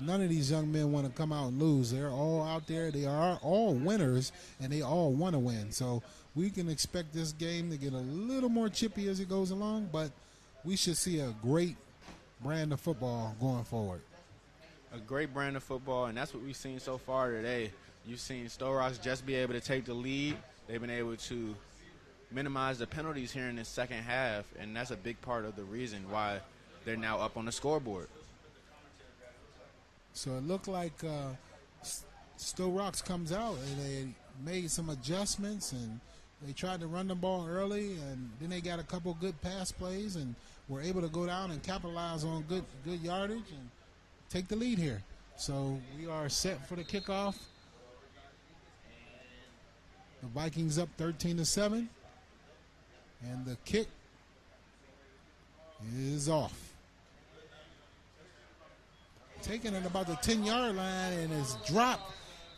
None of these young men want to come out and lose. They're all out there. They are all winners, and they all want to win. So we can expect this game to get a little more chippy as it goes along, but we should see a great brand of football going forward. A great brand of football, and that's what we've seen so far today. You've seen Sto-Rox just be able to take the lead. They've been able to minimize the penalties here in the second half, and that's a big part of the reason why they're now up on the scoreboard. So it looked like Sto-Rox comes out, and they made some adjustments, and they tried to run the ball early, and then they got a couple good pass plays, and were able to go down and capitalize on good yardage and take the lead here. So we are set for the kickoff. The Vikings up 13-7. And the kick is off. Taken at about the 10-yard line, and it's dropped,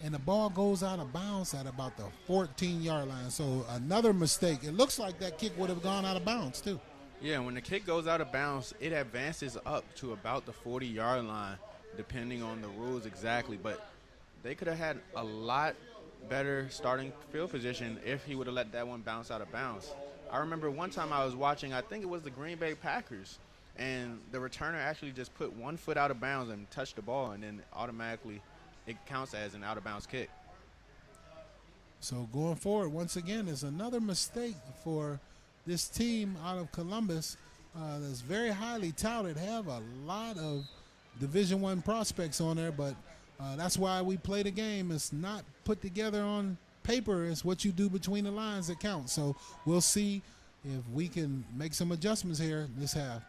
and the ball goes out of bounds at about the 14-yard line. So another mistake. It looks like that kick would have gone out of bounds too. Yeah, when the kick goes out of bounds, it advances up to about the 40-yard line, depending on the rules exactly. But they could have had a lot better starting field position if he would have let that one bounce out of bounds. I remember one time I was watching, I think it was the Green Bay Packers, and the returner actually just put 1 foot out of bounds and touched the ball, and then automatically it counts as an out-of-bounds kick. So going forward, once again, is another mistake for this team out of Columbus that's very highly touted, have a lot of Division I prospects on there, but that's why we play the game. It's not put together on paper. It's what you do between the lines that counts. So we'll see if we can make some adjustments here this half.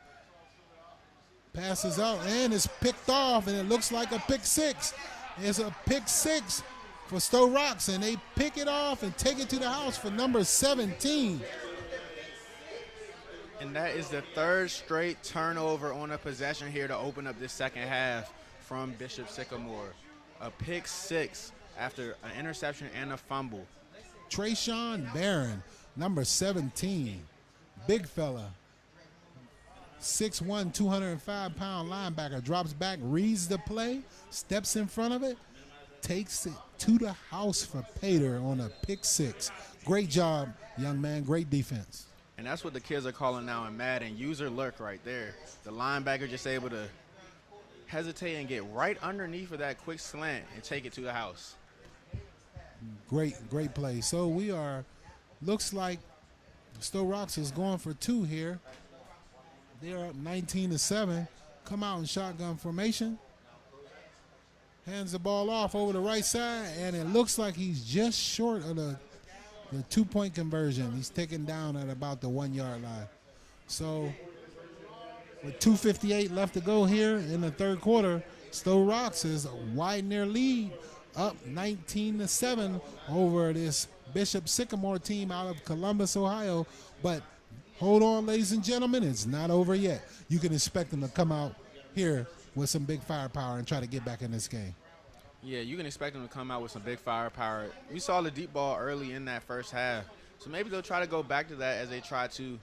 Passes out, and it's picked off, and it looks like a pick six. It's a pick six for Sto-Rox, and they pick it off and take it to the house for number 17. And that is the third straight turnover on a possession here to open up this second half from Bishop Sycamore. A pick six after an interception and a fumble. Trayshawn Barron, number 17. Big fella. 6'1", 205-pound linebacker. Drops back, reads the play, steps in front of it, takes it to the house for Pater on a pick six. Great job, young man. Great defense. And that's what the kids are calling now in Madden, user lurk right there. The linebacker just able to hesitate and get right underneath of that quick slant and take it to the house. Great play. So we are, looks like Sto-Rox is going for 2 here. They're up 19-7. Come out in shotgun formation. Hands the ball off over the right side, and it looks like he's just short of the 2-point conversion. He's taken down at about the 1-yard line. So with 2:58 left to go here in the third quarter, Sto-Rox is widening their lead, up 19-7 over this Bishop Sycamore team out of Columbus, Ohio. But hold on, ladies and gentlemen, it's not over yet. You can expect them to come out here with some big firepower and try to get back in this game. Yeah, you can expect them to come out with some big firepower. We saw the deep ball early in that first half, so maybe they'll try to go back to that as they try to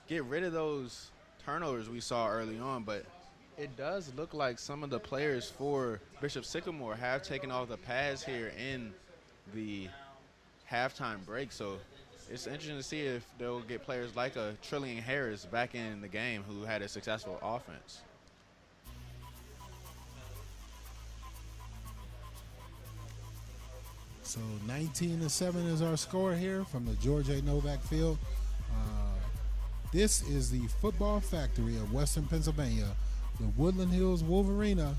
get rid of those turnovers we saw early on. But it does look like some of the players for Bishop Sycamore have taken off the pads here in the halftime break, so it's interesting to see if they'll get players like a Trillian Harris back in the game who had a successful offense. So 19-7 is our score here from the George A. Novak Field. This is the football factory of Western Pennsylvania, the Woodland Hills Wolvarena,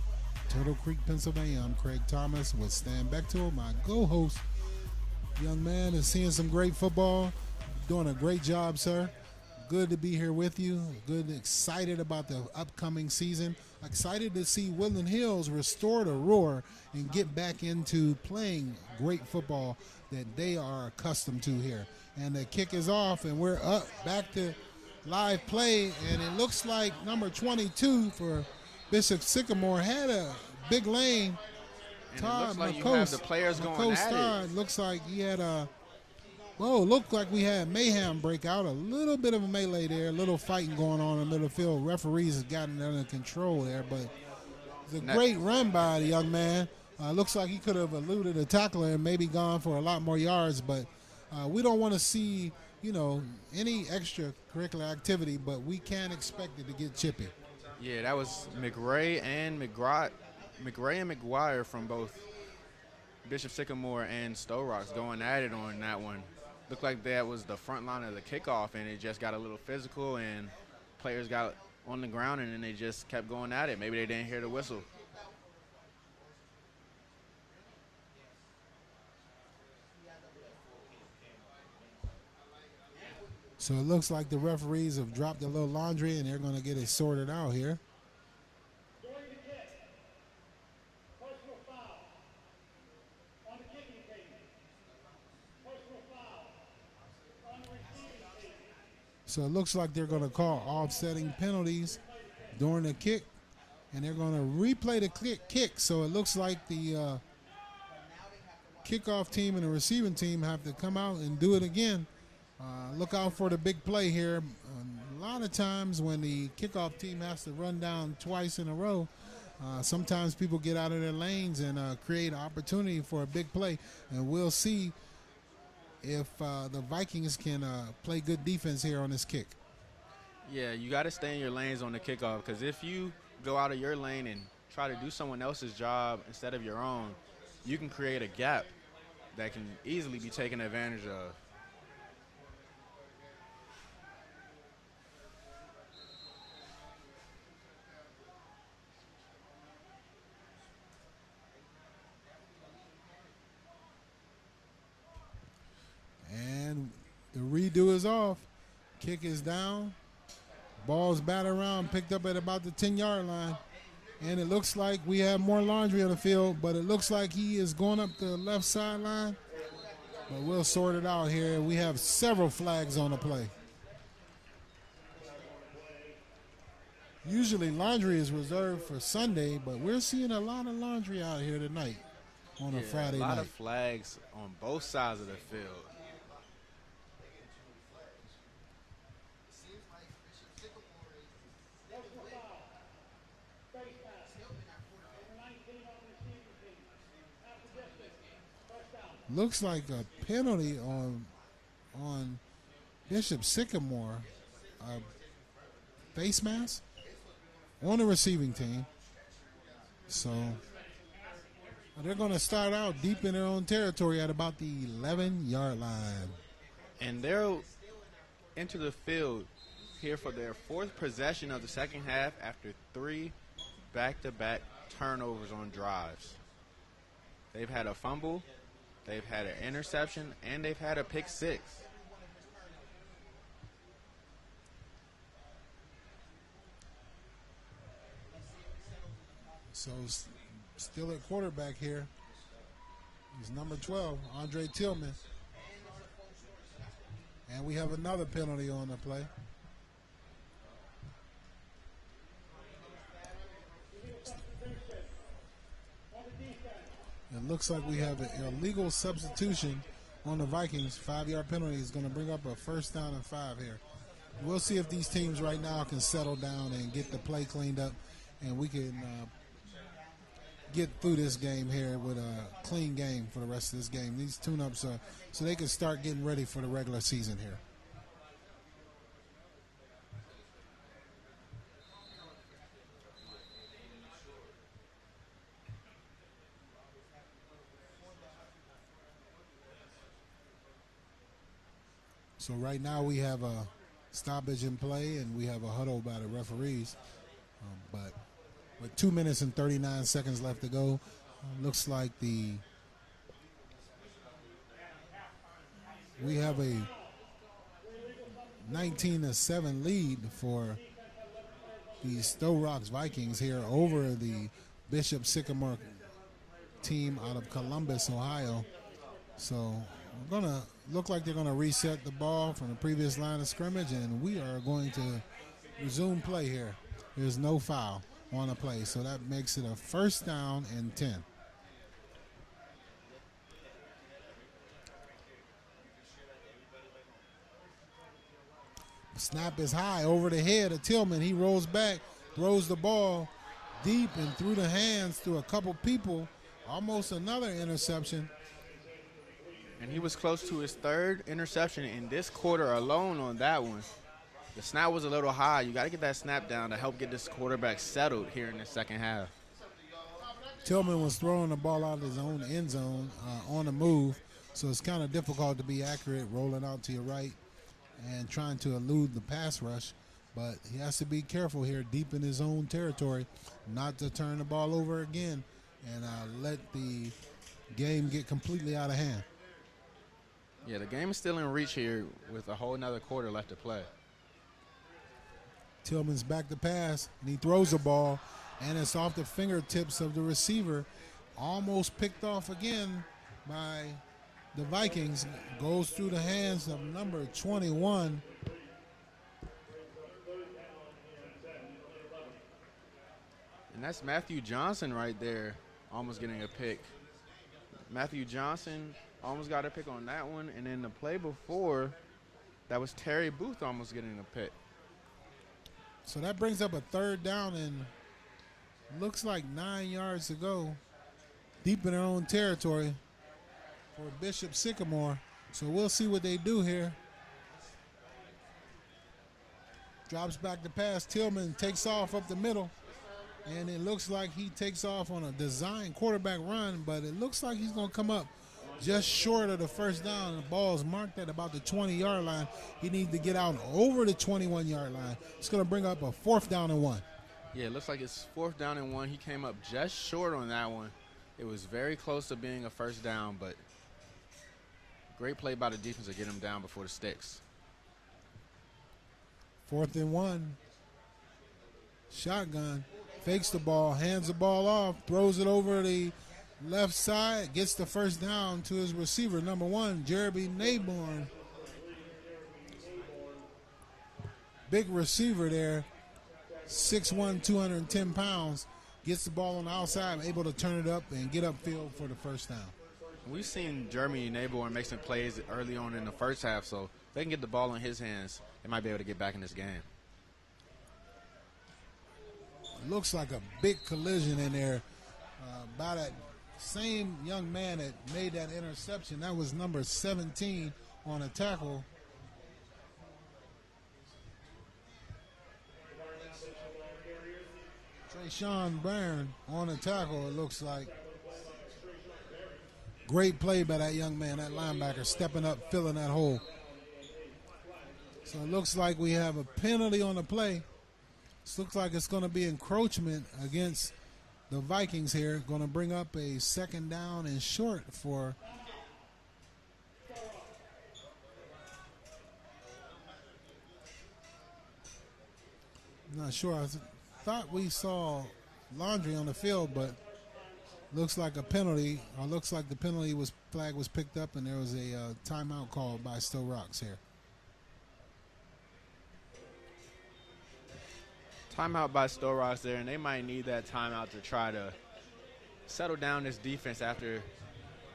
Turtle Creek, Pennsylvania. I'm Craig Thomas with Stan Bechtel, my co-host. Young man is seeing some great football, doing a great job, sir. Good to be here with you. Good, excited about the upcoming season. Excited to see Woodland Hills restore the roar and get back into playing great football that they are accustomed to here. And the kick is off, and we're up back to live play, and it looks like number 22 for Bishop Sycamore had a big lane. And it looks like you have the players going at it. Looks like he had looked like we had mayhem break out. A little bit of a melee there, a little fighting going on in the middle of the field. Referees have gotten it under control there, but it's a great run by the young man. Looks like he could have eluded a tackler and maybe gone for a lot more yards, but we don't want to see, any extracurricular activity, but we can expect it to get chippy. Yeah, that was McRae and McGuire from both Bishop Sycamore and Sto-Rox going at it on that one. Looked like that was the front line of the kickoff, and it just got a little physical, and players got on the ground, and then they just kept going at it. Maybe they didn't hear the whistle. So it looks like the referees have dropped a little laundry, and they're going to get it sorted out here. So it looks like they're going to call offsetting penalties during the kick, and they're going to replay the kick. So it looks like the kickoff team and the receiving team have to come out and do it again. Look out for the big play here. A lot of times when the kickoff team has to run down twice in a row, sometimes people get out of their lanes and create an opportunity for a big play, and we'll see if the Vikings can play good defense here on this kick. Yeah, you got to stay in your lanes on the kickoff, because if you go out of your lane and try to do someone else's job instead of your own, you can create a gap that can easily be taken advantage of. And the redo is off. Kick is down. Ball's batted around, picked up at about the 10-yard line. And it looks like we have more laundry on the field, but it looks like he is going up the left sideline. But we'll sort it out here. We have several flags on the play. Usually laundry is reserved for Sunday, but we're seeing a lot of laundry out here tonight on a Friday night. A lot of flags on both sides of the field. Looks like a penalty on Bishop Sycamore, face mask on the receiving team. So they're going to start out deep in their own territory at about the 11-yard line. And they'll enter the field here for their fourth possession of the second half after 3 back-to-back turnovers on drives. They've had a fumble, they've had an interception, and they've had a pick six. So still at quarterback here is number 12, Andre Tillman. And we have another penalty on the play. It looks like we have an illegal substitution on the Vikings. 5-yard penalty is going to bring up a first down and 5 here. We'll see if these teams right now can settle down and get the play cleaned up, and we can get through this game here with a clean game for the rest of this game. These tune-ups are so they can start getting ready for the regular season here. So right now we have a stoppage in play and we have a huddle by the referees. But with 2 minutes and 39 seconds left to go, looks like we have a 19-7 lead for the Sto-Rox Vikings here over the Bishop Sycamore team out of Columbus, Ohio. So we're going to look like they're going to reset the ball from the previous line of scrimmage, and we are going to resume play here. There's no foul on the play, so that makes it a first down and 10. Snap is high over the head of Tillman. He rolls back, throws the ball deep and through the hands to a couple people. Almost another interception. And he was close to his third interception in this quarter alone on that one. The snap was a little high. You got to get that snap down to help get this quarterback settled here in the second half. Tillman was throwing the ball out of his own end zone on the move, so it's kind of difficult to be accurate rolling out to your right and trying to elude the pass rush. But he has to be careful here deep in his own territory not to turn the ball over again and let the game get completely out of hand. Yeah, the game is still in reach here with a whole nother quarter left to play. Tillman's back to pass, and he throws the ball, and it's off the fingertips of the receiver. Almost picked off again by the Vikings. Goes through the hands of number 21. And that's Matthew Johnson right there, almost getting a pick. Matthew Johnson almost got a pick on that one, and then the play before, that was Terry Booth almost getting a pick. So that brings up a third down and looks like 9 yards to go deep in their own territory for Bishop Sycamore. So we'll see what they do here. Drops back to pass. Tillman takes off up the middle, and it looks like he takes off on a design quarterback run, but it looks like he's going to come up just short of the first down. The ball is marked at about the 20-yard line. He needs to get out over the 21-yard line. It's going to bring up a 4th down and 1. Yeah, it looks like it's 4th down and 1. He came up just short on that one. It was very close to being a first down, but great play by the defense to get him down before the sticks. 4th and 1. Shotgun. Fakes the ball, hands the ball off, throws it over the left side, gets the first down to his receiver, number 1, Jeremy Nayborn. Big receiver there, 6'1", 210 pounds. Gets the ball on the outside, able to turn it up and get upfield for the first down. We've seen Jeremy Nayborn make some plays early on in the first half, so if they can get the ball in his hands, they might be able to get back in this game. Looks like a big collision in there by that same young man that made that interception. That was number 17 on a tackle. Trayshawn Byrne on a tackle, it looks like. Great play by that young man, that linebacker, stepping up, filling that hole. So it looks like we have a penalty on the play. This looks like it's going to be encroachment against the Vikings here. Going to bring up a second down and short for I'm not sure. I thought we saw Laundry on the field, but looks like a penalty, or looks like the penalty flag was picked up, and there was a timeout called by Sto-Rox here. Timeout by Sto-Rox there, and they might need that timeout to try to settle down this defense after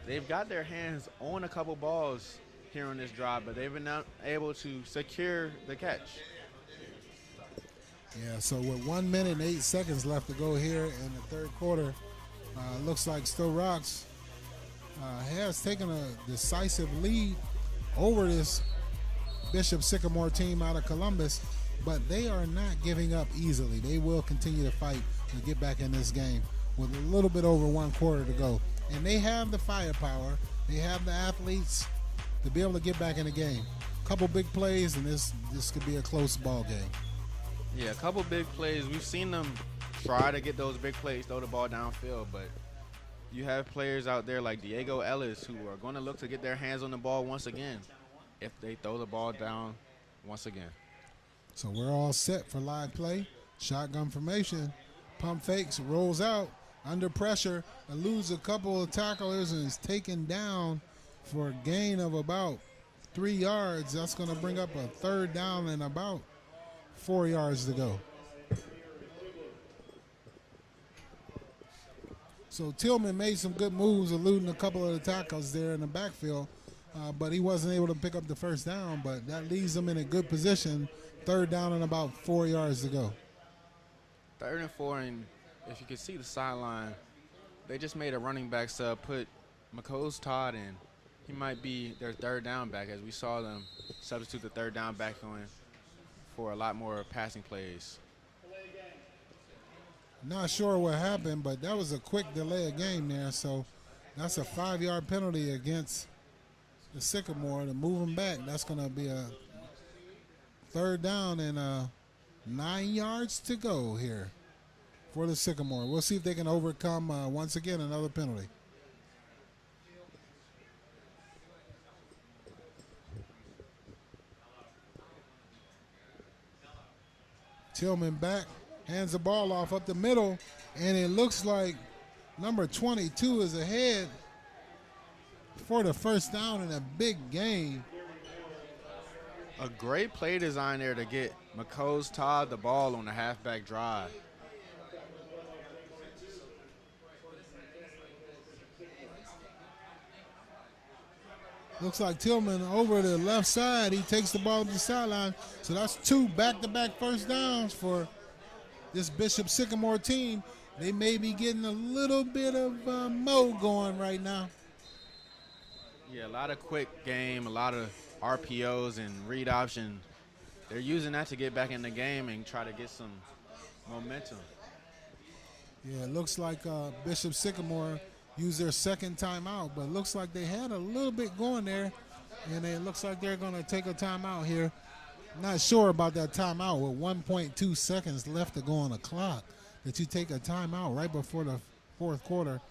they've got their hands on a couple balls here on this drive, but they've been not able to secure the catch. Yeah, so with 1 minute and 8 seconds left to go here in the third quarter, looks like Sto-Rox has taken a decisive lead over this Bishop Sycamore team out of Columbus, but they are not giving up easily. They will continue to fight to get back in this game with a little bit over 1 quarter to go. And they have the firepower, they have the athletes to be able to get back in the game. A couple big plays, and this could be a close ball game. Yeah, a couple big plays. We've seen them try to get those big plays, throw the ball downfield, but you have players out there like Diego Ellis who are going to look to get their hands on the ball once again if they throw the ball down once again. So we're all set for live play. Shotgun formation. Pump fakes, rolls out, under pressure, eludes a couple of tacklers and is taken down for a gain of about 3 yards. That's going to bring up a third down and about 4 yards to go. So Tillman made some good moves, eluding a couple of the tackles there in the backfield, but he wasn't able to pick up the first down, but that leaves him in a good position. Third down and about 4 yards to go. 3rd and 4, and if you can see the sideline, they just made a running back sub, put McColl's Todd in. He might be their third down back, as we saw them substitute the third down back on for a lot more passing plays. Not sure what happened, but that was a quick delay of game there. So that's a 5-yard penalty against the Sycamore to move them back. That's going to be a third down and 9 yards to go here for the Sycamore. We'll see if they can overcome, once again, another penalty. Tillman back, hands the ball off up the middle, and it looks like number 22 is ahead for the first down in a big game. A great play design there to get McColl's Todd the ball on the halfback drive. Looks like Tillman over the left side. He takes the ball to the sideline. So that's 2 back-to-back first downs for this Bishop Sycamore team. They may be getting a little bit of mo going right now. Yeah, a lot of quick game, a lot of RPOs and read option. They're using that to get back in the game and try to get some momentum. Yeah, it looks like Bishop Sycamore used their second timeout, but it looks like they had a little bit going there, and it looks like they're going to take a timeout here. Not sure about that timeout with 1.2 seconds left to go on the clock, that you take a timeout right before the fourth quarter.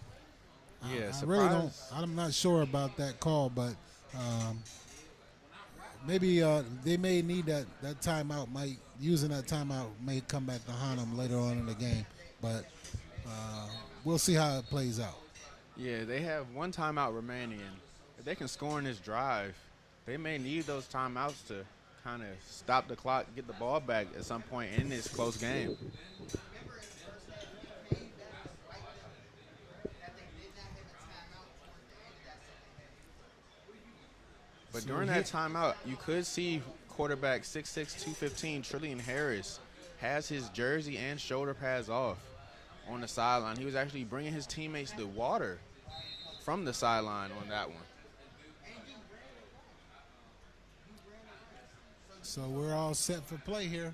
Yeah, I really don't. I'm not sure about that call, but maybe they may need that timeout. Using that timeout may come back to haunt them later on in the game, but we'll see how it plays out. Yeah, they have 1 timeout remaining, and if they can score in this drive, they may need those timeouts to kind of stop the clock, get the ball back at some point in this close game. But during that timeout, you could see quarterback 6'6", 215, Trillian Harris has his jersey and shoulder pads off on the sideline. He was actually bringing his teammates the water from the sideline on that one. So we're all set for play here.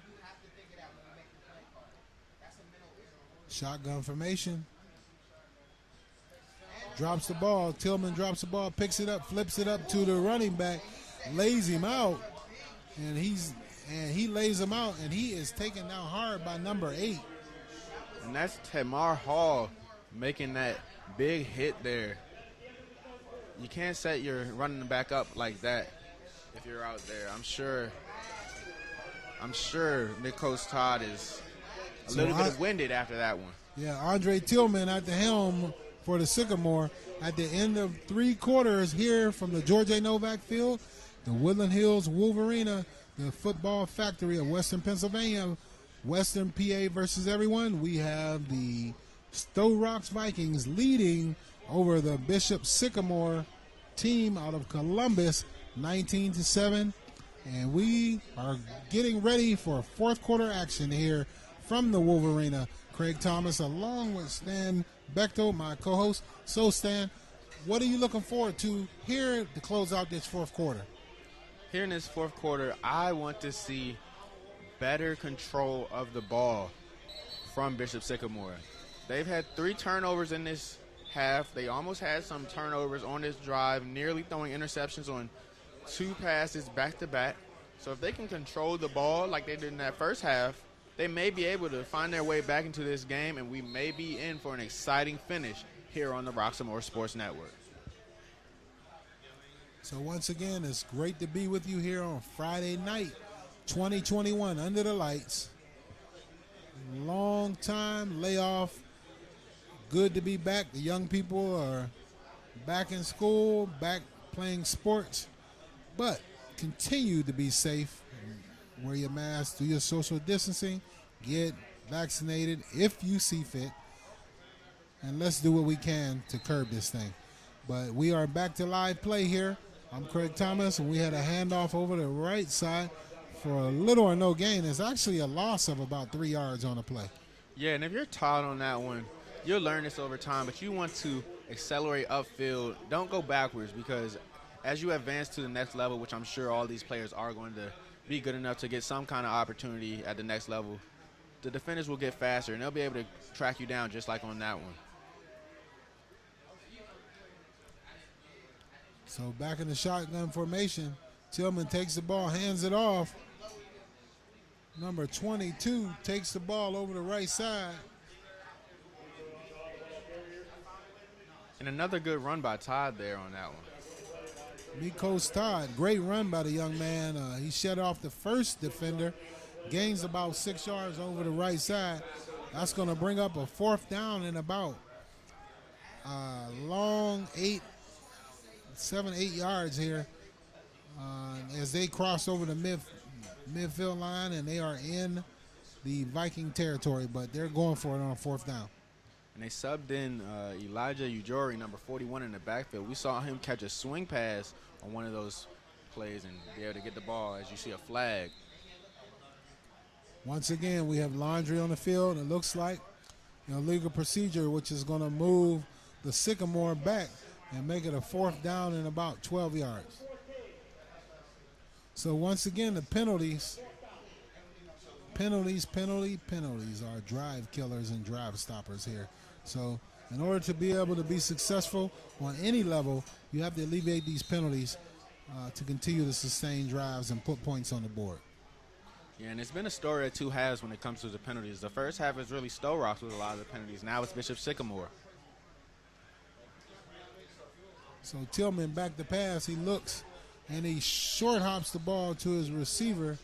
Shotgun formation. Drops the ball. Tillman drops the ball, picks it up, flips it up to the running back, lays him out. and he lays them out, and he is taken down hard by number 8. And that's Tamar Hall making that big hit there. You can't set your running back up like that if you're out there. I'm sure Nick Coach Todd is a little bit winded after that one. Yeah, Andre Tillman at the helm for the Sycamore. At the end of 3 quarters here from the George A. Novak Field, the Woodland Hills Wolvarena, the football factory of Western Pennsylvania, Western PA versus everyone. We have the Sto-Rox Vikings leading over the Bishop Sycamore team out of Columbus, 19-7. And we are getting ready for fourth quarter action here from the Wolvarena. Craig Thomas along with Stan Bechtel, my co-host. So Stan, what are you looking forward to here to close out this fourth quarter? Here in this fourth quarter, I want to see better control of the ball from Bishop Sycamore. They've had 3 turnovers in this half. They almost had some turnovers on this drive, nearly throwing interceptions on 2 passes back-to-back. So if they can control the ball like they did in that first half, they may be able to find their way back into this game, and we may be in for an exciting finish here on the Roxamore Sports Network. So once again, it's great to be with you here on Friday night, 2021, under the lights. Long time layoff. Good to be back. The young people are back in school, back playing sports, but continue to be safe. Wear your mask, do your social distancing, get vaccinated if you see fit, and let's do what we can to curb this thing. But we are back to live play here. I'm Craig Thomas, and we had a handoff over the right side for a little or no gain. It's actually a loss of about 3 yards on the play. Yeah, and if you're taught on that one, you'll learn this over time, but you want to accelerate upfield. Don't go backwards, because as you advance to the next level, which I'm sure all these players are going to be good enough to get some kind of opportunity at the next level, the defenders will get faster, and they'll be able to track you down just like on that one. So back in the shotgun formation, Tillman takes the ball, hands it off. Number 22 takes the ball over the right side. And another good run by Todd there on that one. Coach Todd, great run by the young man. He shut off the first defender, gains about 6 yards over the right side. That's going to bring up a 4th down and about long 7, 8 yards here as they cross over the midfield line, and they are in the Viking territory, but they're going for it on 4th down. And they subbed in Elijah Ujori, number 41, in the backfield. We saw him catch a swing pass on one of those plays and be able to get the ball as you see a flag. Once again, we have Laundry on the field. It looks like legal procedure, which is going to move the Sycamore back and make it a 4th down and about 12 yards. So once again, the penalties are drive killers and drive stoppers here. So in order to be able to be successful on any level, you have to alleviate these penalties to continue to sustain drives and put points on the board. Yeah, and it's been a story of 2 halves when it comes to the penalties. The first half is really Sto-Rox with a lot of the penalties. Now it's Bishop Sycamore. So Tillman back to pass. He looks, and he short hops the ball to his receiver.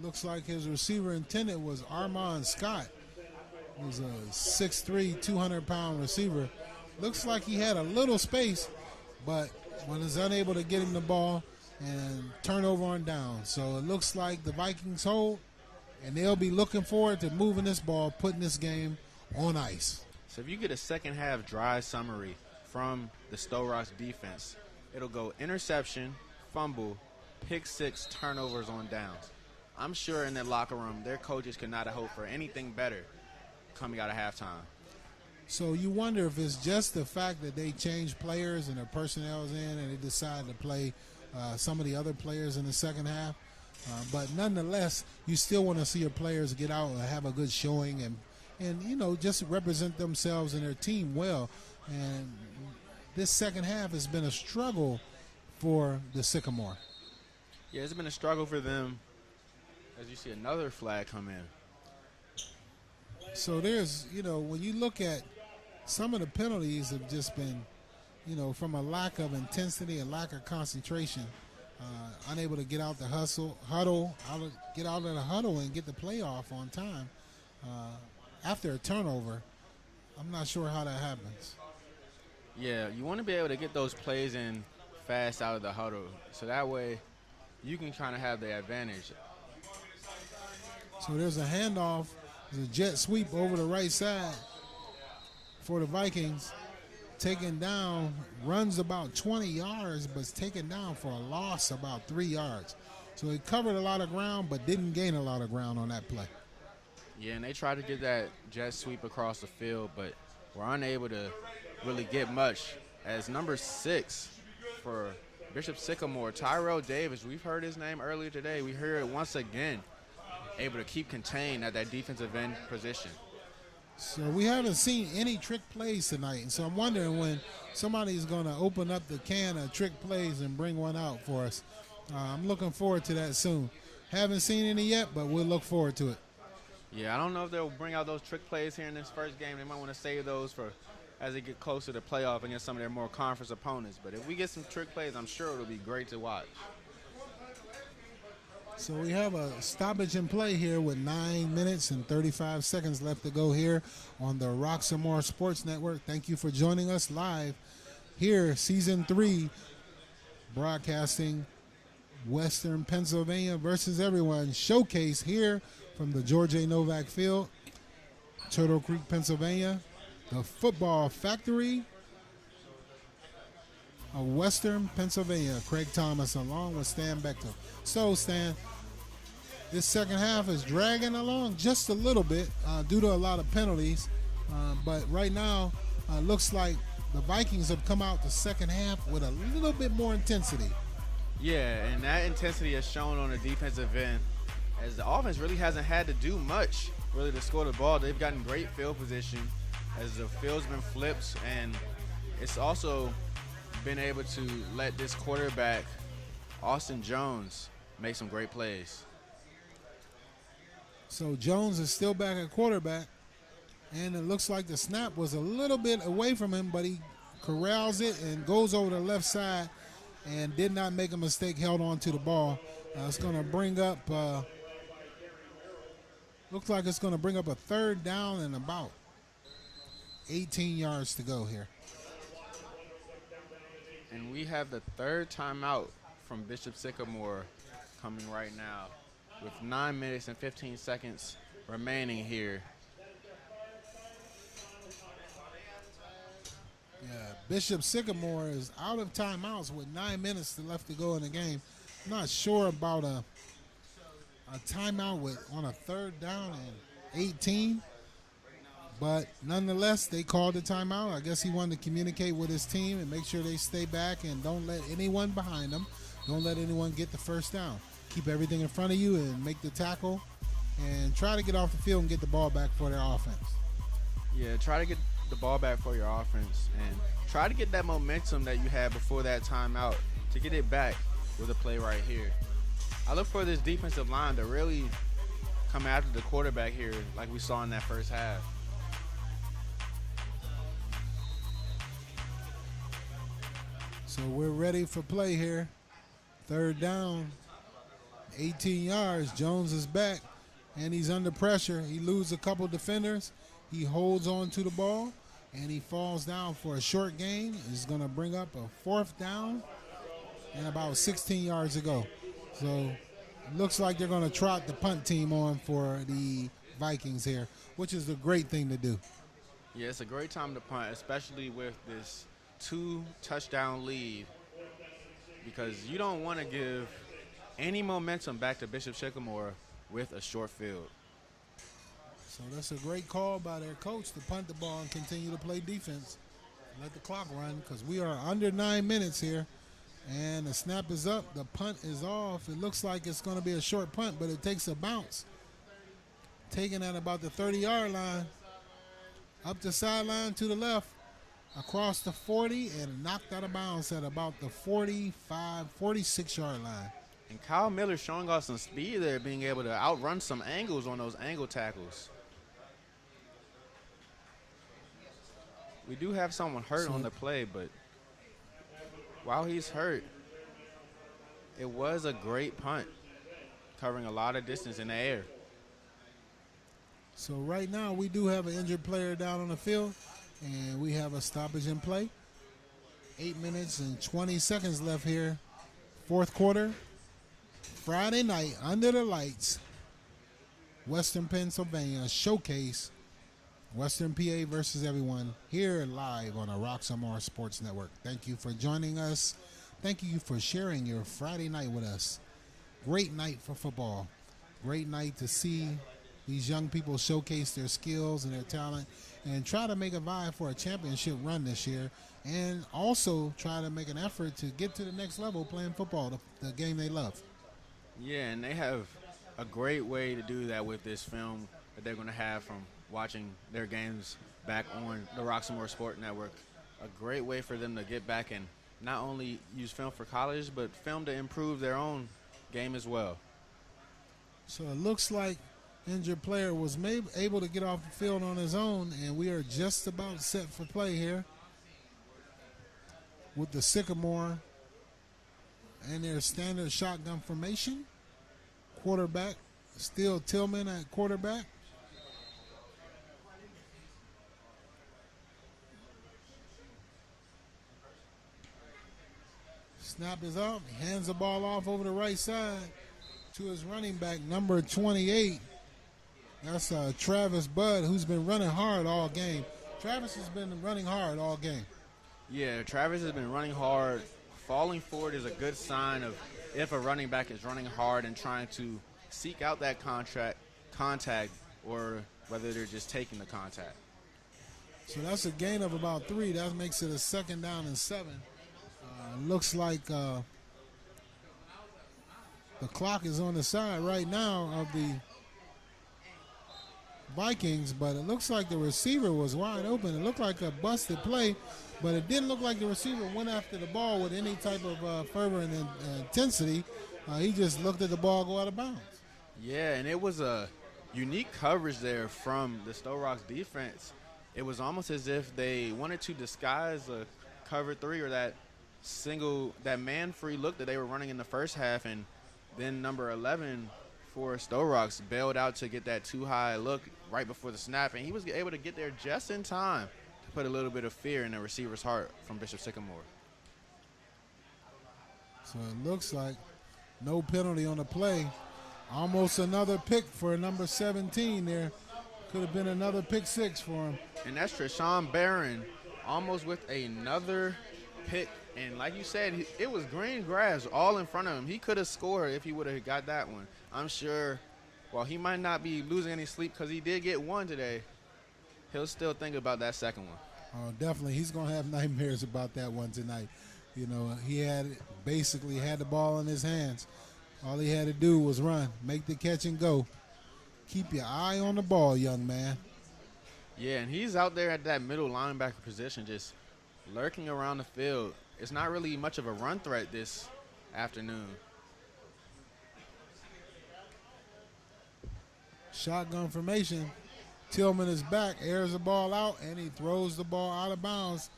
Looks like his receiver intended was Armand Scott. He's a 6'3", 200-pound receiver. Looks like he had a little space, but was unable to get him the ball and turnover on down. So it looks like the Vikings hold, and they'll be looking forward to moving this ball, putting this game on ice. So if you get a second half dry summary from the Sto-Rox defense, it'll go interception, fumble, pick 6, turnovers on downs. I'm sure in their locker room, their coaches could not have hoped for anything better coming out of halftime. So you wonder if it's just the fact that they changed players and their personnel's in and they decided to play some of the other players in the second half. But nonetheless, you still want to see your players get out and have a good showing and just represent themselves and their team well. And this second half has been a struggle for the Sycamore. Yeah, it's been a struggle for them. As you see another flag come in. So there's, when you look at some of the penalties have just been, from a lack of intensity and lack of concentration, unable to get out the get out of the huddle and get the play off on time after a turnover. I'm not sure how that happens. Yeah, you want to be able to get those plays in fast out of the huddle, so that way you can kind of have the advantage. So there's a handoff, there's a jet sweep over the right side for the Vikings. Taken down, runs about 20 yards, but is taken down for a loss about 3 yards. So he covered a lot of ground, but didn't gain a lot of ground on that play. Yeah, and they tried to get that jet sweep across the field, but were unable to really get much. As number 6 for Bishop Sycamore, Tyrell Davis, we've heard his name earlier today. We heard it once again, able to keep contained at that defensive end position. So we haven't seen any trick plays tonight, and so I'm wondering when somebody's going to open up the can of trick plays and bring one out for us. I'm looking forward to that soon. Haven't seen any yet, but we'll look forward to it. Yeah, I don't know if they'll bring out those trick plays here in this first game. They might want to save those for as they get closer to playoff against some of their more conference opponents. But if we get some trick plays, I'm sure it'll be great to watch. So we have a stoppage in play here with 9 minutes and 35 seconds left to go here on the Roxamore Sports Network. Thank you for joining us live here, Season 3, broadcasting Western Pennsylvania versus everyone showcase here from the George A. Novak Field, Turtle Creek, Pennsylvania, the football factory of Western Pennsylvania. Craig Thomas along with Stan Bechtel. So, Stan, this second half is dragging along just a little bit due to a lot of penalties. But right now, looks like the Vikings have come out the second half with a little bit more intensity. Yeah, and that intensity is shown on the defensive end as the offense really hasn't had to do much really to score the ball. They've gotten great field position as the field's been flipped, and it's also been able to let this quarterback, Austin Jones, make some great plays. So Jones is still back at quarterback, and it looks like the snap was a little bit away from him, but he corrals it and goes over the left side and did not make a mistake, held on to the ball. It's going to bring up, looks like it's going to bring up a third down and about 18 yards to go here. And we have the third timeout from Bishop Sycamore coming right now with 9 minutes and 15 seconds remaining here. Yeah, Bishop Sycamore is out of timeouts with 9 minutes left to go in the game. I'm not sure about a timeout on a third down and 18. But nonetheless, they called the timeout. I guess he wanted to communicate with his team and make sure they stay back and don't let anyone behind them. Don't let anyone get the first down. Keep everything in front of you and make the tackle and try to get off the field and get the ball back for their offense. Yeah, try to get the ball back for your offense and try to get that momentum that you had before that timeout to get it back with a play right here. I look for this defensive line to really come after the quarterback here like we saw in that first half. So we're ready for play here. Third down, 18 yards. Jones is back, and he's under pressure. He loses a couple defenders. He holds on to the ball, and he falls down for a short gain. He's going to bring up a fourth down and about 16 yards to go. So it looks like they're going to trot the punt team on for the Vikings here, which is a great thing to do. Yeah, it's a great time to punt, especially with this 2-touchdown lead, because you don't want to give any momentum back to Bishop Sycamore with a short field. So that's a great call by their coach to punt the ball and continue to play defense. Let the clock run because we are under 9 minutes here. And the snap is up. The punt is off. It looks like it's going to be a short punt, but it takes a bounce. Taken at about the 30-yard line. Up the sideline to the left. Across the 40 and knocked out of bounds at about the 45, 46-yard line. And Kyle Miller showing off some speed there, being able to outrun some angles on those angle tackles. We do have someone hurt on the play, but while he's hurt, it was a great punt, covering a lot of distance in the air. So right now we do have an injured player down on the field, and we have a stoppage in play. 8 minutes and 20 seconds left here. Fourth quarter. Friday night, under the lights, Western Pennsylvania showcase, Western PA versus everyone, here live on the Roxamore Sports Network. Thank you for joining us. Thank you for sharing your Friday night with us. Great night for football. Great night to see these young people showcase their skills and their talent and try to make a vie for a championship run this year, and also try to make an effort to get to the next level playing football, the game they love. Yeah, and they have a great way to do that with this film that they're going to have from watching their games back on the Roxamore Sports Network. A great way for them to get back and not only use film for college, but film to improve their own game as well. So it looks like injured player was able to get off the field on his own, and we are just about set for play here with the Sycamore and their standard shotgun formation. Quarterback, still Tillman at quarterback. Snap is up. He hands the ball off over the right side to his running back, number 28. That's Travis Budd, who's been running hard all game. Travis has been running hard all game. Yeah, Travis has been running hard. Falling forward is a good sign of if a running back is running hard and trying to seek out that contact, or whether they're just taking the contact. So that's a gain of about 3. That makes it a 2nd down and 7. Looks like the clock is on the side right now of the Vikings, but it looks like the receiver was wide open. It looked like a busted play, but it didn't look like the receiver went after the ball with any type of fervor and intensity. He just looked at the ball go out of bounds. Yeah, and it was a unique coverage there from the Sto-Rox defense. It was almost as if they wanted to disguise a cover 3 or that man-free look that they were running in the first half, and then number 11 for Sto-Rox bailed out to get that too-high look right before the snap, and he was able to get there just in time to put a little bit of fear in the receiver's heart from Bishop Sycamore. So it looks like no penalty on the play. Almost another pick for number 17 there. Could have been another pick 6 for him. And that's Treshawn Barron, almost with another pick. And like you said, it was green grass all in front of him. He could have scored if he would have got that one. I'm sure while he might not be losing any sleep because he did get one today, he'll still think about that second one. Oh, definitely. He's going to have nightmares about that one tonight. You know, he basically had the ball in his hands. All he had to do was run, make the catch and go. Keep your eye on the ball, young man. Yeah, and he's out there at that middle linebacker position just lurking around the field. It's not really much of a run threat this afternoon. Shotgun formation. Tillman is back, airs the ball out, and he throws the ball out of bounds.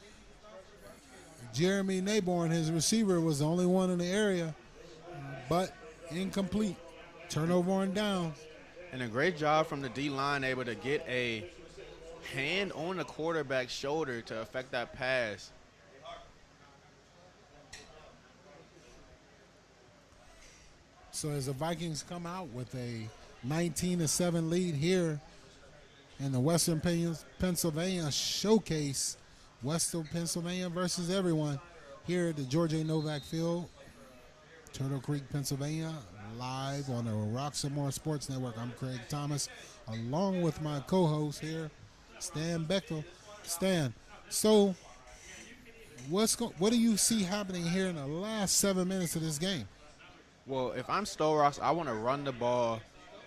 Jeremy Naborn, his receiver, was the only one in the area, but incomplete. Turnover on down. And a great job from the D-line, able to get a hand on the quarterback's shoulder to affect that pass. So as the Vikings come out with a 19-7 lead here in the Western Pennsylvania Showcase, Western Pennsylvania versus everyone, here at the George A. Novak Field, Turtle Creek, Pennsylvania, live on the Roxamore Sports Network. I'm Craig Thomas, along with my co-host here, Stan Bechtel. Stan, so what do you see happening here in the last 7 minutes of this game? Well, if I'm Sto-Rox, I want to run the ball,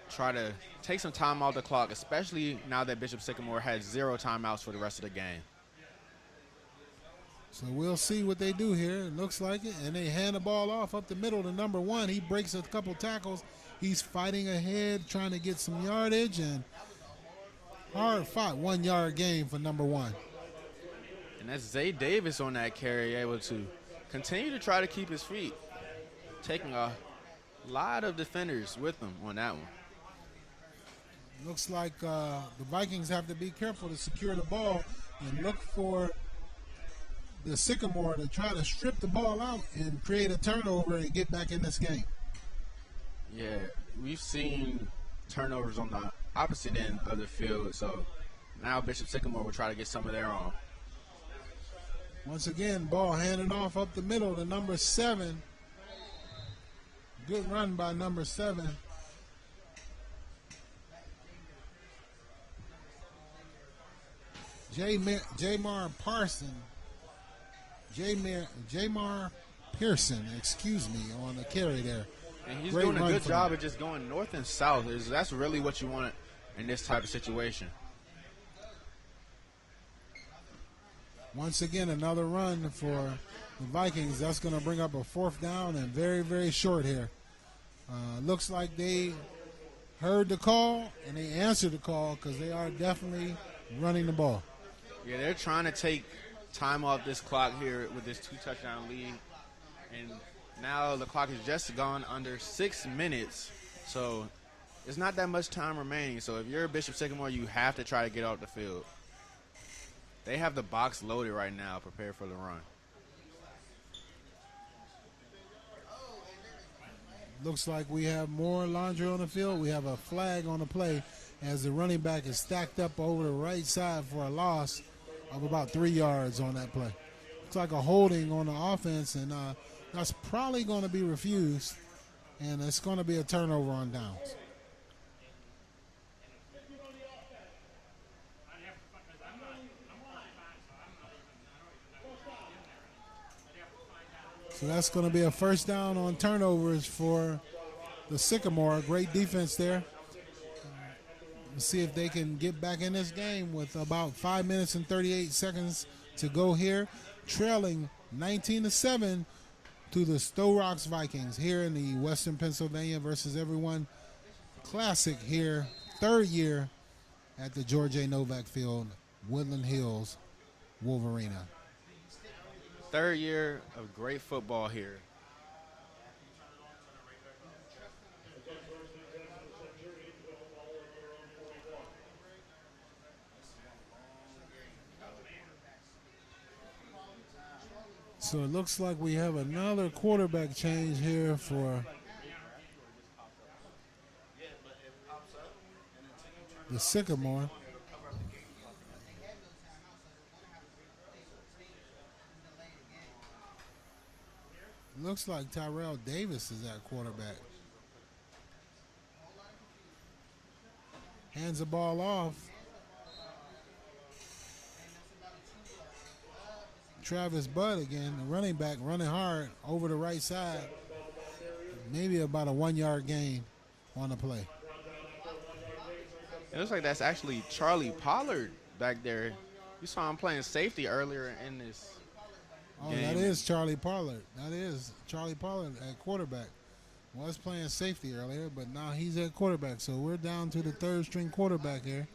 try to take some time off the clock, especially now that Bishop Sycamore had 0 timeouts for the rest of the game. So we'll see what they do here. It looks like it. And they hand the ball off up the middle to number 1. He breaks a couple tackles. He's fighting ahead, trying to get some yardage, and hard fought 1 yard gain for number 1. And that's Zay Davis on that carry, able to continue to try to keep his feet, taking a lot of defenders with him on that one. Looks like the Vikings have to be careful to secure the ball and look for the Sycamore to try to strip the ball out and create a turnover and get back in this game. Yeah, we've seen turnovers on the opposite end of the field, so now Bishop Sycamore will try to get some of their own. Once again, ball handed off up the middle to number 7. Good run by number 7. Jamar Pearson, excuse me, on the carry there. And he's Great doing a good job him. of just going north and south. That's really what you want in this type of situation. Once again, another run for the Vikings. That's going to bring up a 4th down and very, very short here. Looks like they heard the call and they answered the call because they are definitely running the ball. Yeah, they're trying to take time off this clock here with this 2-touchdown lead. And now the clock has just gone under 6 minutes. So it's not that much time remaining. So if you're Bishop Sycamore, you have to try to get off the field. They have the box loaded right now, prepared for the run. Looks like we have more laundry on the field. We have a flag on the play as the running back is stacked up over the right side for a loss of about 3 yards on that play. Looks like a holding on the offense, and that's probably going to be refused, and it's going to be a turnover on downs. So that's going to be a 1st down on turnovers for the Sycamore. Great defense there. Let's see if they can get back in this game with about 5 minutes and 38 seconds to go here. Trailing 19-7 to the Sto-Rox Vikings here in the Western Pennsylvania versus everyone Classic here. 3rd year at the George A. Novak Field, Woodland Hills, Wolvarena. 3rd year of great football here. So it looks like we have another quarterback change here for the Sycamore. Looks like Tyrell Davis is at quarterback. Hands the ball off. Travis Budd again, the running back, running hard over the right side. Maybe about a 1 yard gain on the play. It looks like that's actually Charlie Pollard back there. You saw him playing safety earlier in this game. That is Charlie Pollard. That is Charlie Pollard at quarterback. Was playing safety earlier, but now he's at quarterback. So we're down to the 3rd string quarterback here.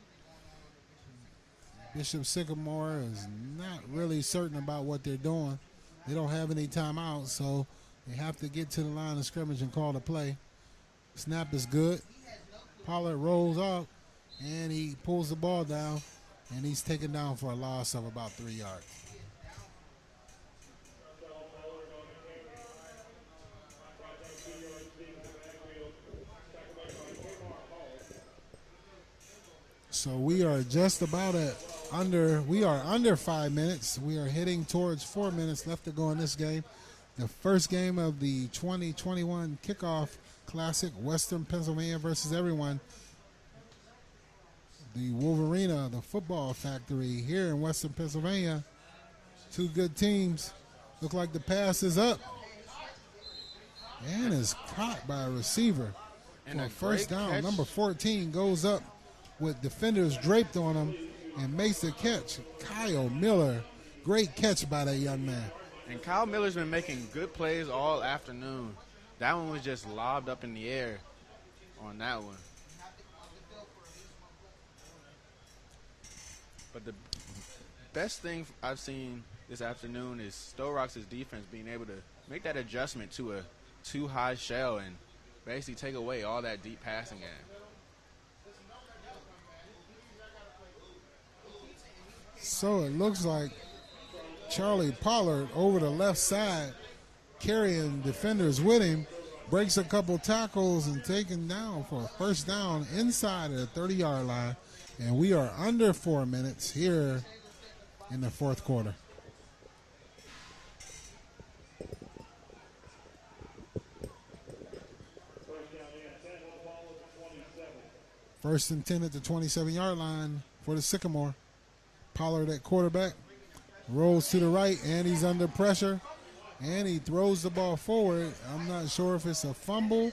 Bishop Sycamore is not really certain about what they're doing. They don't have any timeouts, so they have to get to the line of scrimmage and call the play. Snap is good. Pollard rolls up, and he pulls the ball down, and he's taken down for a loss of about 3 yards. So we are just about under 5 minutes. We are heading towards 4 minutes left to go in this game. The first game of the 2021 kickoff classic, Western Pennsylvania versus everyone. The Wolvarena, the football factory here in Western Pennsylvania. 2 good teams. Look like the pass is up. And is caught by a receiver. And for a a first great down. catch. Number 14 goes up with defenders draped on him and makes the catch. Kyle Miller Great catch by that young man. And Kyle Miller's been making good plays all afternoon. That one was just lobbed up in the air on that one. But the best thing I've seen this afternoon is Sto-Rox's defense being able to make that adjustment to a too high shell and basically take away all that deep passing game. So it looks like Charlie Pollard over the left side, carrying defenders with him, breaks a couple tackles and taken down for a first down inside of the 30-yard line. And we are under 4 minutes here in the fourth quarter. First and 10 at the 27-yard line for the Sycamore. Pollard at quarterback. Rolls to the right, and he's under pressure. And he throws the ball forward. I'm not sure if it's a fumble.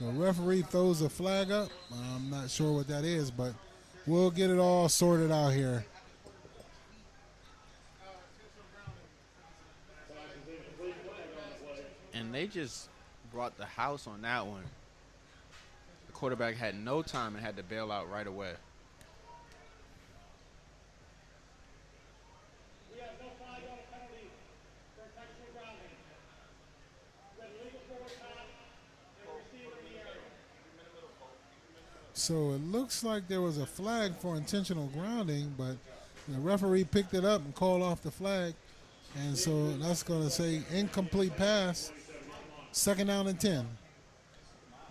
The referee throws a flag up. I'm not sure what that is, but we'll get it all sorted out here. And they just brought the house on that one. The quarterback had no time and had to bail out right away. So it looks like there was a flag for intentional grounding, but the referee picked it up and called off the flag. And so that's going to say incomplete pass, second down and 10.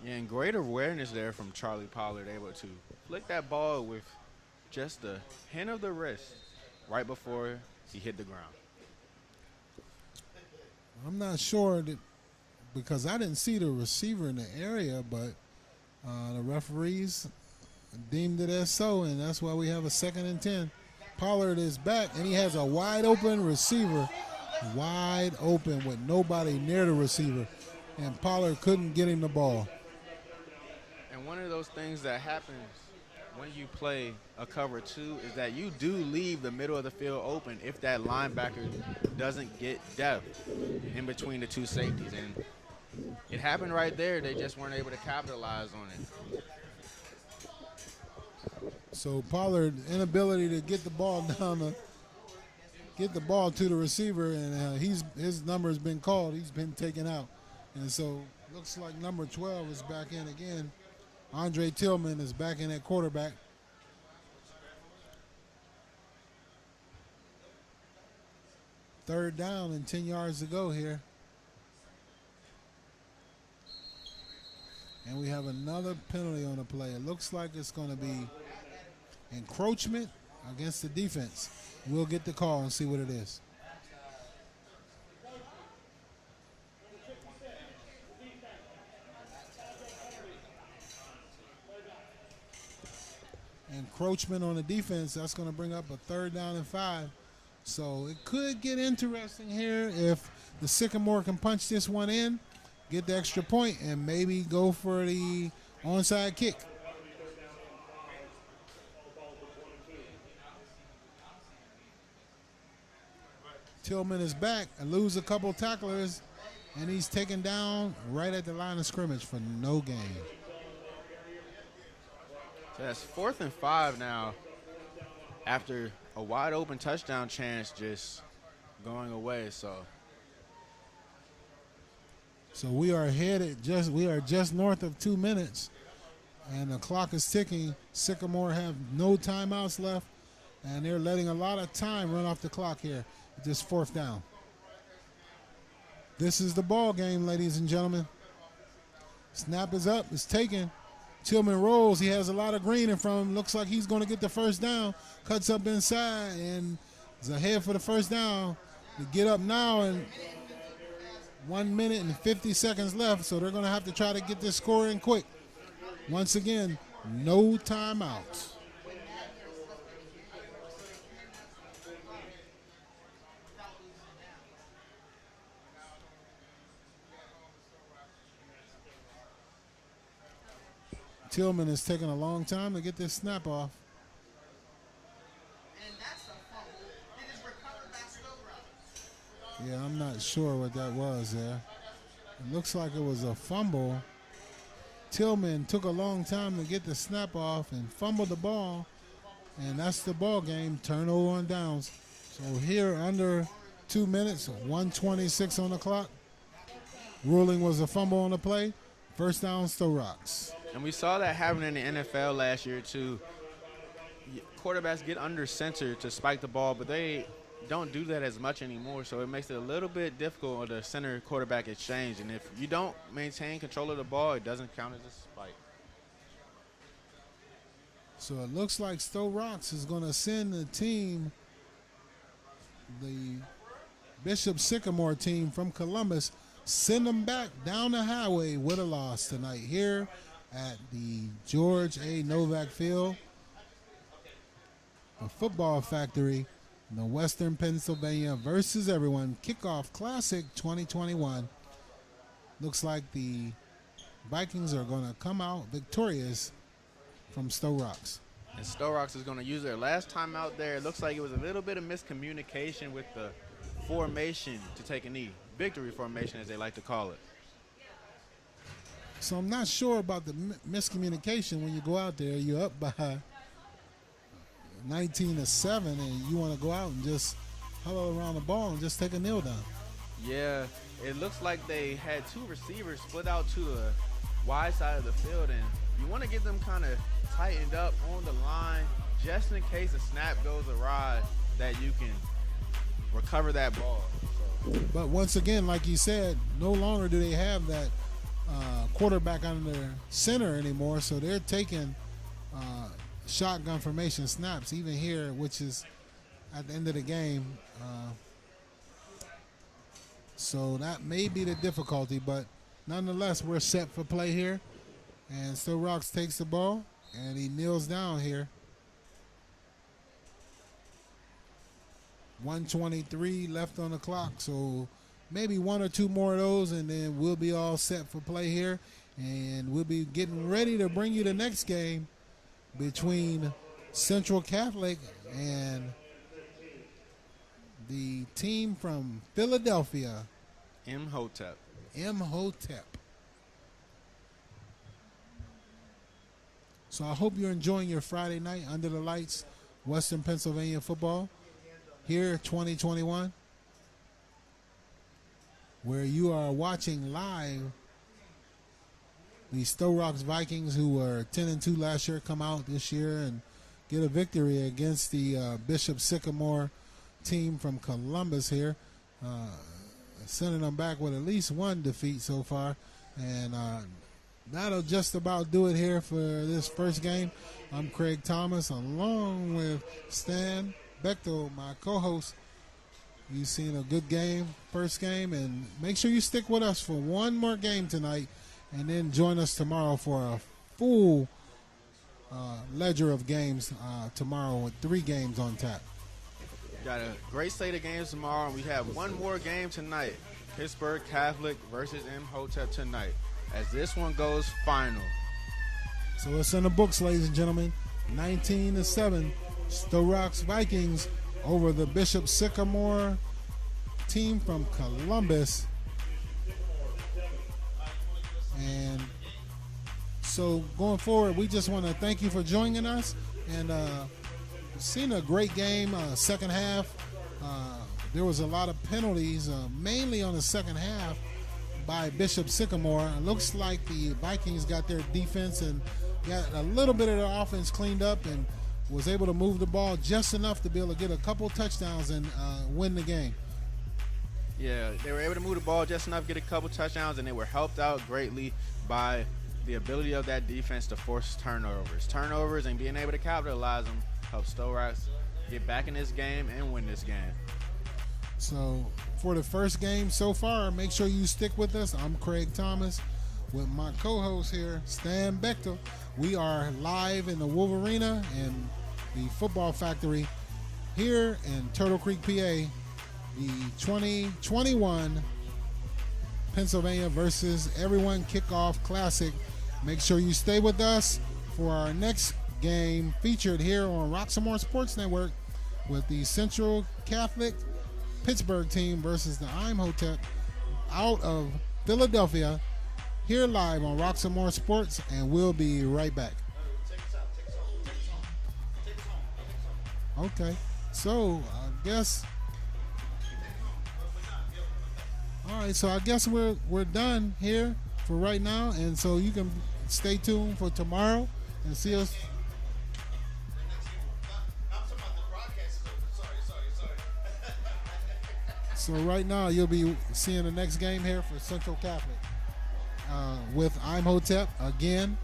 Yeah, and great awareness there from Charlie Pollard, able to flick that ball with just the hint of the wrist right before he hit the ground. I'm not sure that, because I didn't see the receiver in the area, but the referees deemed it as so, and that's why we have a second and 10. Pollard is back, and he has a wide open receiver, wide open with nobody near the receiver, and Pollard couldn't get him the ball. And one of those things that happens when you play a cover two is that you do leave the middle of the field open if that linebacker doesn't get depth in between the two safeties. And it happened right there. They just weren't able to capitalize on it. So Pollard inability to get the ball down, get the ball to the receiver, and his number has been called. He's been taken out, and so looks like number 12 is back in again. Andre Tillman is back in at quarterback. Third down and 10 yards to go here. And we have another penalty on the play. It looks like it's going to be encroachment against the defense. We'll get the call and see what it is. Encroachment on the defense, that's going to bring up a third down and 5. So it could get interesting here if the Sycamore can punch this one in, get the extra point, and maybe go for the onside kick. Tillman is back and lose a couple tacklers, and he's taken down right at the line of scrimmage for no gain. So that's 4th and 5 now after a wide open touchdown chance just going away. So we are just north of 2 minutes, and the clock is ticking. Sycamore have no timeouts left, and they're letting a lot of time run off the clock here. Just 4th down. This is the ball game, ladies and gentlemen. Snap is up. It's taken. Tillman rolls. He has a lot of green in front of him. Looks like he's going to get the first down. Cuts up inside and is ahead for the first down. To get up now, and 1 minute and 50 seconds left, so they're going to have to try to get this score in quick. Once again, no timeouts. Tillman is taking a long time to get this snap off. not sure what that was there. It looks like it was a fumble. Tillman took a long time to get the snap off and fumbled the ball, and that's the ball game. Turnover on downs. So here under 2 minutes, 1:26 on the clock. Ruling was a fumble on the play. First down, Sto-Rox. And we saw that happen in the NFL last year too. Quarterbacks get under center to spike the ball, but they don't do that as much anymore, so it makes it a little bit difficult on the center quarterback exchange. And if you don't maintain control of the ball, it doesn't count as a spike. So it looks like Sto-Rox is going to send the team, the Bishop Sycamore team from Columbus, send them back down the highway with a loss tonight here at the George A. Novak Field, the football factory, in the Western Pennsylvania versus everyone Kickoff Classic 2021. Looks like the Vikings are going to come out victorious from Sto-Rox. And Sto-Rox is going to use their last time out there. It looks like it was a little bit of miscommunication with the formation to take a knee. Victory formation, as they like to call it. So I'm not sure about the miscommunication when you go out there. You're up by 19-7, and you want to go out and just huddle around the ball and just take a kneel down. Yeah, it looks like they had two receivers split out to the wide side of the field, and you want to get them kind of tightened up on the line just in case a snap goes awry that you can recover that ball. So. But once again, like you said, no longer do they have that quarterback under center anymore, so they're taking shotgun formation snaps, even here, which is at the end of the game. So that may be the difficulty, but nonetheless, we're set for play here. And Sto-Rox takes the ball, and he kneels down here. 1:23 left on the clock, so maybe one or two more of those, and then we'll be all set for play here. And we'll be getting ready to bring you the next game between Central Catholic and the team from Philadelphia. Imhotep. So I hope you're enjoying your Friday night under the lights, Western Pennsylvania football here 2021, where you are watching live the Sto-Rox Vikings, who were 10-2 last year, come out this year and get a victory against the Bishop Sycamore team from Columbus here, sending them back with at least one defeat so far. And that'll just about do it here for this first game. I'm Craig Thomas, along with Stan Bechtel, my co-host. You've seen a good game, first game, and make sure you stick with us for one more game tonight, and then join us tomorrow for a full ledger of games tomorrow with 3 games on tap. Got a great slate of games tomorrow, and we have one more game tonight. Pittsburgh Catholic versus Imhotep tonight, as this one goes final. So it's in the books, ladies and gentlemen. 19-7, Sto-Rox Vikings over the Bishop Sycamore team from Columbus. And so going forward, we just want to thank you for joining us. And seen a great game, second half. There was a lot of penalties, mainly on the second half by Bishop Sycamore. It looks like the Vikings got their defense and got a little bit of their offense cleaned up and was able to move the ball just enough to be able to get a couple touchdowns and win the game. Yeah, they were able to move the ball just enough, get a couple touchdowns, and they were helped out greatly by the ability of that defense to force turnovers. Turnovers and being able to capitalize them helped Sto-Rox get back in this game and win this game. So for the first game so far, make sure you stick with us. I'm Craig Thomas with my co-host here, Stan Bechtel. We are live in the Wolvarena and the football factory here in Turtle Creek, PA, the 2021 Pennsylvania versus everyone Kickoff Classic. Make sure you stay with us for our next game featured here on Roxamore Sports Network with the Central Catholic Pittsburgh team versus the Imhotep out of Philadelphia, here live on Roxamore Sports, and we'll be right back. Okay, so I guess, all right, so I guess we're done here for right now, and so you can stay tuned for tomorrow and see us. So right now you'll be seeing the next game here for Central Catholic with Imhotep again,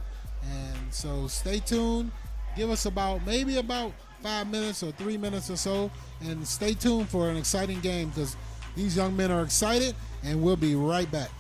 and so stay tuned. Give us maybe about 5 minutes or 3 minutes or so, and stay tuned for an exciting game because these young men are excited, and we'll be right back.